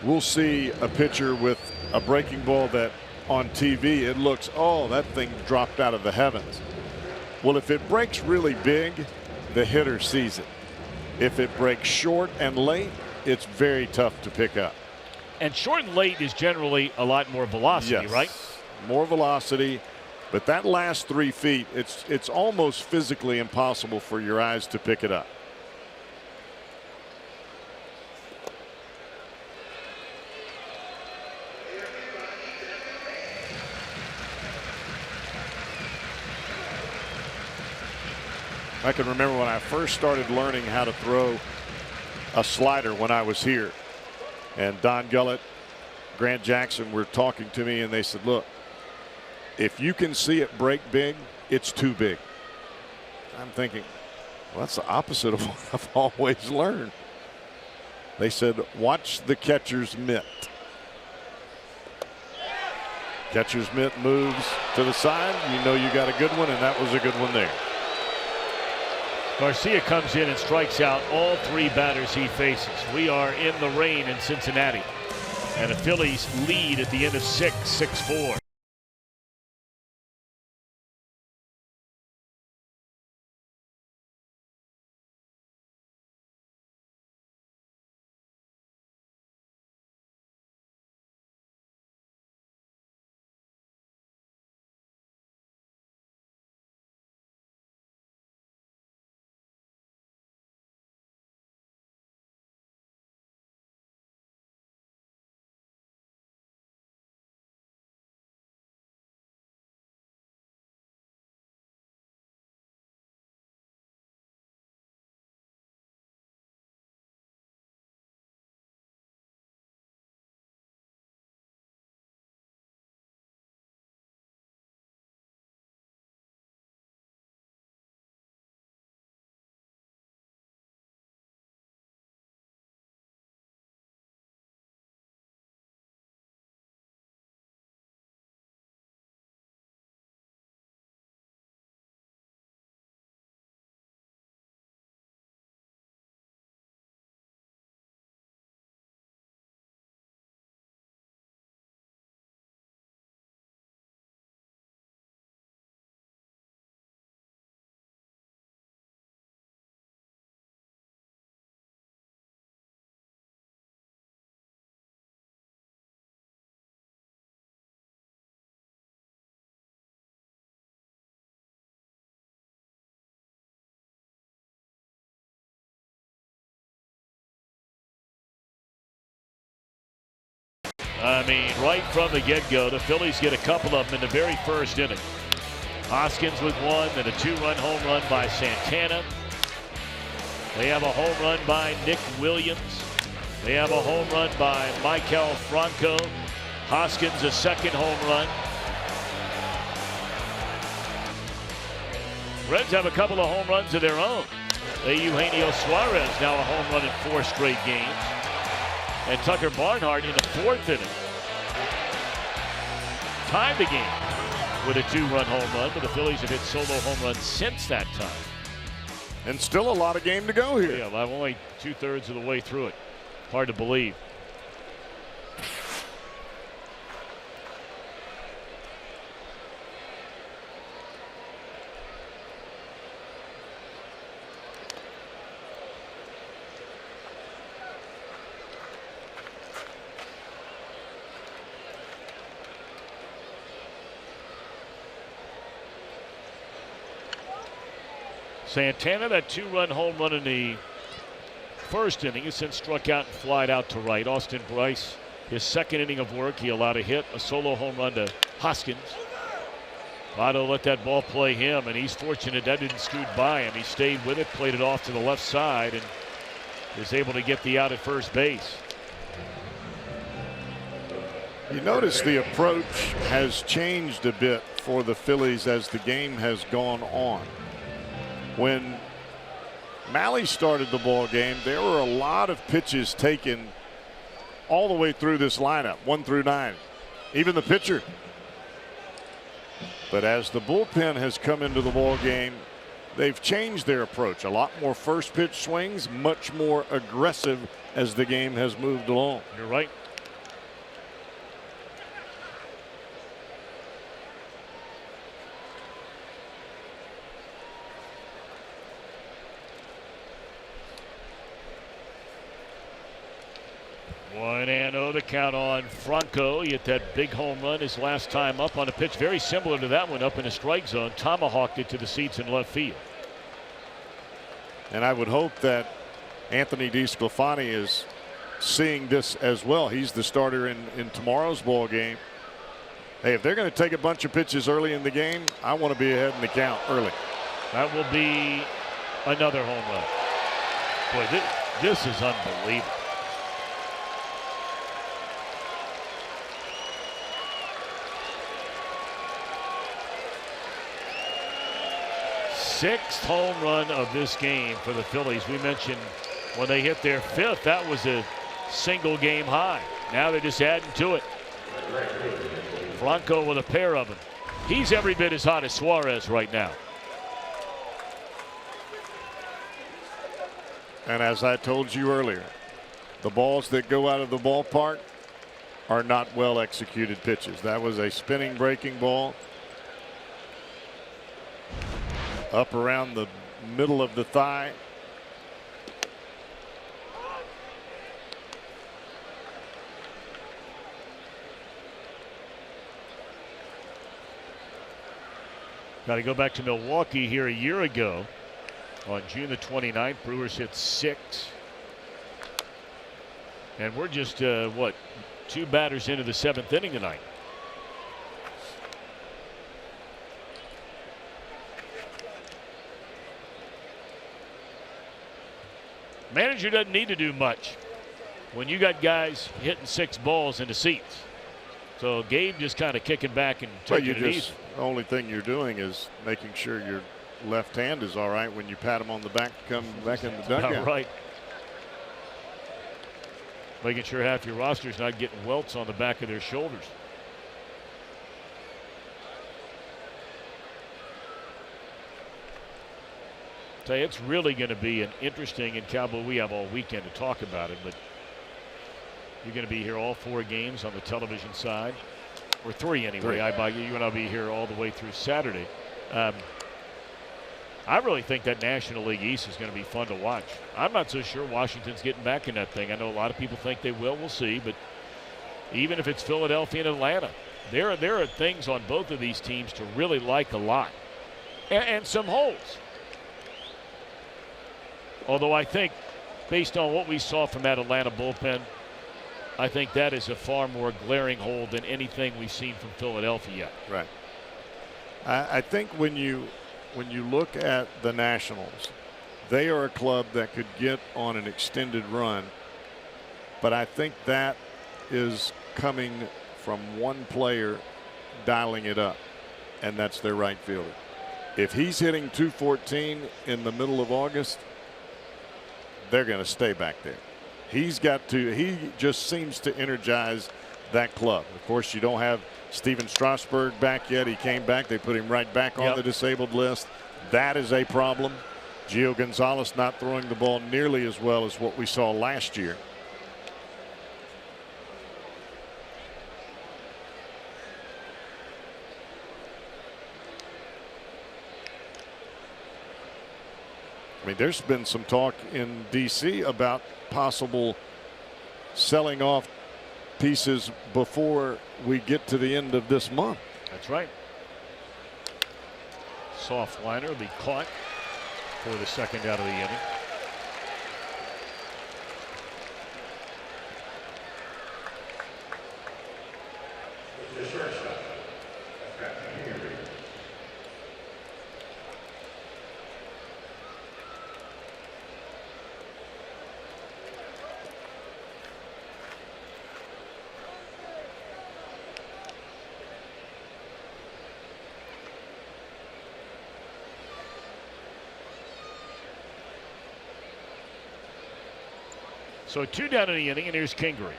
we'll see a pitcher with a breaking ball that on TV it looks, oh, that thing dropped out of the heavens. Well, if it breaks really big, the hitter sees it. If it breaks short and late, it's very tough to pick up. And short and late is generally a lot more velocity, yes, right? More velocity. But that last 3 feet, it's almost physically impossible for your eyes to pick it up. I can remember when I first started learning how to throw a slider when I was here. And Don Gullett, Grant Jackson were talking to me, and they said, look, if you can see it break big, it's too big. I'm thinking, well, that's the opposite of what I've always learned. They said, watch the catcher's mitt. Catcher's mitt moves to the side. You know you got a good one, and that was a good one there. Garcia comes in and strikes out all 3 batters he faces. We are in the rain in Cincinnati, and the Phillies lead at the end of 6-4. I mean, right from the get-go, the Phillies get a couple of them in the very first inning. Hoskins with one, then a 2-run home run by Santana. They have a home run by Nick Williams. They have a home run by Michael Franco. Hoskins a second home run. Reds have a couple of home runs of their own. Eugenio Suarez now a home run in 4 straight games. And Tucker Barnhart in the 4th inning tied the game with a 2-run home run, but the Phillies have hit solo home runs since that time. And still a lot of game to go here. Yeah, I'm only 2/3 of the way through it. Hard to believe. Santana, that 2-run home run in the first inning, has since struck out and flied out to right. Austin Bryce, his second inning of work, he allowed a hit, a solo home run to Hoskins. Votto let that ball play him, and he's fortunate that didn't scoot by him. He stayed with it, played it off to the left side, and is able to get the out at first base. You notice the approach has changed a bit for the Phillies as the game has gone on. When Malley started the ball game, there were a lot of pitches taken all the way through this lineup, 1 through 9, even the pitcher. But as the bullpen has come into the ball game, they've changed their approach. A lot more first pitch swings, much more aggressive as the game has moved along. You're right. One and oh, the count on Franco. He hit that big home run his last time up on a pitch very similar to that one up in the strike zone. Tomahawked it to the seats in left field. And I would hope that Anthony DeSclafani is seeing this as well. He's the starter in tomorrow's ball game. Hey, if they're going to take a bunch of pitches early in the game, I want to be ahead in the count early. That will be another home run. Boy, this is unbelievable. Sixth home run of this game for the Phillies. We mentioned when they hit their fifth, that was a single game high. Now they're just adding to it. Franco with a pair of them. He's every bit as hot as Suarez right now. And as I told you earlier, the balls that go out of the ballpark are not well executed pitches. That was a spinning breaking ball. Up around the middle of the thigh. Got to go back to Milwaukee here a year ago. On June the 29th, Brewers hit 6. And we're just, what, 2 batters into the 7th inning tonight. Manager doesn't need to do much when you got guys hitting 6 balls into seats. So Gabe just kind of kicking back and taking it easy. The only thing you're doing is making sure your left hand is all right when you pat him on the back to come back in the dugout. Right. Making sure half your roster's not getting welts on the back of their shoulders. Tell you, it's really going to be an interesting, and Cowboy, we have all weekend to talk about it, but you're going to be here all 4 games on the television side, or 3 anyway. 3. You and I'll be here all the way through Saturday. I really think that National League East is going to be fun to watch. I'm not so sure Washington's getting back in that thing. I know a lot of people think they will. We'll see. But even if it's Philadelphia and Atlanta, there are things on both of these teams to really like a lot, and some holes. Although I think, based on what we saw from that Atlanta bullpen, I think that is a far more glaring hole than anything we've seen from Philadelphia yet. Right. I think when you look at the Nationals, they are a club that could get on an extended run, but I think that is coming from one player dialing it up, and that's their right fielder. If he's hitting .214 in the middle of August, they're going to stay back there. He just seems to energize that club. Of course, you don't have Steven Strasburg back yet. He came back. They put him right back on the disabled list. That is a problem. Gio Gonzalez not throwing the ball nearly as well as what we saw last year. I mean, there's been some talk in D.C. about possible selling off pieces before we get to the end of this month. That's right. Soft liner will be caught for the second out of the inning. So 2 down in the inning, and here's Kingery.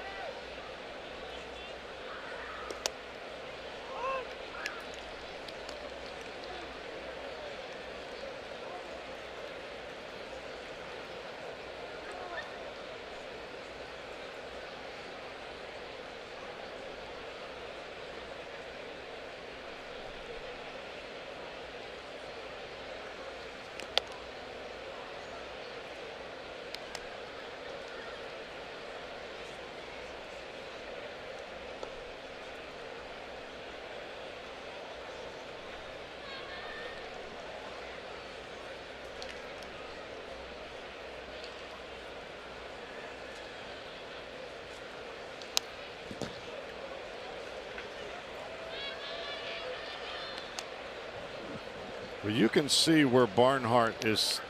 Well, you can see where Barnhart is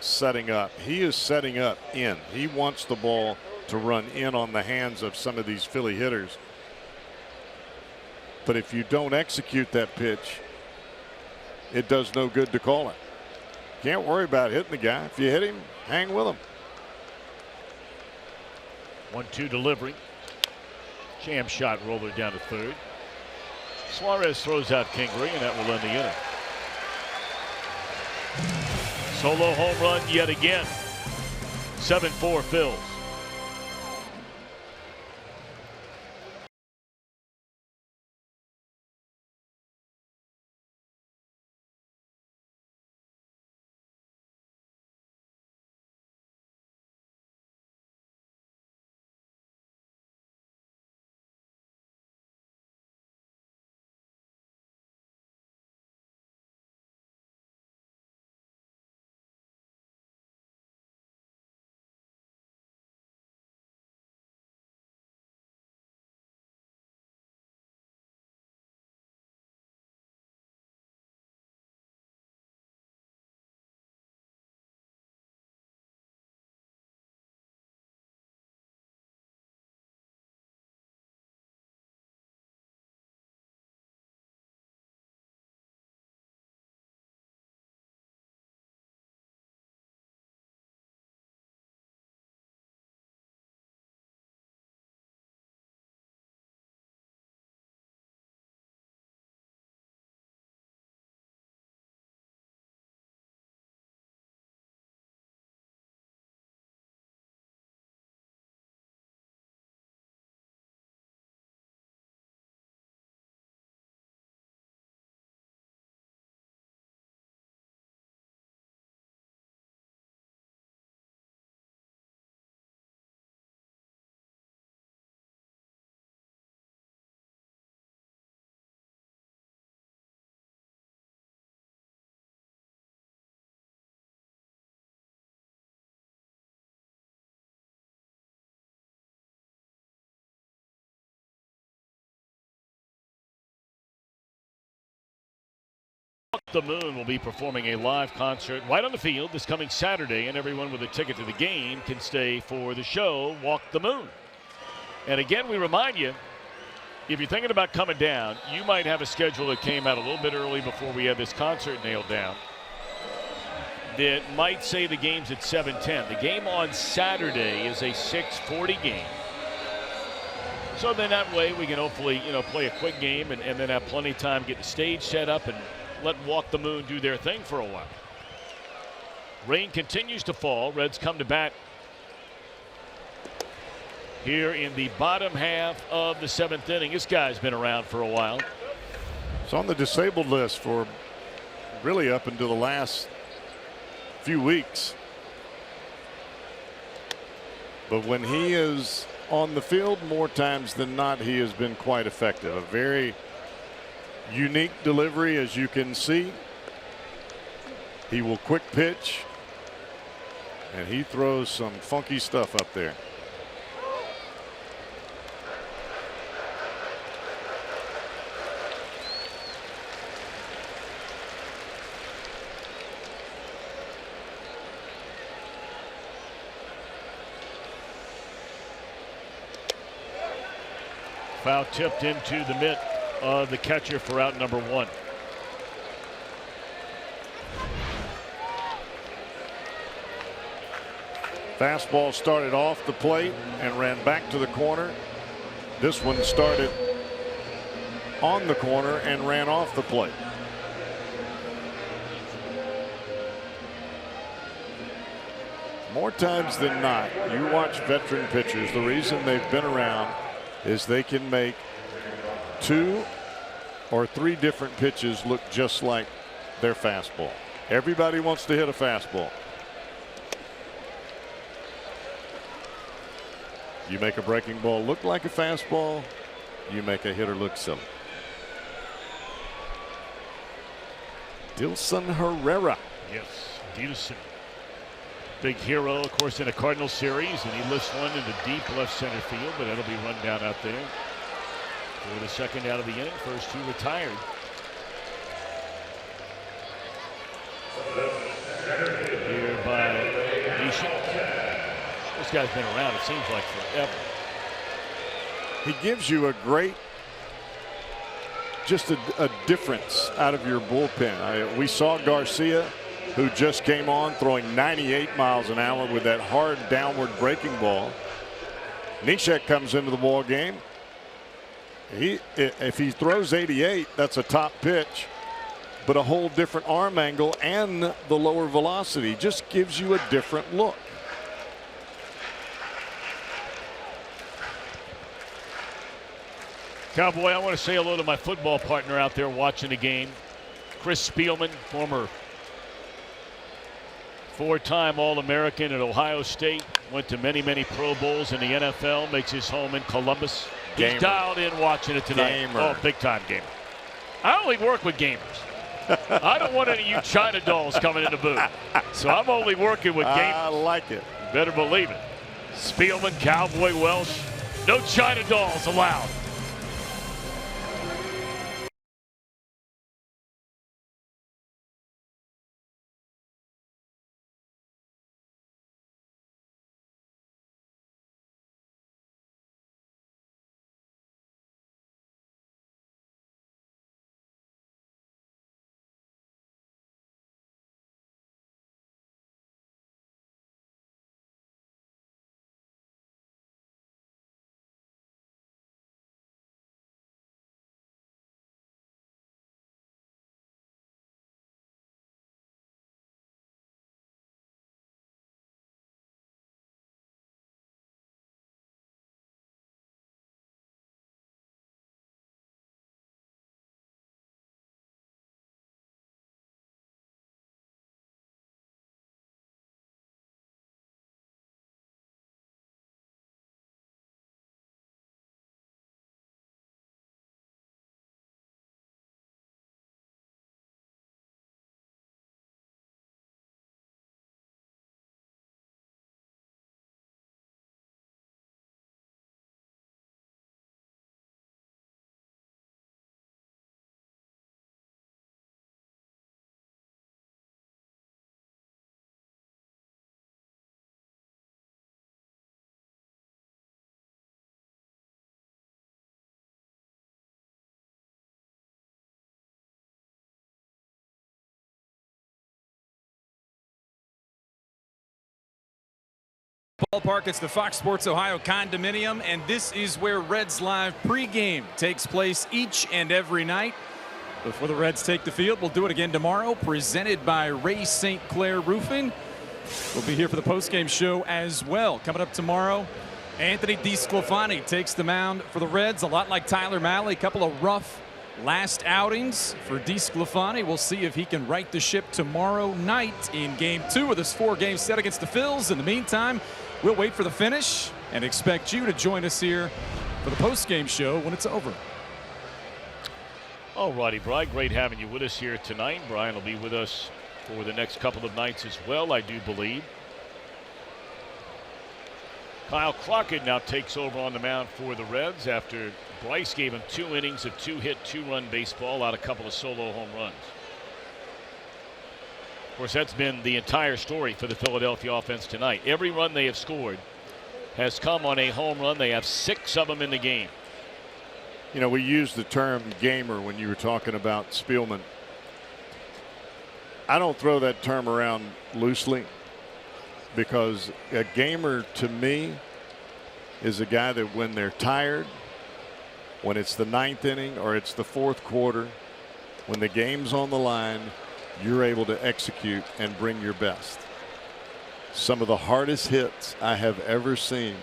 setting up. He is setting up in. He wants the ball to run in on the hands of some of these Philly hitters. But if you don't execute that pitch, it does no good to call it. Can't worry about hitting the guy. If you hit him, hang with him. 1-2 delivery. Jam shot roller down to third. Suarez throws out Kingery, and that will end the inning. Solo home run yet again. 7-4 Phils. The Moon will be performing a live concert right on the field this coming Saturday, and everyone with a ticket to the game can stay for the show, Walk the Moon. And again, we remind you, if you're thinking about coming down, you might have a schedule that came out a little bit early before we had this concert nailed down that might say the game's at 7:10. The game on Saturday is a 6:40 game. So then that way we can hopefully, play a quick game and then have plenty of time to get the stage set up and let Walk the Moon do their thing for a while. Rain continues to fall. Reds come to bat here in the bottom half of the 7th inning. This guy's been around for a while. It's on the disabled list for really up until the last few weeks. But when he is on the field, more times than not, he has been quite effective. A very unique delivery, as you can see. He will quick pitch, and he throws some funky stuff up there. Foul tipped into the mitt of the catcher for out number 1. Fastball started off the plate and ran back to the corner. This one started on the corner and ran off the plate. More times than not, you watch veteran pitchers, the reason they've been around is they can make 2 or 3 different pitches look just like their fastball. Everybody wants to hit a fastball. You make a breaking ball look like a fastball, you make a hitter look silly. Dilson Herrera. Yes, Dilson. Big hero, of course, in a Cardinal series, and he lifts one into deep left center field, but it'll be run down out there for the second out of the inning. First 2 retired. here by Nisha. This guy's been around, it seems like, forever. He gives you a great, just a difference out of your bullpen. We saw Garcia, who just came on, throwing 98 miles an hour with that hard downward breaking ball. Nishek comes into the ball game. If he throws 88, that's a top pitch, but a whole different arm angle and the lower velocity just gives you a different look. Cowboy, I want to say hello to my football partner out there watching the game, Chris Spielman, former four-time All-American at Ohio State, went to many, many Pro Bowls in the NFL, makes his home in Columbus. He's dialed in watching it tonight. Gamer. Oh, big-time gamer. I only work with gamers. I don't want any of you China dolls coming in the booth. So I'm only working with gamers. I like it. You better believe it. Spielman, Cowboy, Welsh, no China dolls allowed. Ballpark, it's the Fox Sports Ohio condominium, and this is where Reds Live pregame takes place each and every night. Before the Reds take the field, we'll do it again tomorrow, presented by Ray St. Clair Roofing. We'll be here for the postgame show as well. Coming up tomorrow, Anthony DeSclafani takes the mound for the Reds, a lot like Tyler Mahle. A couple of rough last outings for DeSclafani. We'll see if he can right the ship tomorrow night in Game 2 of this 4-game set against the Phils. In the meantime, we'll wait for the finish and expect you to join us here for the post-game show when it's over. All righty, Brian, great having you with us here tonight. Brian will be with us for the next couple of nights as well, I do believe. Kyle Crockett now takes over on the mound for the Reds after Bryce gave him 2 innings of 2-hit, 2-run baseball out a couple of solo home runs. Of course, that's been the entire story for the Philadelphia offense tonight. Every run they have scored has come on a home run. They have 6 of them in the game. You know, we used the term gamer when you were talking about Spielman. I don't throw that term around loosely, because a gamer to me is a guy that when they're tired, when it's the 9th inning or it's the 4th quarter, when the game's on the line, you're able to execute and bring your best. Some of the hardest hits I have ever seen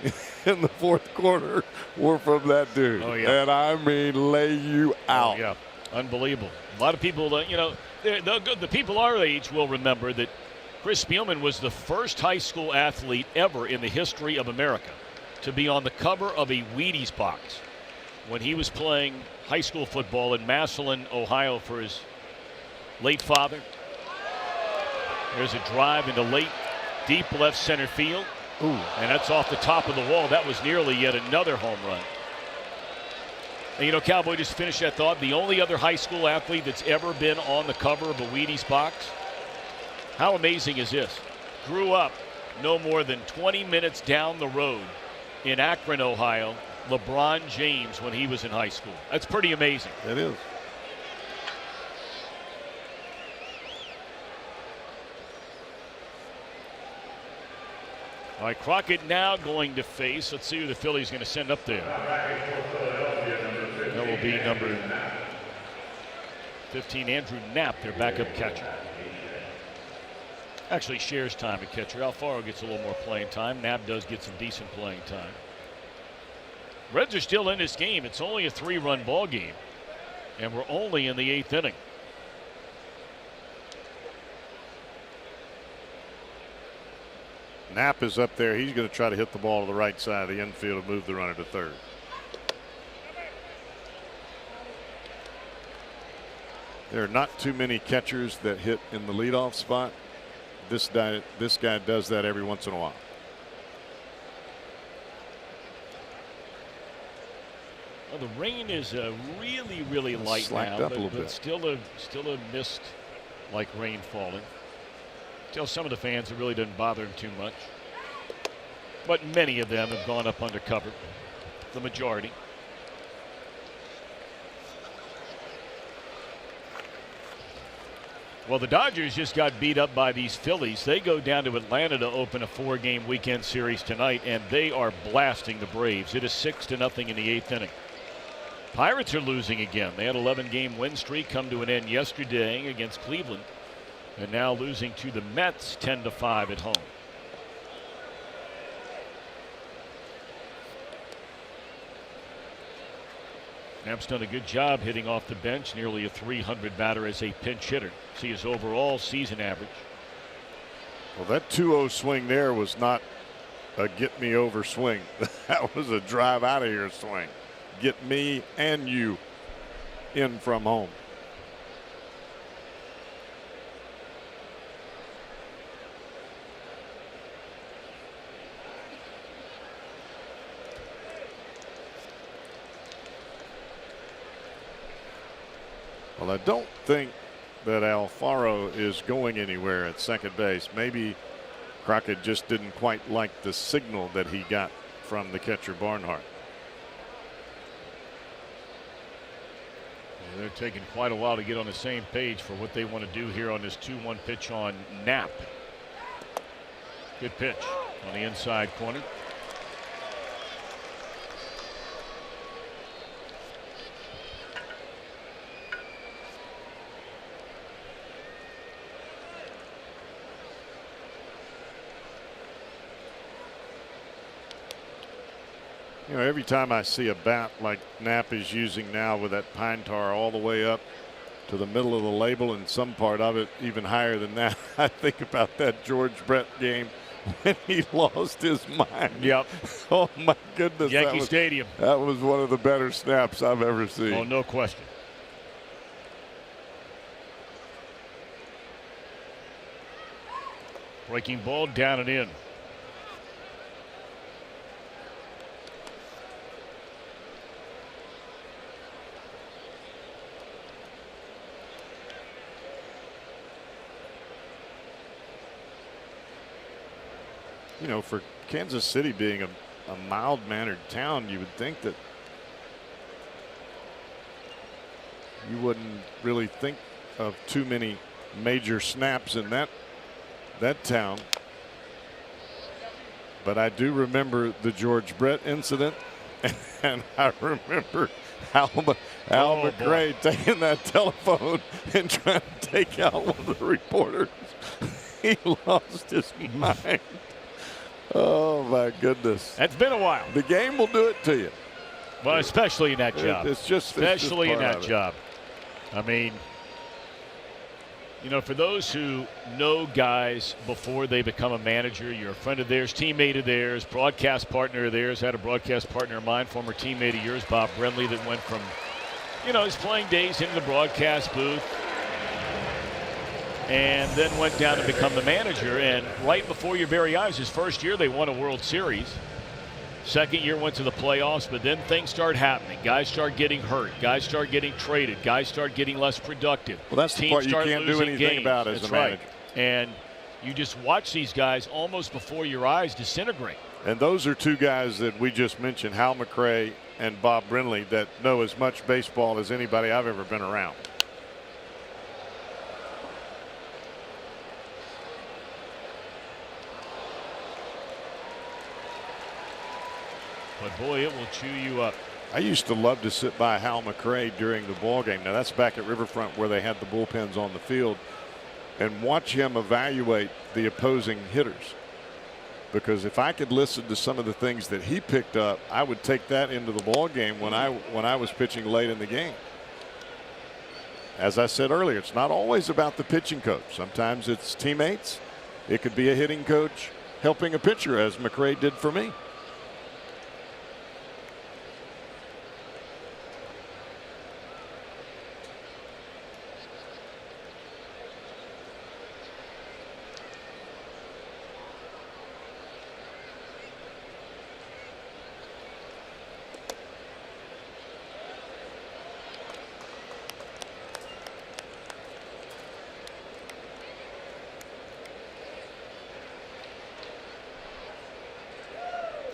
in the 4th quarter were from that dude. Oh, yeah. And I mean, lay you out. Oh, yeah, unbelievable. A lot of people, you know, the people our age will remember that Chris Spielman was the first high school athlete ever in the history of America to be on the cover of a Wheaties box when he was playing high school football in Massillon, Ohio for his late father. There's a drive into late, deep left center field. Ooh. And that's off the top of the wall. That was nearly yet another home run. And you know, Cowboy, just finish that thought. The only other high school athlete that's ever been on the cover of a Wheaties box, How amazing is this? Grew up no more than 20 minutes down the road in Akron, Ohio, LeBron James when he was in high school. That's pretty amazing. It is. All right, Crockett now going to face. Let's see who the Phillies going to send up there. That will be number 15, Andrew Knapp, their backup catcher. Actually shares time at catcher. Alfaro gets a little more playing time. Knapp does get some decent playing time. Reds are still in this game. It's only a 3-run ball game, and we're only in the 8th inning. Knapp is up there. He's going to try to hit the ball to the right side of the infield and move the runner to third. There are not too many catchers that hit in the leadoff spot. This guy does that every once in a while. Well, the rain is really light Slacked now, up a little bit. Still a mist like rain falling. Tell some of the fans it really doesn't bother them too much. But many of them have gone up under cover. The majority. Well, the Dodgers just got beat up by these Phillies. They go down to Atlanta to open a 4-game weekend series tonight, and they are blasting the Braves. It is 6-0 in the 8th inning. Pirates are losing again. They had an 11-game win streak come to an end yesterday against Cleveland, and now losing to the Mets 10-5 at home. Knapp's done a good job hitting off the bench, nearly a .300 batter as a pinch hitter. See his overall season average. Well, that 2-0 swing there was not a get me over swing. That was a drive out of here swing. Get me and you in from home. Well, I don't think that Alfaro is going anywhere at second base. Maybe Crockett just didn't quite like the signal that he got from the catcher Barnhart. They're taking quite a while to get on the same page for what they want to do here on this 2-1 pitch on Knapp. Good pitch on the inside corner. You know, every time I see a bat like Knapp is using now with that pine tar all the way up to the middle of the label and some part of it even higher than that, I think about that George Brett game when he lost his mind. Yep. Oh my goodness. Yankee Stadium. That was one of the better snaps I've ever seen. Oh, no question. Breaking ball down and in. You know, for Kansas City being a mild-mannered town, you would think that you wouldn't really think of too many major snaps in that town. But I do remember the George Brett incident, and I remember Al McRae taking that telephone and trying to take out one of the reporters. He lost his mind. Oh my goodness. That's been a while. The game will do it to you. Well, especially in that job. Especially in that job. I mean, you know, for those who know guys before they become a manager, you're a friend of theirs, teammate of theirs, broadcast partner of theirs. Had a broadcast partner of mine, former teammate of yours, Bob Brenly, that went from, you know, his playing days into the broadcast booth and then went down to become the manager. And right before your very eyes, his first year they won a World Series. Second year went to the playoffs, but then things start happening. Guys start getting hurt. Guys start getting traded. Guys start getting less productive. Well, that's the part you can't do anything about as a manager. And You just watch these guys almost before your eyes disintegrate. And those are two guys that we just mentioned, Hal McRae and Bob Brinley, that know as much baseball as anybody I've ever been around. But boy, it will chew you up. I used to love to sit by Hal McRae during the ball game. Now that's back at Riverfront where they had the bullpens on the field, and watch him evaluate the opposing hitters. Because if I could listen to some of the things that he picked up, I would take that into the ball game when I was pitching late in the game. As I said earlier, it's not always about the pitching coach. Sometimes it's teammates. It could be a hitting coach helping a pitcher, as McRae did for me.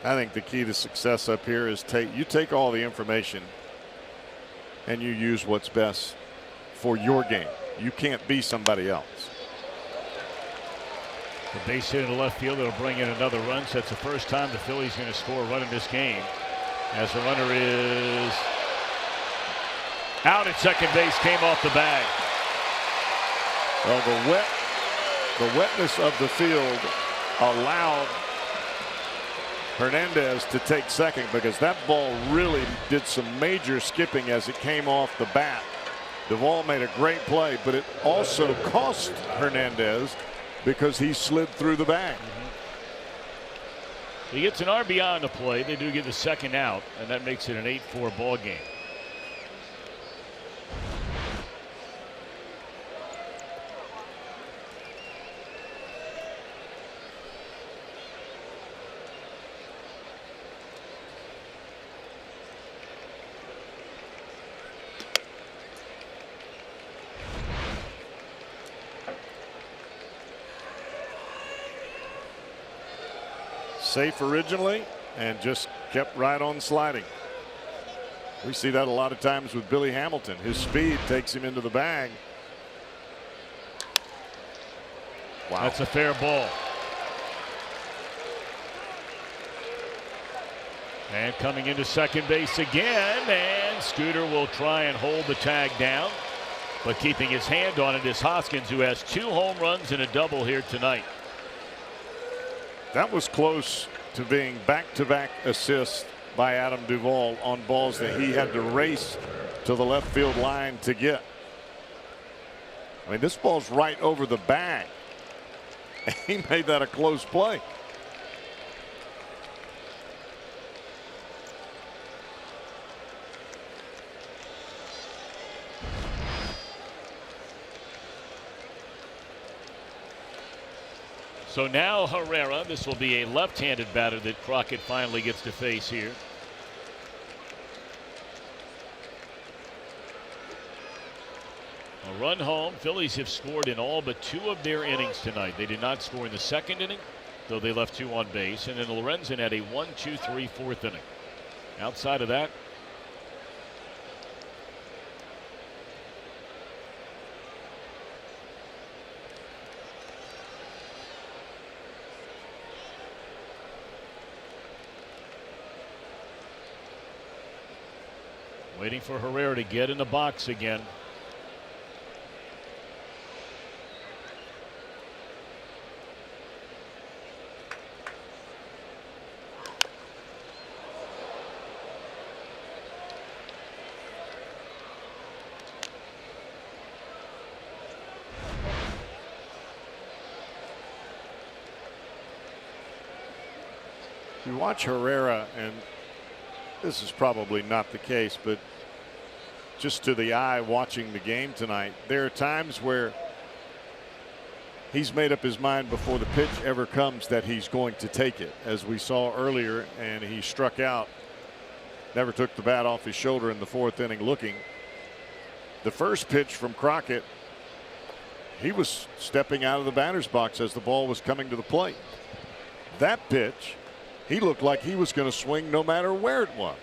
I think the key to success up here is you take all the information and you use what's best for your game. You can't be somebody else. The base hit in the left field, it'll bring in another run. So that's the first time the Phillies going to score a run in this game, as the runner is out at second base, came off the bag. Well, the wetness of the field allowed Hernandez to take second, because that ball really did some major skipping as it came off the bat. Duvall made a great play, but it also cost Hernandez because he slid through the bag. He gets an RBI on the play. They do get the second out, and that makes it an 8-4 ball game. Safe originally and just kept right on sliding. We see that a lot of times with Billy Hamilton. His speed takes him into the bag. Wow. That's a fair ball. And coming into second base again, and Scooter will try and hold the tag down, but keeping his hand on it is Hoskins, who has 2 home runs and a double here tonight. That was close to being back-to-back assists by Adam Duvall on balls that he had to race to the left field line to get. I mean, this ball's right over the bag. He made that a close play. So now Herrera, this will be a left-handed batter that Crockett finally gets to face here. A run home. Phillies have scored in all but 2 of their innings tonight. They did not score in the second inning, though they left 2 on base. And then Lorenzen had a 1-2-3 fourth inning. Outside of that, waiting for Herrera to get in the box again. You watch Herrera, and this is probably not the case, but just to the eye watching the game tonight, there are times where he's made up his mind before the pitch ever comes that he's going to take it, as we saw earlier, and he struck out, never took the bat off his shoulder in the 4th inning looking. The first pitch from Crockett, he was stepping out of the batter's box as the ball was coming to the plate. That pitch, he looked like he was going to swing no matter where it was.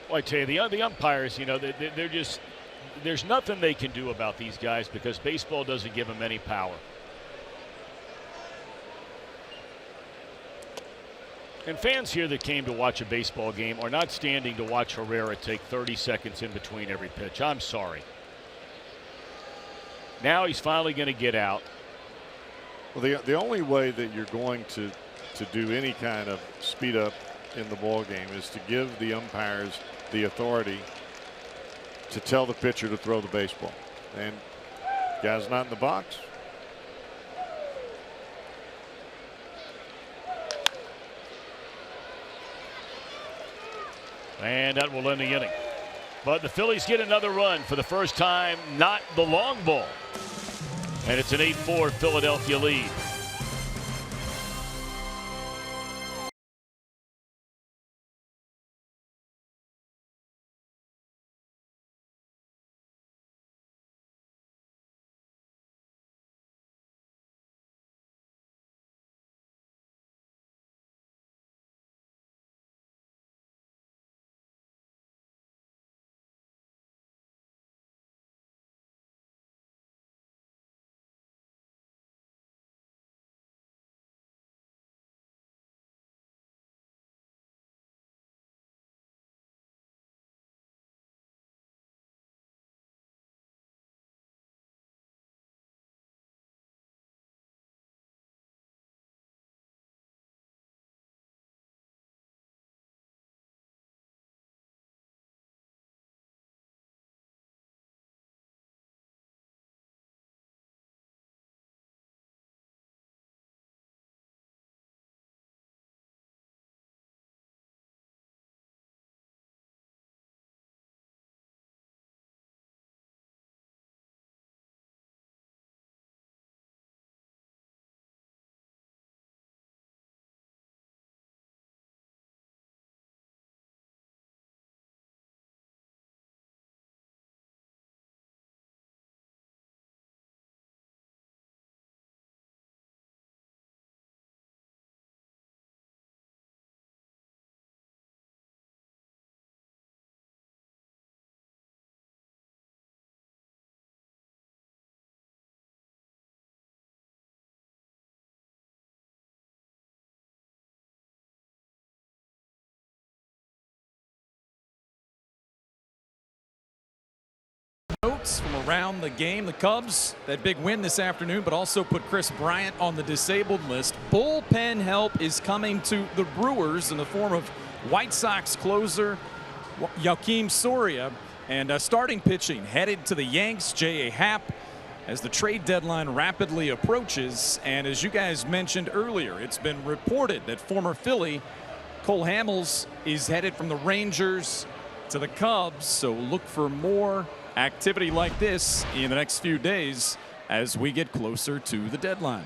Well, I tell you, the umpires, you know, they're just, there's nothing they can do about these guys because baseball doesn't give them any power. And fans here that came to watch a baseball game are not standing to watch Herrera take 30 seconds in between every pitch. I'm sorry. Now he's finally going to get out. Well, the only way that you're going to do any kind of speed up in the ball game is to give the umpires the authority to tell the pitcher to throw the baseball. And guy's not in the box. And that will end the inning. But the Phillies get another run for the first time, not the long ball. And it's an 8-4 Philadelphia lead. Notes from around the game. The Cubs, that big win this afternoon, but also put Chris Bryant on the disabled list. Bullpen help is coming to the Brewers in the form of White Sox closer Joakim Soria, and starting pitching headed to the Yanks, J.A. Happ, as the trade deadline rapidly approaches. And as you guys mentioned earlier, it's been reported that former Philly Cole Hamels is headed from the Rangers to the Cubs, so look for more activity like this in the next few days as we get closer to the deadline.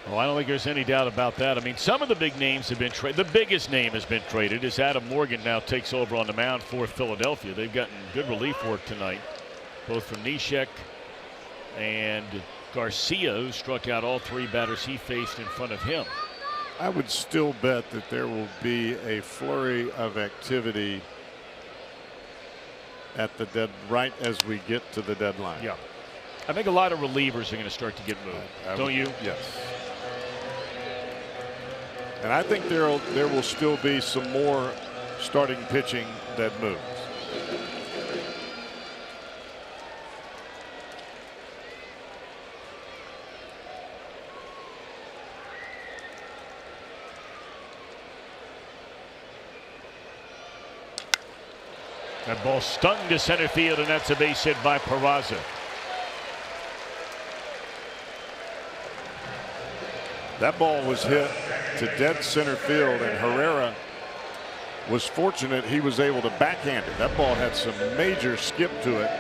Oh, I don't think there's any doubt about that. I mean, some of the big names have been traded. The biggest name has been traded as Adam Morgan now takes over on the mound for Philadelphia. They've gotten good relief work tonight, both from Neshek and Garcia, who struck out all three batters he faced in front of him. I would still bet that there will be a flurry of activity at the right as we get to the deadline. Yeah, I think a lot of relievers are going to start to get moved. Don't you? Yes. And I think there will still be some more starting pitching that moves. That ball stung to center field, and that's a base hit by Peraza. That ball was hit to dead center field, and Herrera was fortunate he was able to backhand it. That ball had some major skip to it.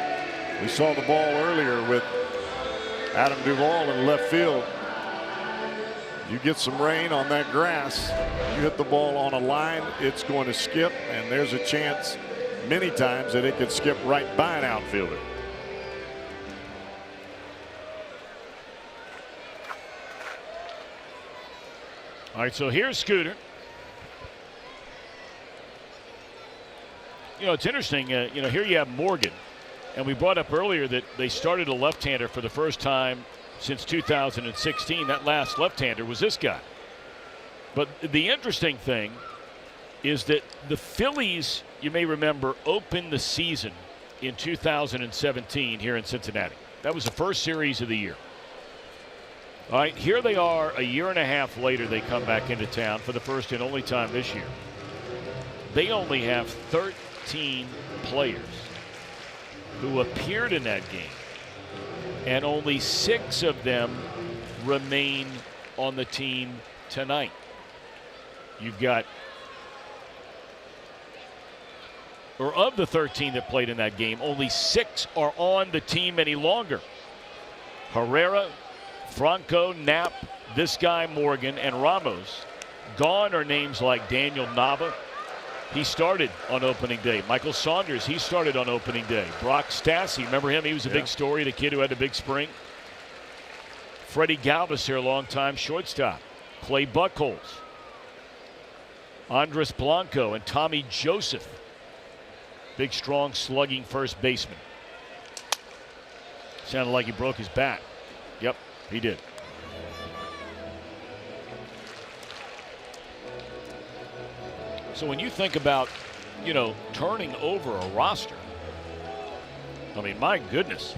We saw the ball earlier with Adam Duvall in left field. You get some rain on that grass, you hit the ball on a line, it's going to skip, and there's a chance many times that it could skip right by an outfielder. All right, so here's Scooter. You know, it's interesting. You know, here you have Morgan, and we brought up earlier that they started a left-hander for the first time since 2016. That last left-hander was this guy. But the interesting thing is that the Phillies, you may remember, opened the season in 2017 here in Cincinnati. That was the first series of the year. All right, here they are a year and a half later. They come back into town for the first and only time this year. They only have 13 players who appeared in that game, and only 6 of them remain on the team tonight. You've got, or of the 13 that played in that game, only 6 are on the team any longer. Herrera, Franco, Knapp, this guy Morgan, and Ramos. Gone are names like Daniel Nava. He started on opening day. Michael Saunders, he started on opening day. Brock Stassi, remember him? He was a big story, the kid who had a big spring. Freddie Galvis here, longtime shortstop. Clay Buchholz, Andres Blanco, and Tommy Joseph. Big, strong, slugging first baseman. Sounded like he broke his back. Yep, he did. So when you think about, you know, turning over a roster, I mean, my goodness.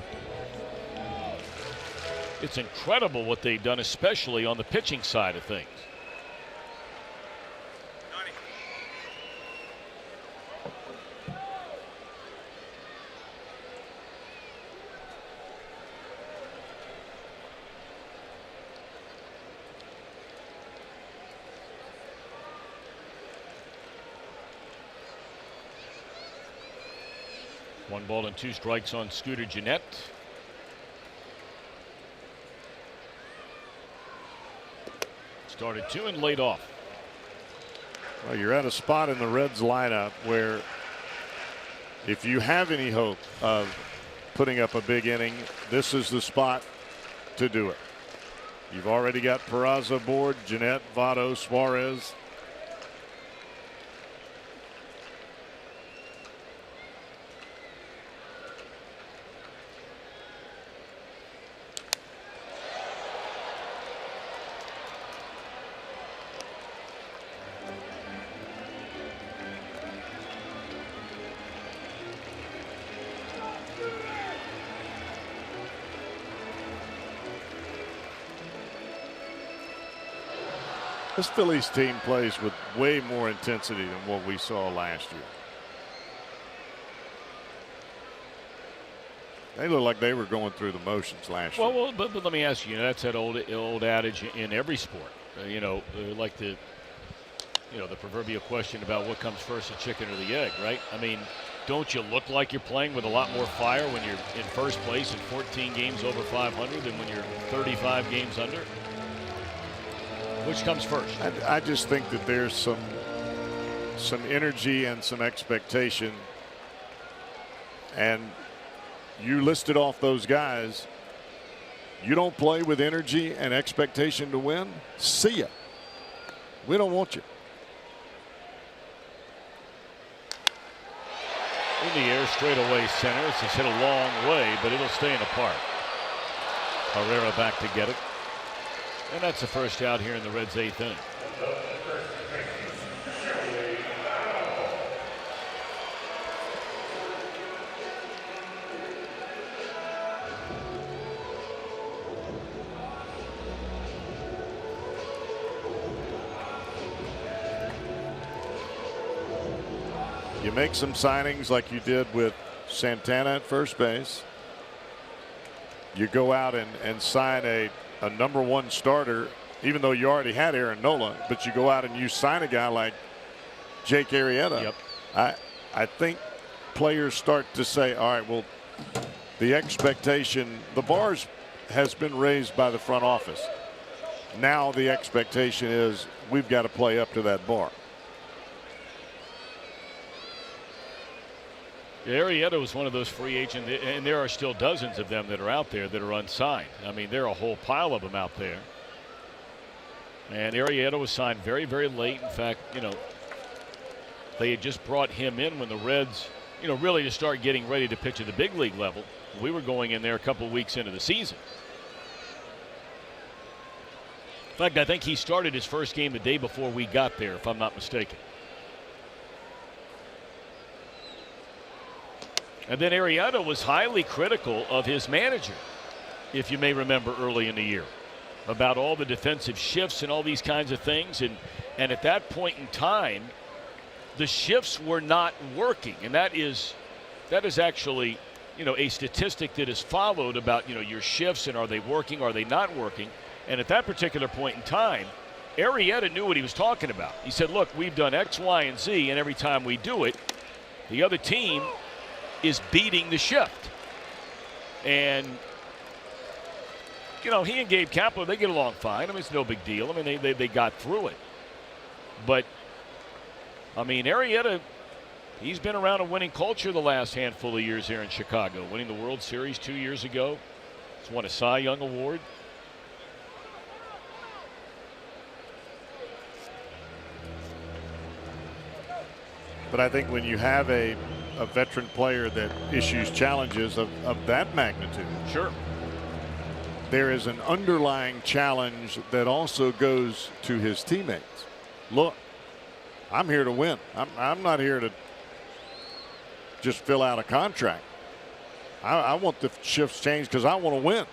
It's incredible what they've done, especially on the pitching side of things. One ball and 2 strikes on Scooter Gennett. Started 2 and laid off. Well, you're at a spot in the Reds lineup where if you have any hope of putting up a big inning, this is the spot to do it. You've already got Peraza aboard, Gennett, Votto, Suarez. This Phillies team plays with way more intensity than what we saw last year. They look like they were going through the motions last year. Well, but let me ask you, that's that old adage in every sport. Like the proverbial question about what comes first, the chicken or the egg, right? I mean, don't you look like you're playing with a lot more fire when you're in first place in 14 games over 500 than when you're 35 games under? Which comes first? I just think that there's some energy and some expectation, and you listed off those guys. You don't play with energy and expectation to win, see ya. We don't want you. In the air, straight away center. It's just hit a long way, but it'll stay in the park. Herrera back to get it. And that's the first out here in the Reds' 8th inning. You make some signings like you did with Santana at first base. You go out and sign a #1 starter, even though you already had Aaron Nola, but you go out and you sign a guy like Jake Arrieta. Yep. I think players start to say, all right, well, the expectation, the bars has been raised by the front office. Now the expectation is we've got to play up to that bar. Arrieta was one of those free agents, and there are still dozens of them that are out there that are unsigned. I mean, there are a whole pile of them out there. And Arrieta was signed very, very late. In fact, you know, they had just brought him in when the Reds, you know, really to start getting ready to pitch at the big league level. We were going in there a couple of weeks into the season. In fact, I think he started his first game the day before we got there, if I'm not mistaken. And then Arrieta was highly critical of his manager, if you may remember early in the year, about all the defensive shifts and all these kinds of things. And at that point in time, the shifts were not working. And that is actually, you know, a statistic that is followed about, you know, your shifts and are they working, are they not working. And at that particular point in time, Arrieta knew what he was talking about. He said, look, we've done X, Y, and Z, and every time we do it, the other team is beating the shift. And, you know, he and Gabe Kapler, they get along fine. I mean, it's no big deal. I mean, they got through it. But, I mean, Arrieta, he's been around a winning culture the last handful of years here in Chicago, winning the World Series 2 years ago. He's won a Cy Young Award. But I think when you have a veteran player that issues challenges of that magnitude. Sure. There is an underlying challenge that also goes to his teammates. Look, I'm here to win. I'm not here to just fill out a contract. I want the shifts changed because I want to win.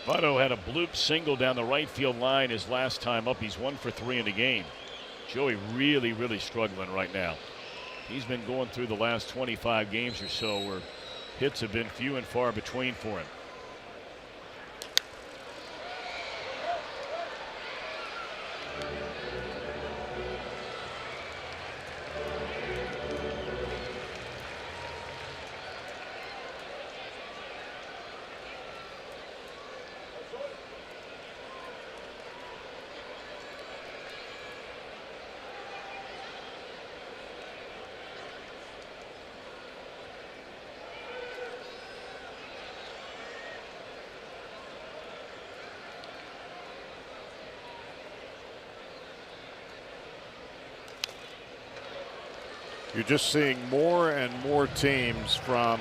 Votto had a bloop single down the right field line his last time up. He's 1 for 3 in the game. Joey really, really struggling right now. He's been going through the last 25 games or so where hits have been few and far between for him. You're just seeing more and more teams from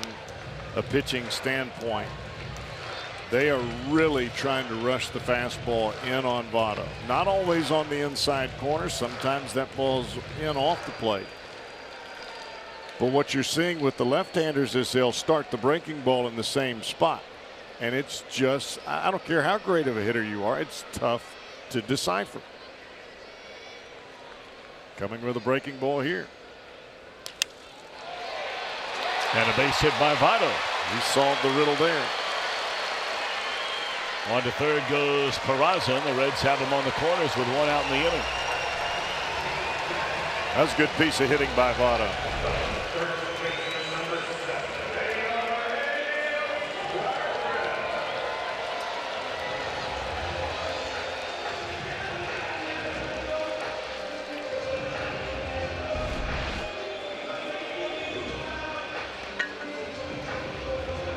a pitching standpoint. They are really trying to rush the fastball in on Votto. Not always on the inside corner. Sometimes that ball's in off the plate. But what you're seeing with the left-handers is they'll start the breaking ball in the same spot. And it's just, I don't care how great of a hitter you are, it's tough to decipher. Coming with a breaking ball here. And a base hit by Votto. He solved the riddle there. On to third goes Peraza, and the Reds have him on the corners with 1 out in the inning. That was a good piece of hitting by Votto.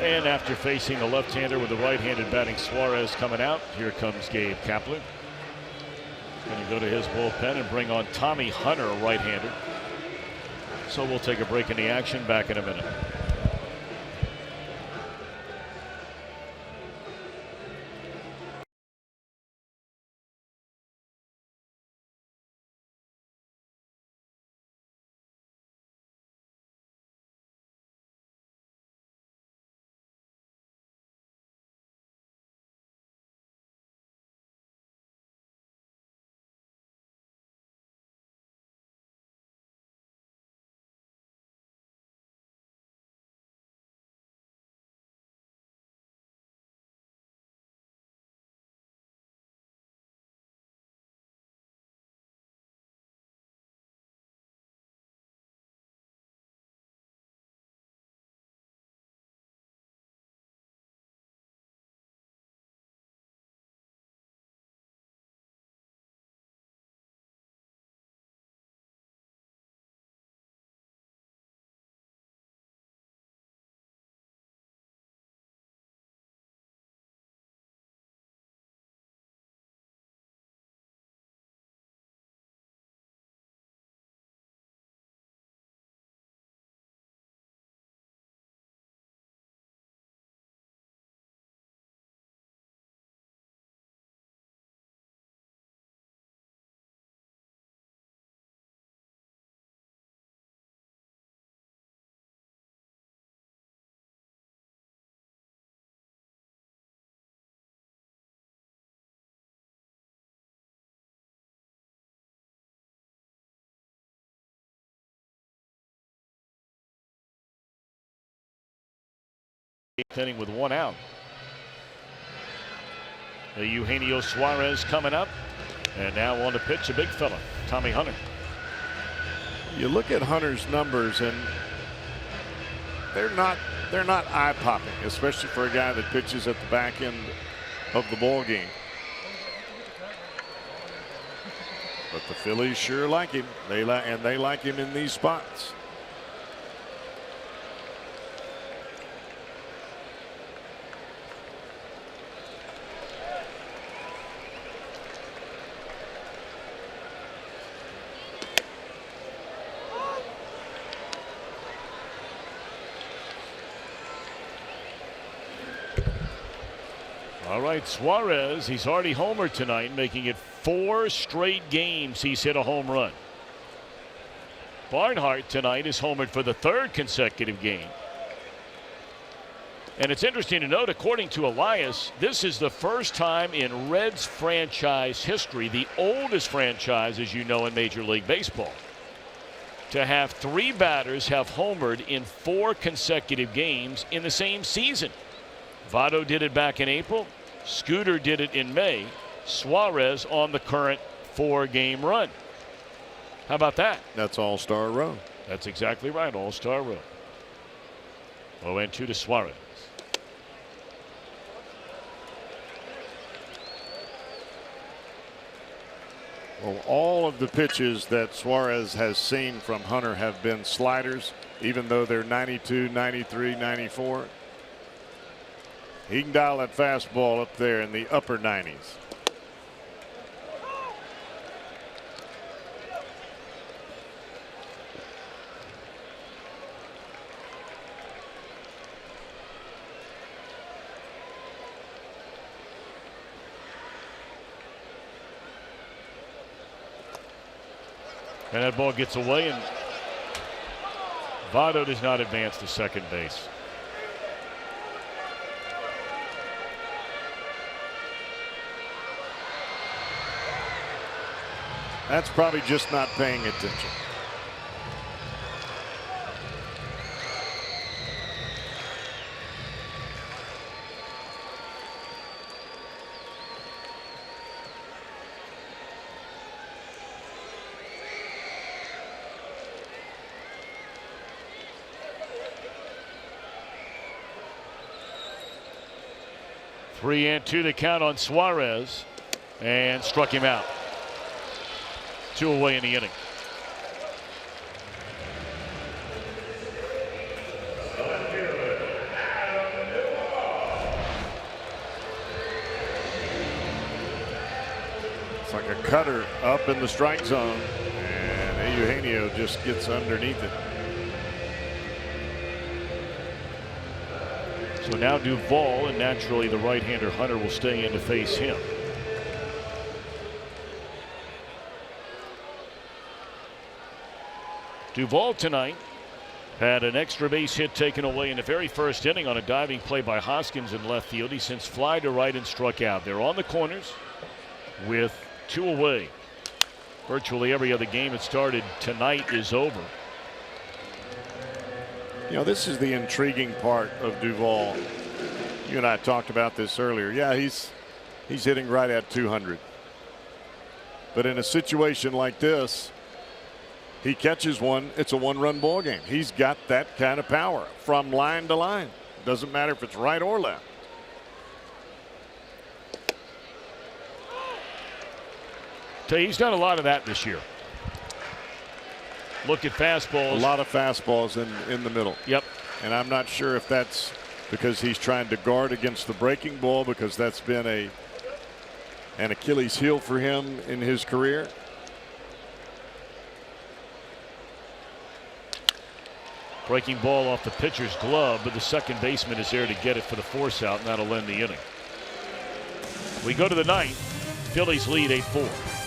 And after facing the left-hander with the right-handed batting Suarez coming out, here comes Gabe Kapler. Going to go to his bullpen and bring on Tommy Hunter, a right-hander. So we'll take a break in the action. Back in a minute. 8th inning with 1 out. The Eugenio Suarez coming up. And now on to pitch a big fella, Tommy Hunter. You look at Hunter's numbers and they're not eye-popping, especially for a guy that pitches at the back end of the ball game. But the Phillies sure like him. They like him in these spots. All right, Suarez, he's already homered tonight, making it 4 straight games he's hit a home run. Barnhart tonight is homered for the 3rd consecutive game. And it's interesting to note, according to Elias, this is the first time in Reds franchise history, the oldest franchise, as you know, in Major League Baseball, to have 3 batters have homered in 4 consecutive games in the same season. Votto did it back in April. Scooter did it in May. Suarez on the current 4-game run. How about that? That's all-star row. That's exactly right, all-star row. 0-2 to Suarez. Well, all of the pitches that Suarez has seen from Hunter have been sliders, even though they're 92, 93, 94. He can dial that fastball up there in the upper 90s. And that ball gets away, and Votto does not advance to second base. That's probably just not paying attention. Three and two the count on Suarez, and struck him out. 2 away in the inning. It's like a cutter up in the strike zone, and Eugenio just gets underneath it. So now Duvall, and naturally the right-hander Hunter will stay in to face him. Duvall tonight had an extra base hit taken away in the very first inning on a diving play by Hoskins in left field. He sends fly to right and struck out. They're on the corners with 2 away. Virtually every other game that started tonight is over. You know, this is the intriguing part of Duvall. You and I talked about this earlier. Yeah, he's hitting right at 200. But in a situation like this, he catches one, it's a 1-run ball game. He's got that kind of power from line to line. Doesn't matter if it's right or left. Tell you, he's done a lot of that this year. Look at fastballs. A lot of fastballs in the middle. Yep. And I'm not sure if that's because he's trying to guard against the breaking ball, because that's been an Achilles heel for him in his career. Breaking ball off the pitcher's glove, but the second baseman is there to get it for the force out, and that'll end the inning. We go to the ninth. Phillies lead 8-4.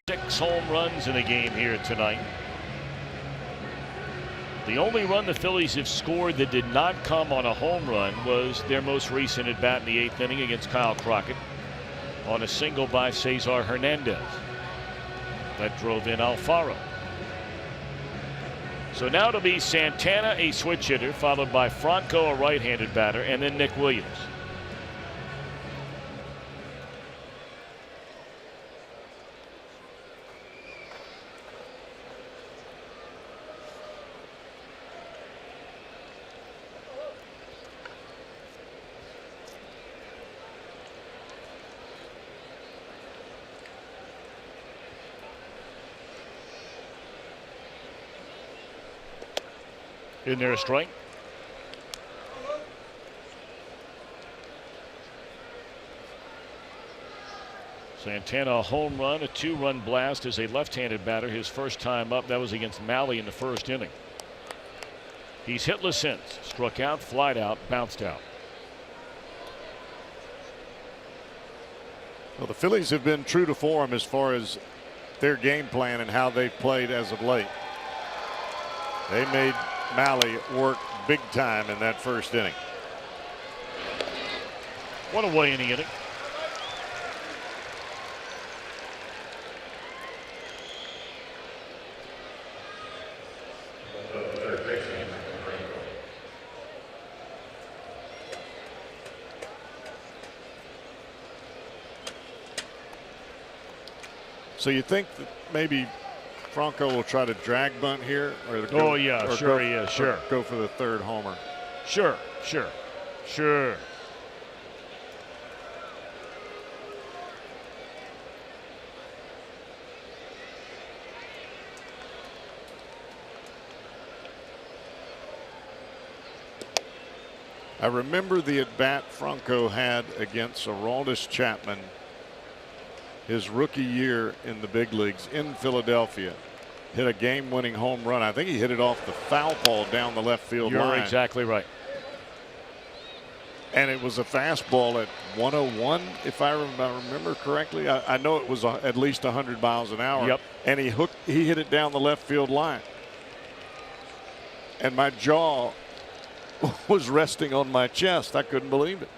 6 home runs in a game here tonight. The only run the Phillies have scored that did not come on a home run was their most recent at bat in the 8th inning against Kyle Crockett on a single by Cesar Hernandez. That drove in Alfaro. So now it'll be Santana, a switch hitter, followed by Franco, a right-handed batter, and then Nick Williams. In there a strike. Santana a home run, a 2-run blast as a left-handed batter. His first time up, that was against Mahle in the first inning. He's hitless since. Struck out, flied out, bounced out. Well, the Phillies have been true to form as far as their game plan and how they've played as of late. They made Mahle work big time in that first inning. One away in the inning. So you think that maybe Franco will try to drag bunt here, or go, oh yeah, or sure, yeah, sure. Go for the third homer. Sure. I remember the at bat Franco had against Aroldis Chapman his rookie year in the big leagues in Philadelphia. Hit a game-winning home run. I think he hit it off the foul ball down the left field line. You're exactly right. And it was a fastball at 101, if I remember correctly. I know it was at least 100 miles an hour. Yep. And he hit it down the left field line. And my jaw was resting on my chest. I couldn't believe it.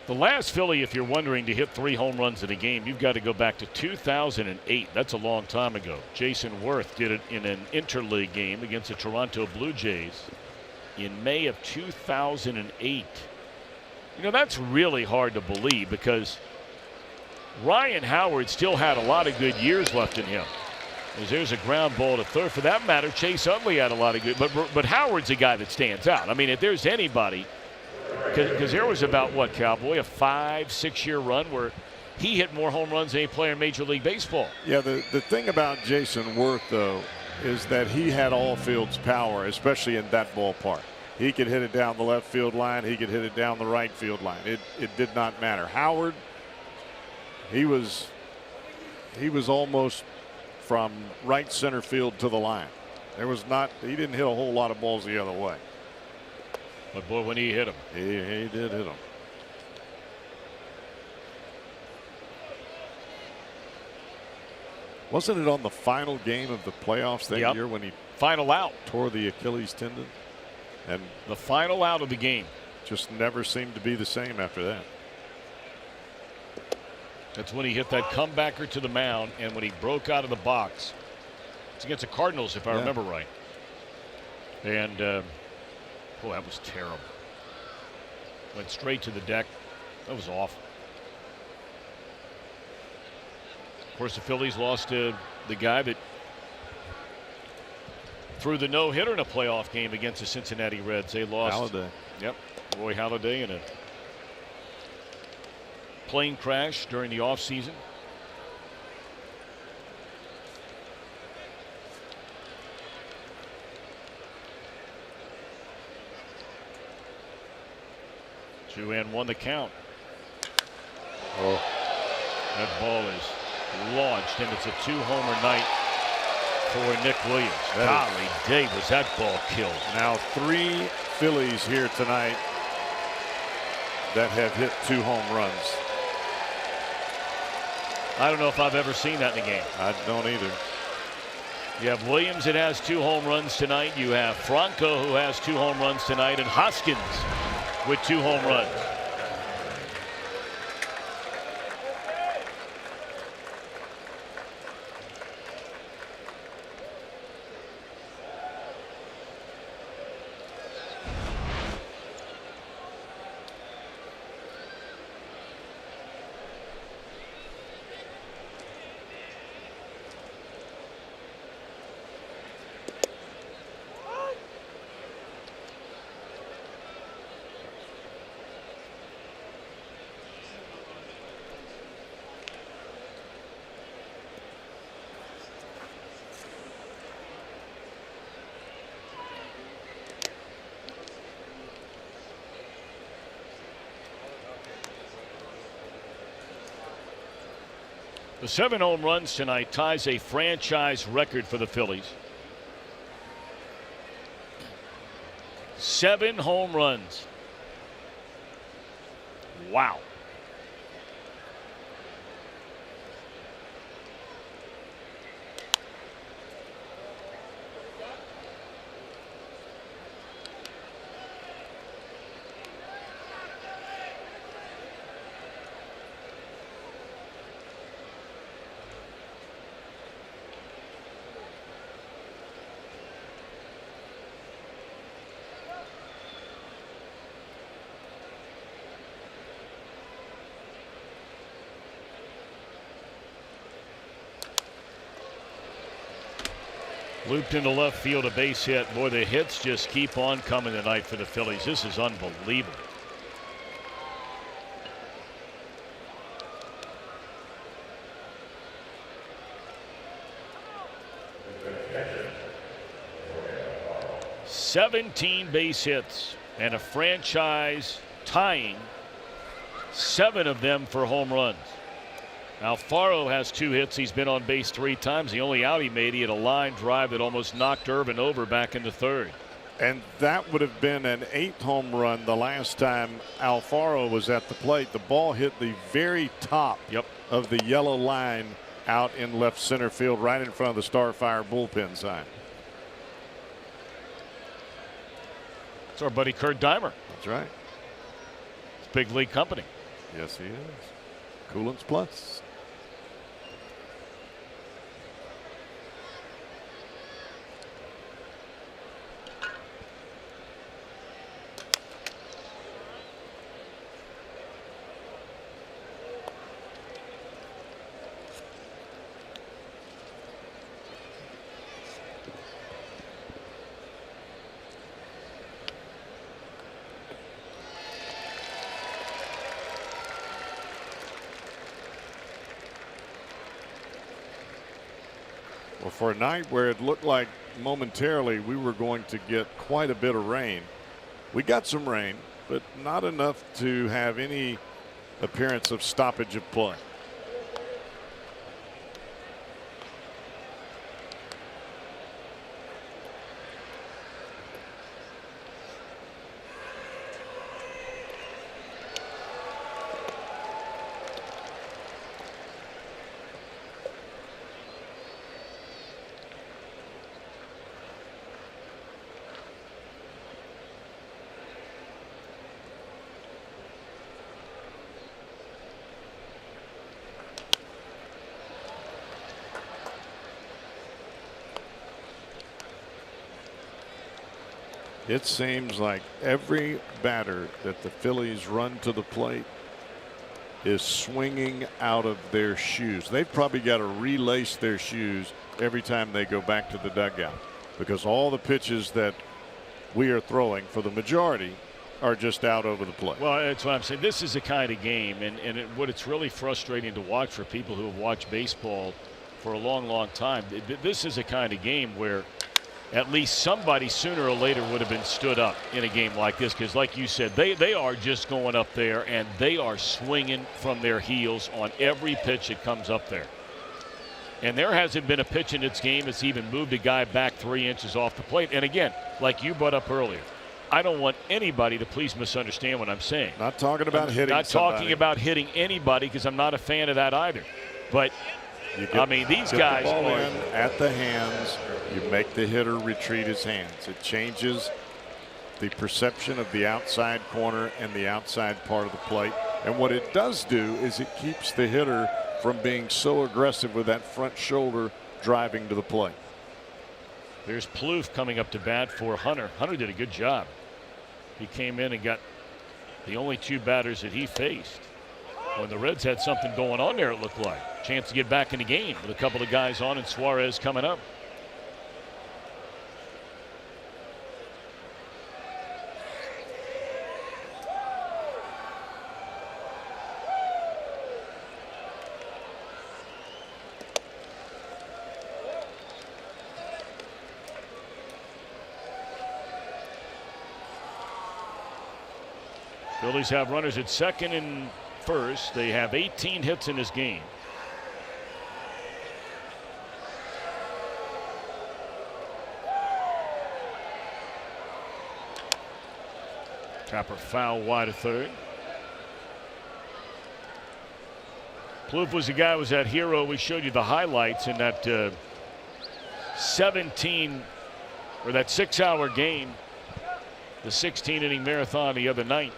The last Philly, if you're wondering, to hit 3 home runs in a game, you've got to go back to 2008. That's a long time ago. Jason Worth did it in an interleague game against the Toronto Blue Jays in May of 2008. You know, that's really hard to believe because Ryan Howard still had a lot of good years left in him. As there's a ground ball to third. For that matter, Chase Utley had a lot of good, but Howard's a guy that stands out. I mean, if there's anybody, because there was about, what, Cowboy, a 5-6 year run where he hit more home runs than any player in Major League Baseball. Yeah, the thing about Jason Worth, though, is that he had all fields power, especially in that ballpark. He could hit it down the left field line. He could hit it down the right field line. It did not matter. Howard, he was almost from right center field to the line. He didn't hit a whole lot of balls the other way. But boy, when he hit him. He did hit him. Wasn't it on the final game of the playoffs that year when he final out tore the Achilles tendon? And the final out of the game. Just never seemed to be the same after that. That's when he hit that comebacker to the mound, and when he broke out of the box. It's against the Cardinals, if I remember right. And boy, that was terrible. Went straight to the deck. That was awful. Of course, the Phillies lost to the guy that threw the no-hitter in a playoff game against the Cincinnati Reds. They lost. Halladay. Yep, Roy Halladay in a plane crash during the offseason. Two and one the count. Oh. That ball is launched, and it's a 2-homer night for Nick Williams. Golly day, was that ball killed. Now 3 Phillies here tonight that have hit 2 home runs. I don't know if I've ever seen that in a game. I don't either. You have Williams that has 2 home runs tonight. You have Franco who has 2 home runs tonight, and Hoskins with 2 home runs. The 7 home runs tonight ties a franchise record for the Phillies. 7 home runs. Wow. Looped into left field, a base hit. Boy, the hits just keep on coming tonight for the Phillies. This is unbelievable. "17 base hits and a franchise tying 7 of them for home runs. Alfaro has 2 hits. He's been on base 3 times. The only out he made, he had a line drive that almost knocked Irvin over back in the 3rd. And that would have been an 8th home run the last time Alfaro was at the plate. The ball hit the very top of the yellow line out in left center field, right in front of the Starfire bullpen sign. It's our buddy Kurt Dimer. That's right. It's big league company. Yes, he is. Coolants Plus. Well, for a night where it looked like momentarily we were going to get quite a bit of rain, we got some rain, but not enough to have any appearance of stoppage of play. It seems like every batter that the Phillies run to the plate is swinging out of their shoes. They've probably got to relace their shoes every time they go back to the dugout, because all the pitches that we are throwing for the majority are just out over the plate. Well, that's what I'm saying. This is the kind of game, and what it's really frustrating to watch for people who have watched baseball for a long, long time. This is a kind of game where at least somebody sooner or later would have been stood up in a game like this, because like you said, they are just going up there and they are swinging from their heels on every pitch that comes up there. And there hasn't been a pitch in its game that's even moved a guy back 3 inches off the plate. And again, like you brought up earlier, I don't want anybody to please misunderstand what I'm saying. Not talking about hitting Not somebody. talking about hitting anybody, because I'm not a fan of that either. But, I mean, these guys the ball are in at the hands. You make the hitter retreat his hands. It changes the perception of the outside corner and the outside part of the plate. And what it does do is it keeps the hitter from being so aggressive with that front shoulder driving to the plate. There's Plouffe coming up to bat for Hunter. Hunter did a good job. He came in and got the only 2 batters that he faced. When the Reds had something going on there, it looked like. Chance to get back in the game with a couple of guys on and Suarez coming up. Phillies have runners at second and first. They have 18 hits in this game. Tapper foul wide of third. Plouffe was the guy who was that hero. We showed you the highlights in that 17 or that 6-hour game, the 16-inning marathon the other night.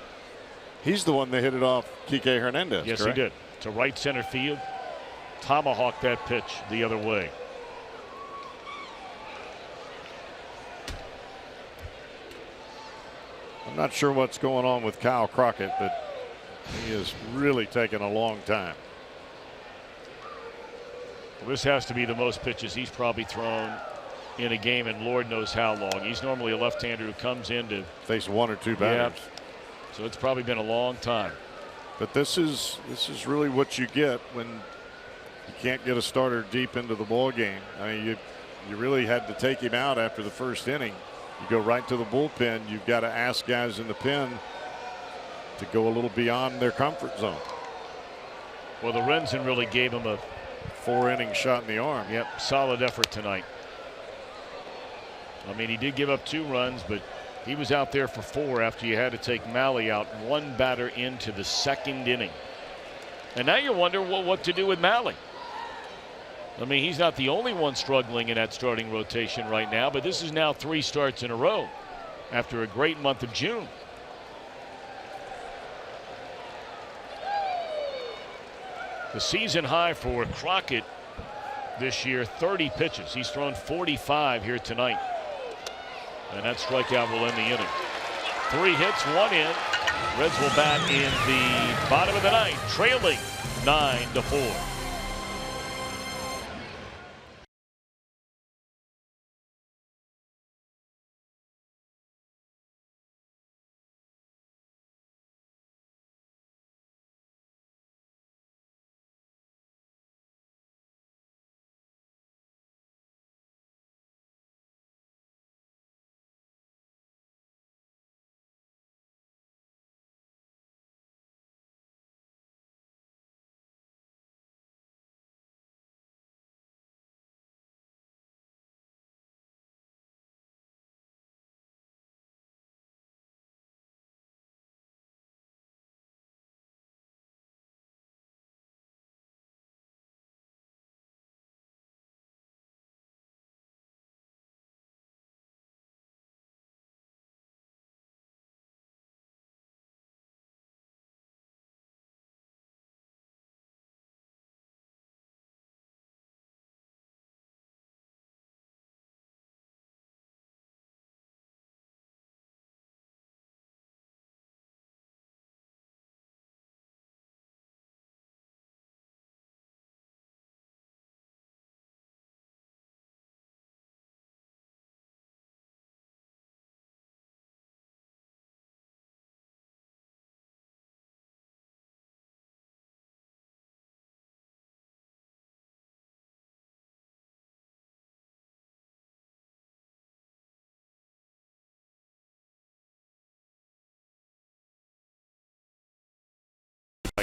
He's the one that hit it off Kike Hernandez. Yes, correct? he did. To right center field. Tomahawked that pitch the other way. I'm not sure what's going on with Kyle Crockett, but he is really taking a long time. Well, this has to be the most pitches he's probably thrown in a game, and Lord knows how long. He's normally a left-hander who comes in to face 1 or 2 batters. Yeah. So it's probably been a long time. But this is really what you get when you can't get a starter deep into the ball game. I mean, you really had to take him out after the first inning. You go right to the bullpen. You've got to ask guys in the pen to go a little beyond their comfort zone. Well, the Renzen really gave him a 4-inning shot in the arm. Yep, solid effort tonight. I mean, he did give up 2 runs, but he was out there for 4 after you had to take Malley out 1 batter into the 2nd inning. And now you wonder what to do with Malley. I mean, he's not the only one struggling in that starting rotation right now, but this is now 3 starts in a row after a great month of June. The season high for Crockett this year, 30 pitches. He's thrown 45 here tonight. And that strikeout will end the inning. 3 hits, 1 in. Reds will bat in the bottom of the 9th, trailing 9-4.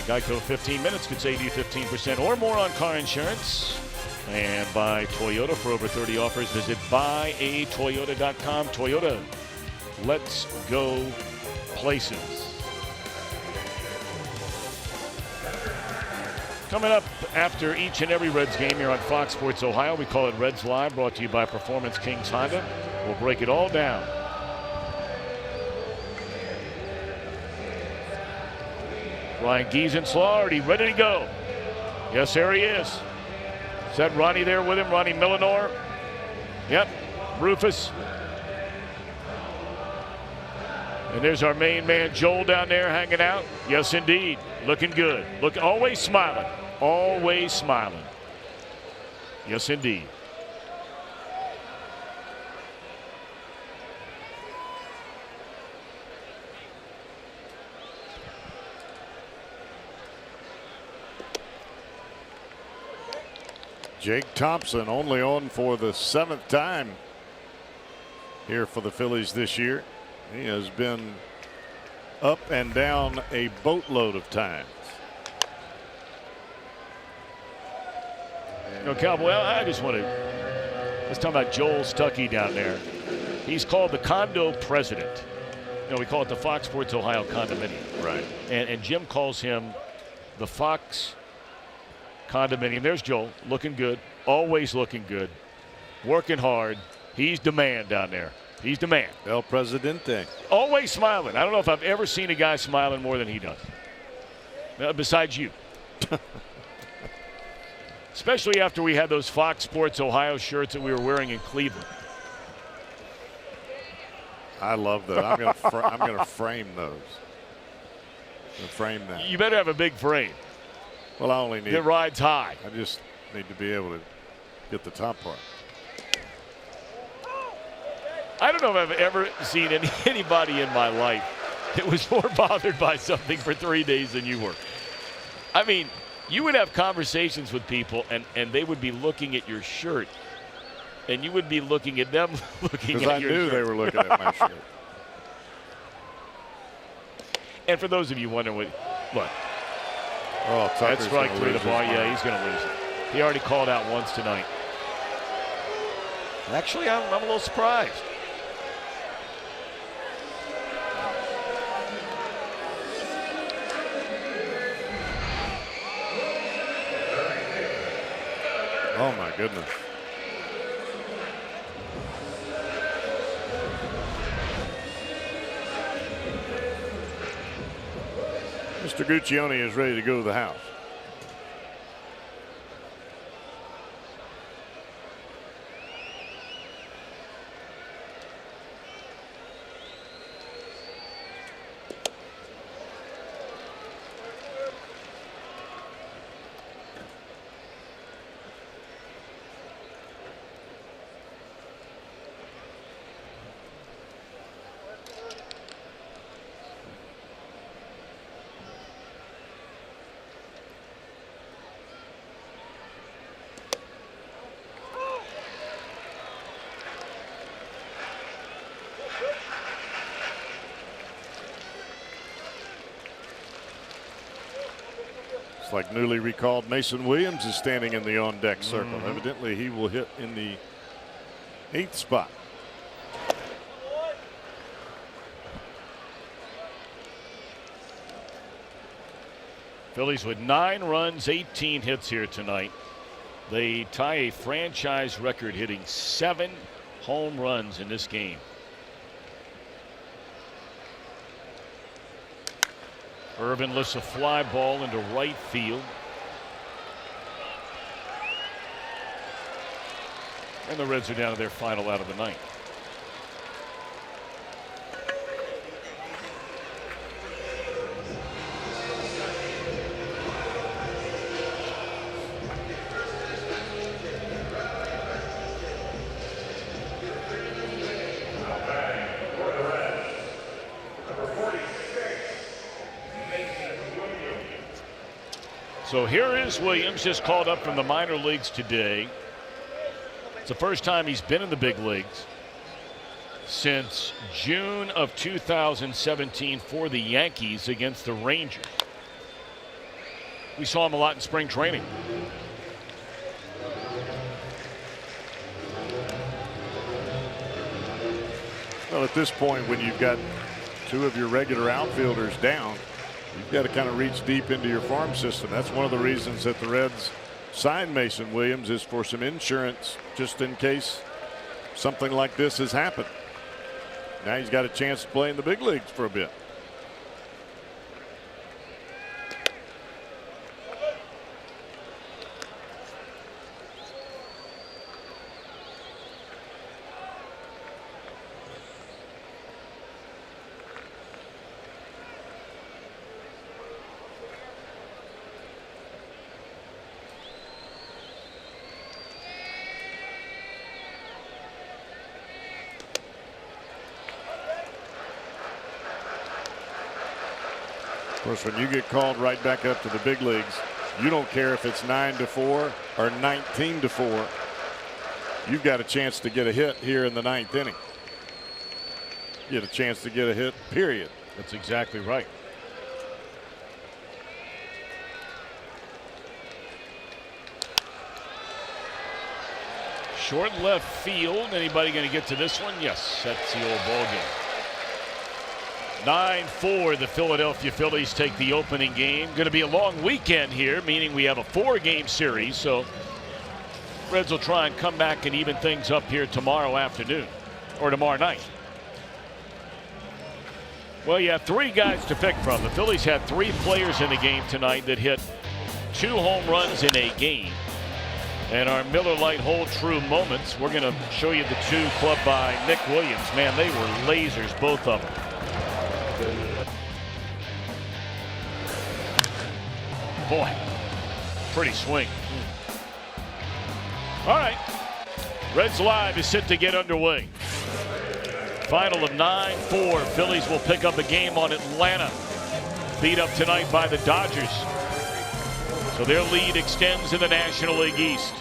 Geico, 15 minutes could save you 15% or more on car insurance. And by Toyota. For over 30 offers, visit buyatoyota.com. Toyota, let's go places. Coming up after each and every Reds game here on Fox Sports Ohio, we call it Reds Live, brought to you by Performance Kings Honda. We'll break it all down. Ryan Giesenslaw already ready to go. Yes, there he is. Is that Ronnie there with him? Ronnie Millinor? Yep. Rufus. And there's our main man, Joel, down there hanging out. Yes, indeed. Looking good. Look, always smiling. Always smiling. Yes, indeed. Jake Thompson only on for the 7th time here for the Phillies this year. He has been up and down a boatload of times. You know, Cowboy, I just want to, let's talk about Joel Stuckey down there. He's called the condo president. You know, we call it the Fox Sports Ohio condominium. Right. And Jim calls him the Fox condominium. There's Joel, looking good, always looking good, working hard. He's the man down there. He's the man. El Presidente. Always smiling. I don't know if I've ever seen a guy smiling more than he does. Besides you. Especially after we had those Fox Sports Ohio shirts that we were wearing in Cleveland. I love that. I'm gonna frame those. I'm gonna frame that. You better have a big frame. Well, I only need. It rides high. I just need to be able to get the top part. I don't know if I've ever seen anybody in my life that was more bothered by something for 3 days than you were. I mean, you would have conversations with people, and they would be looking at your shirt, and you would be looking at them looking at your shirt. Because I knew they were looking at my shirt. And for those of you wondering what, look. Oh, That's strike 3 to the ball. Yeah, he's going to lose it. He already called out once tonight. Actually, I'm a little surprised. Oh, my goodness. Mr. Guccione is ready to go to the house. Like newly recalled Mason Williams is standing in the on-deck circle. Evidently, he will hit in the 8th spot. Phillies with 9 runs, 18 hits here tonight. They tie a franchise record, hitting 7 home runs in this game. Irvin lifts a fly ball into right field. And the Reds are down to their final out of the ninth. So here is Williams, just called up from the minor leagues today. It's the first time he's been in the big leagues since June of 2017 for the Yankees against the Rangers. We saw him a lot in spring training. Well, at this point, when you've got two of your regular outfielders down, you've got to kind of reach deep into your farm system. That's one of the reasons that the Reds signed Mason Williams, is for some insurance just in case something like this has happened. Now he's got a chance to play in the big leagues for a bit. Of course, when you get called right back up to the big leagues, you don't care if it's 9-4 or 19-4. You've got a chance to get a hit here in the 9th inning. You get a chance to get a hit, period. That's exactly right. Short left field. Anybody going to get to this one? Yes, that's the old ball game. 9-4, the Philadelphia Phillies take the opening game. Going to be a long weekend here, meaning we have a 4-game series. So Reds will try and come back and even things up here tomorrow afternoon or tomorrow night. Well, you have 3 guys to pick from. The Phillies had 3 players in the game tonight that hit 2 home runs in a game. And our Miller Lite Hold True moments, we're going to show you the 2 clubbed by Nick Williams. Man, they were lasers, both of them. Boy, pretty swing. All right, Reds Live is set to get underway. Final of 9-4. Phillies will pick up a game on Atlanta, beat up tonight by the Dodgers. So their lead extends in the National League East.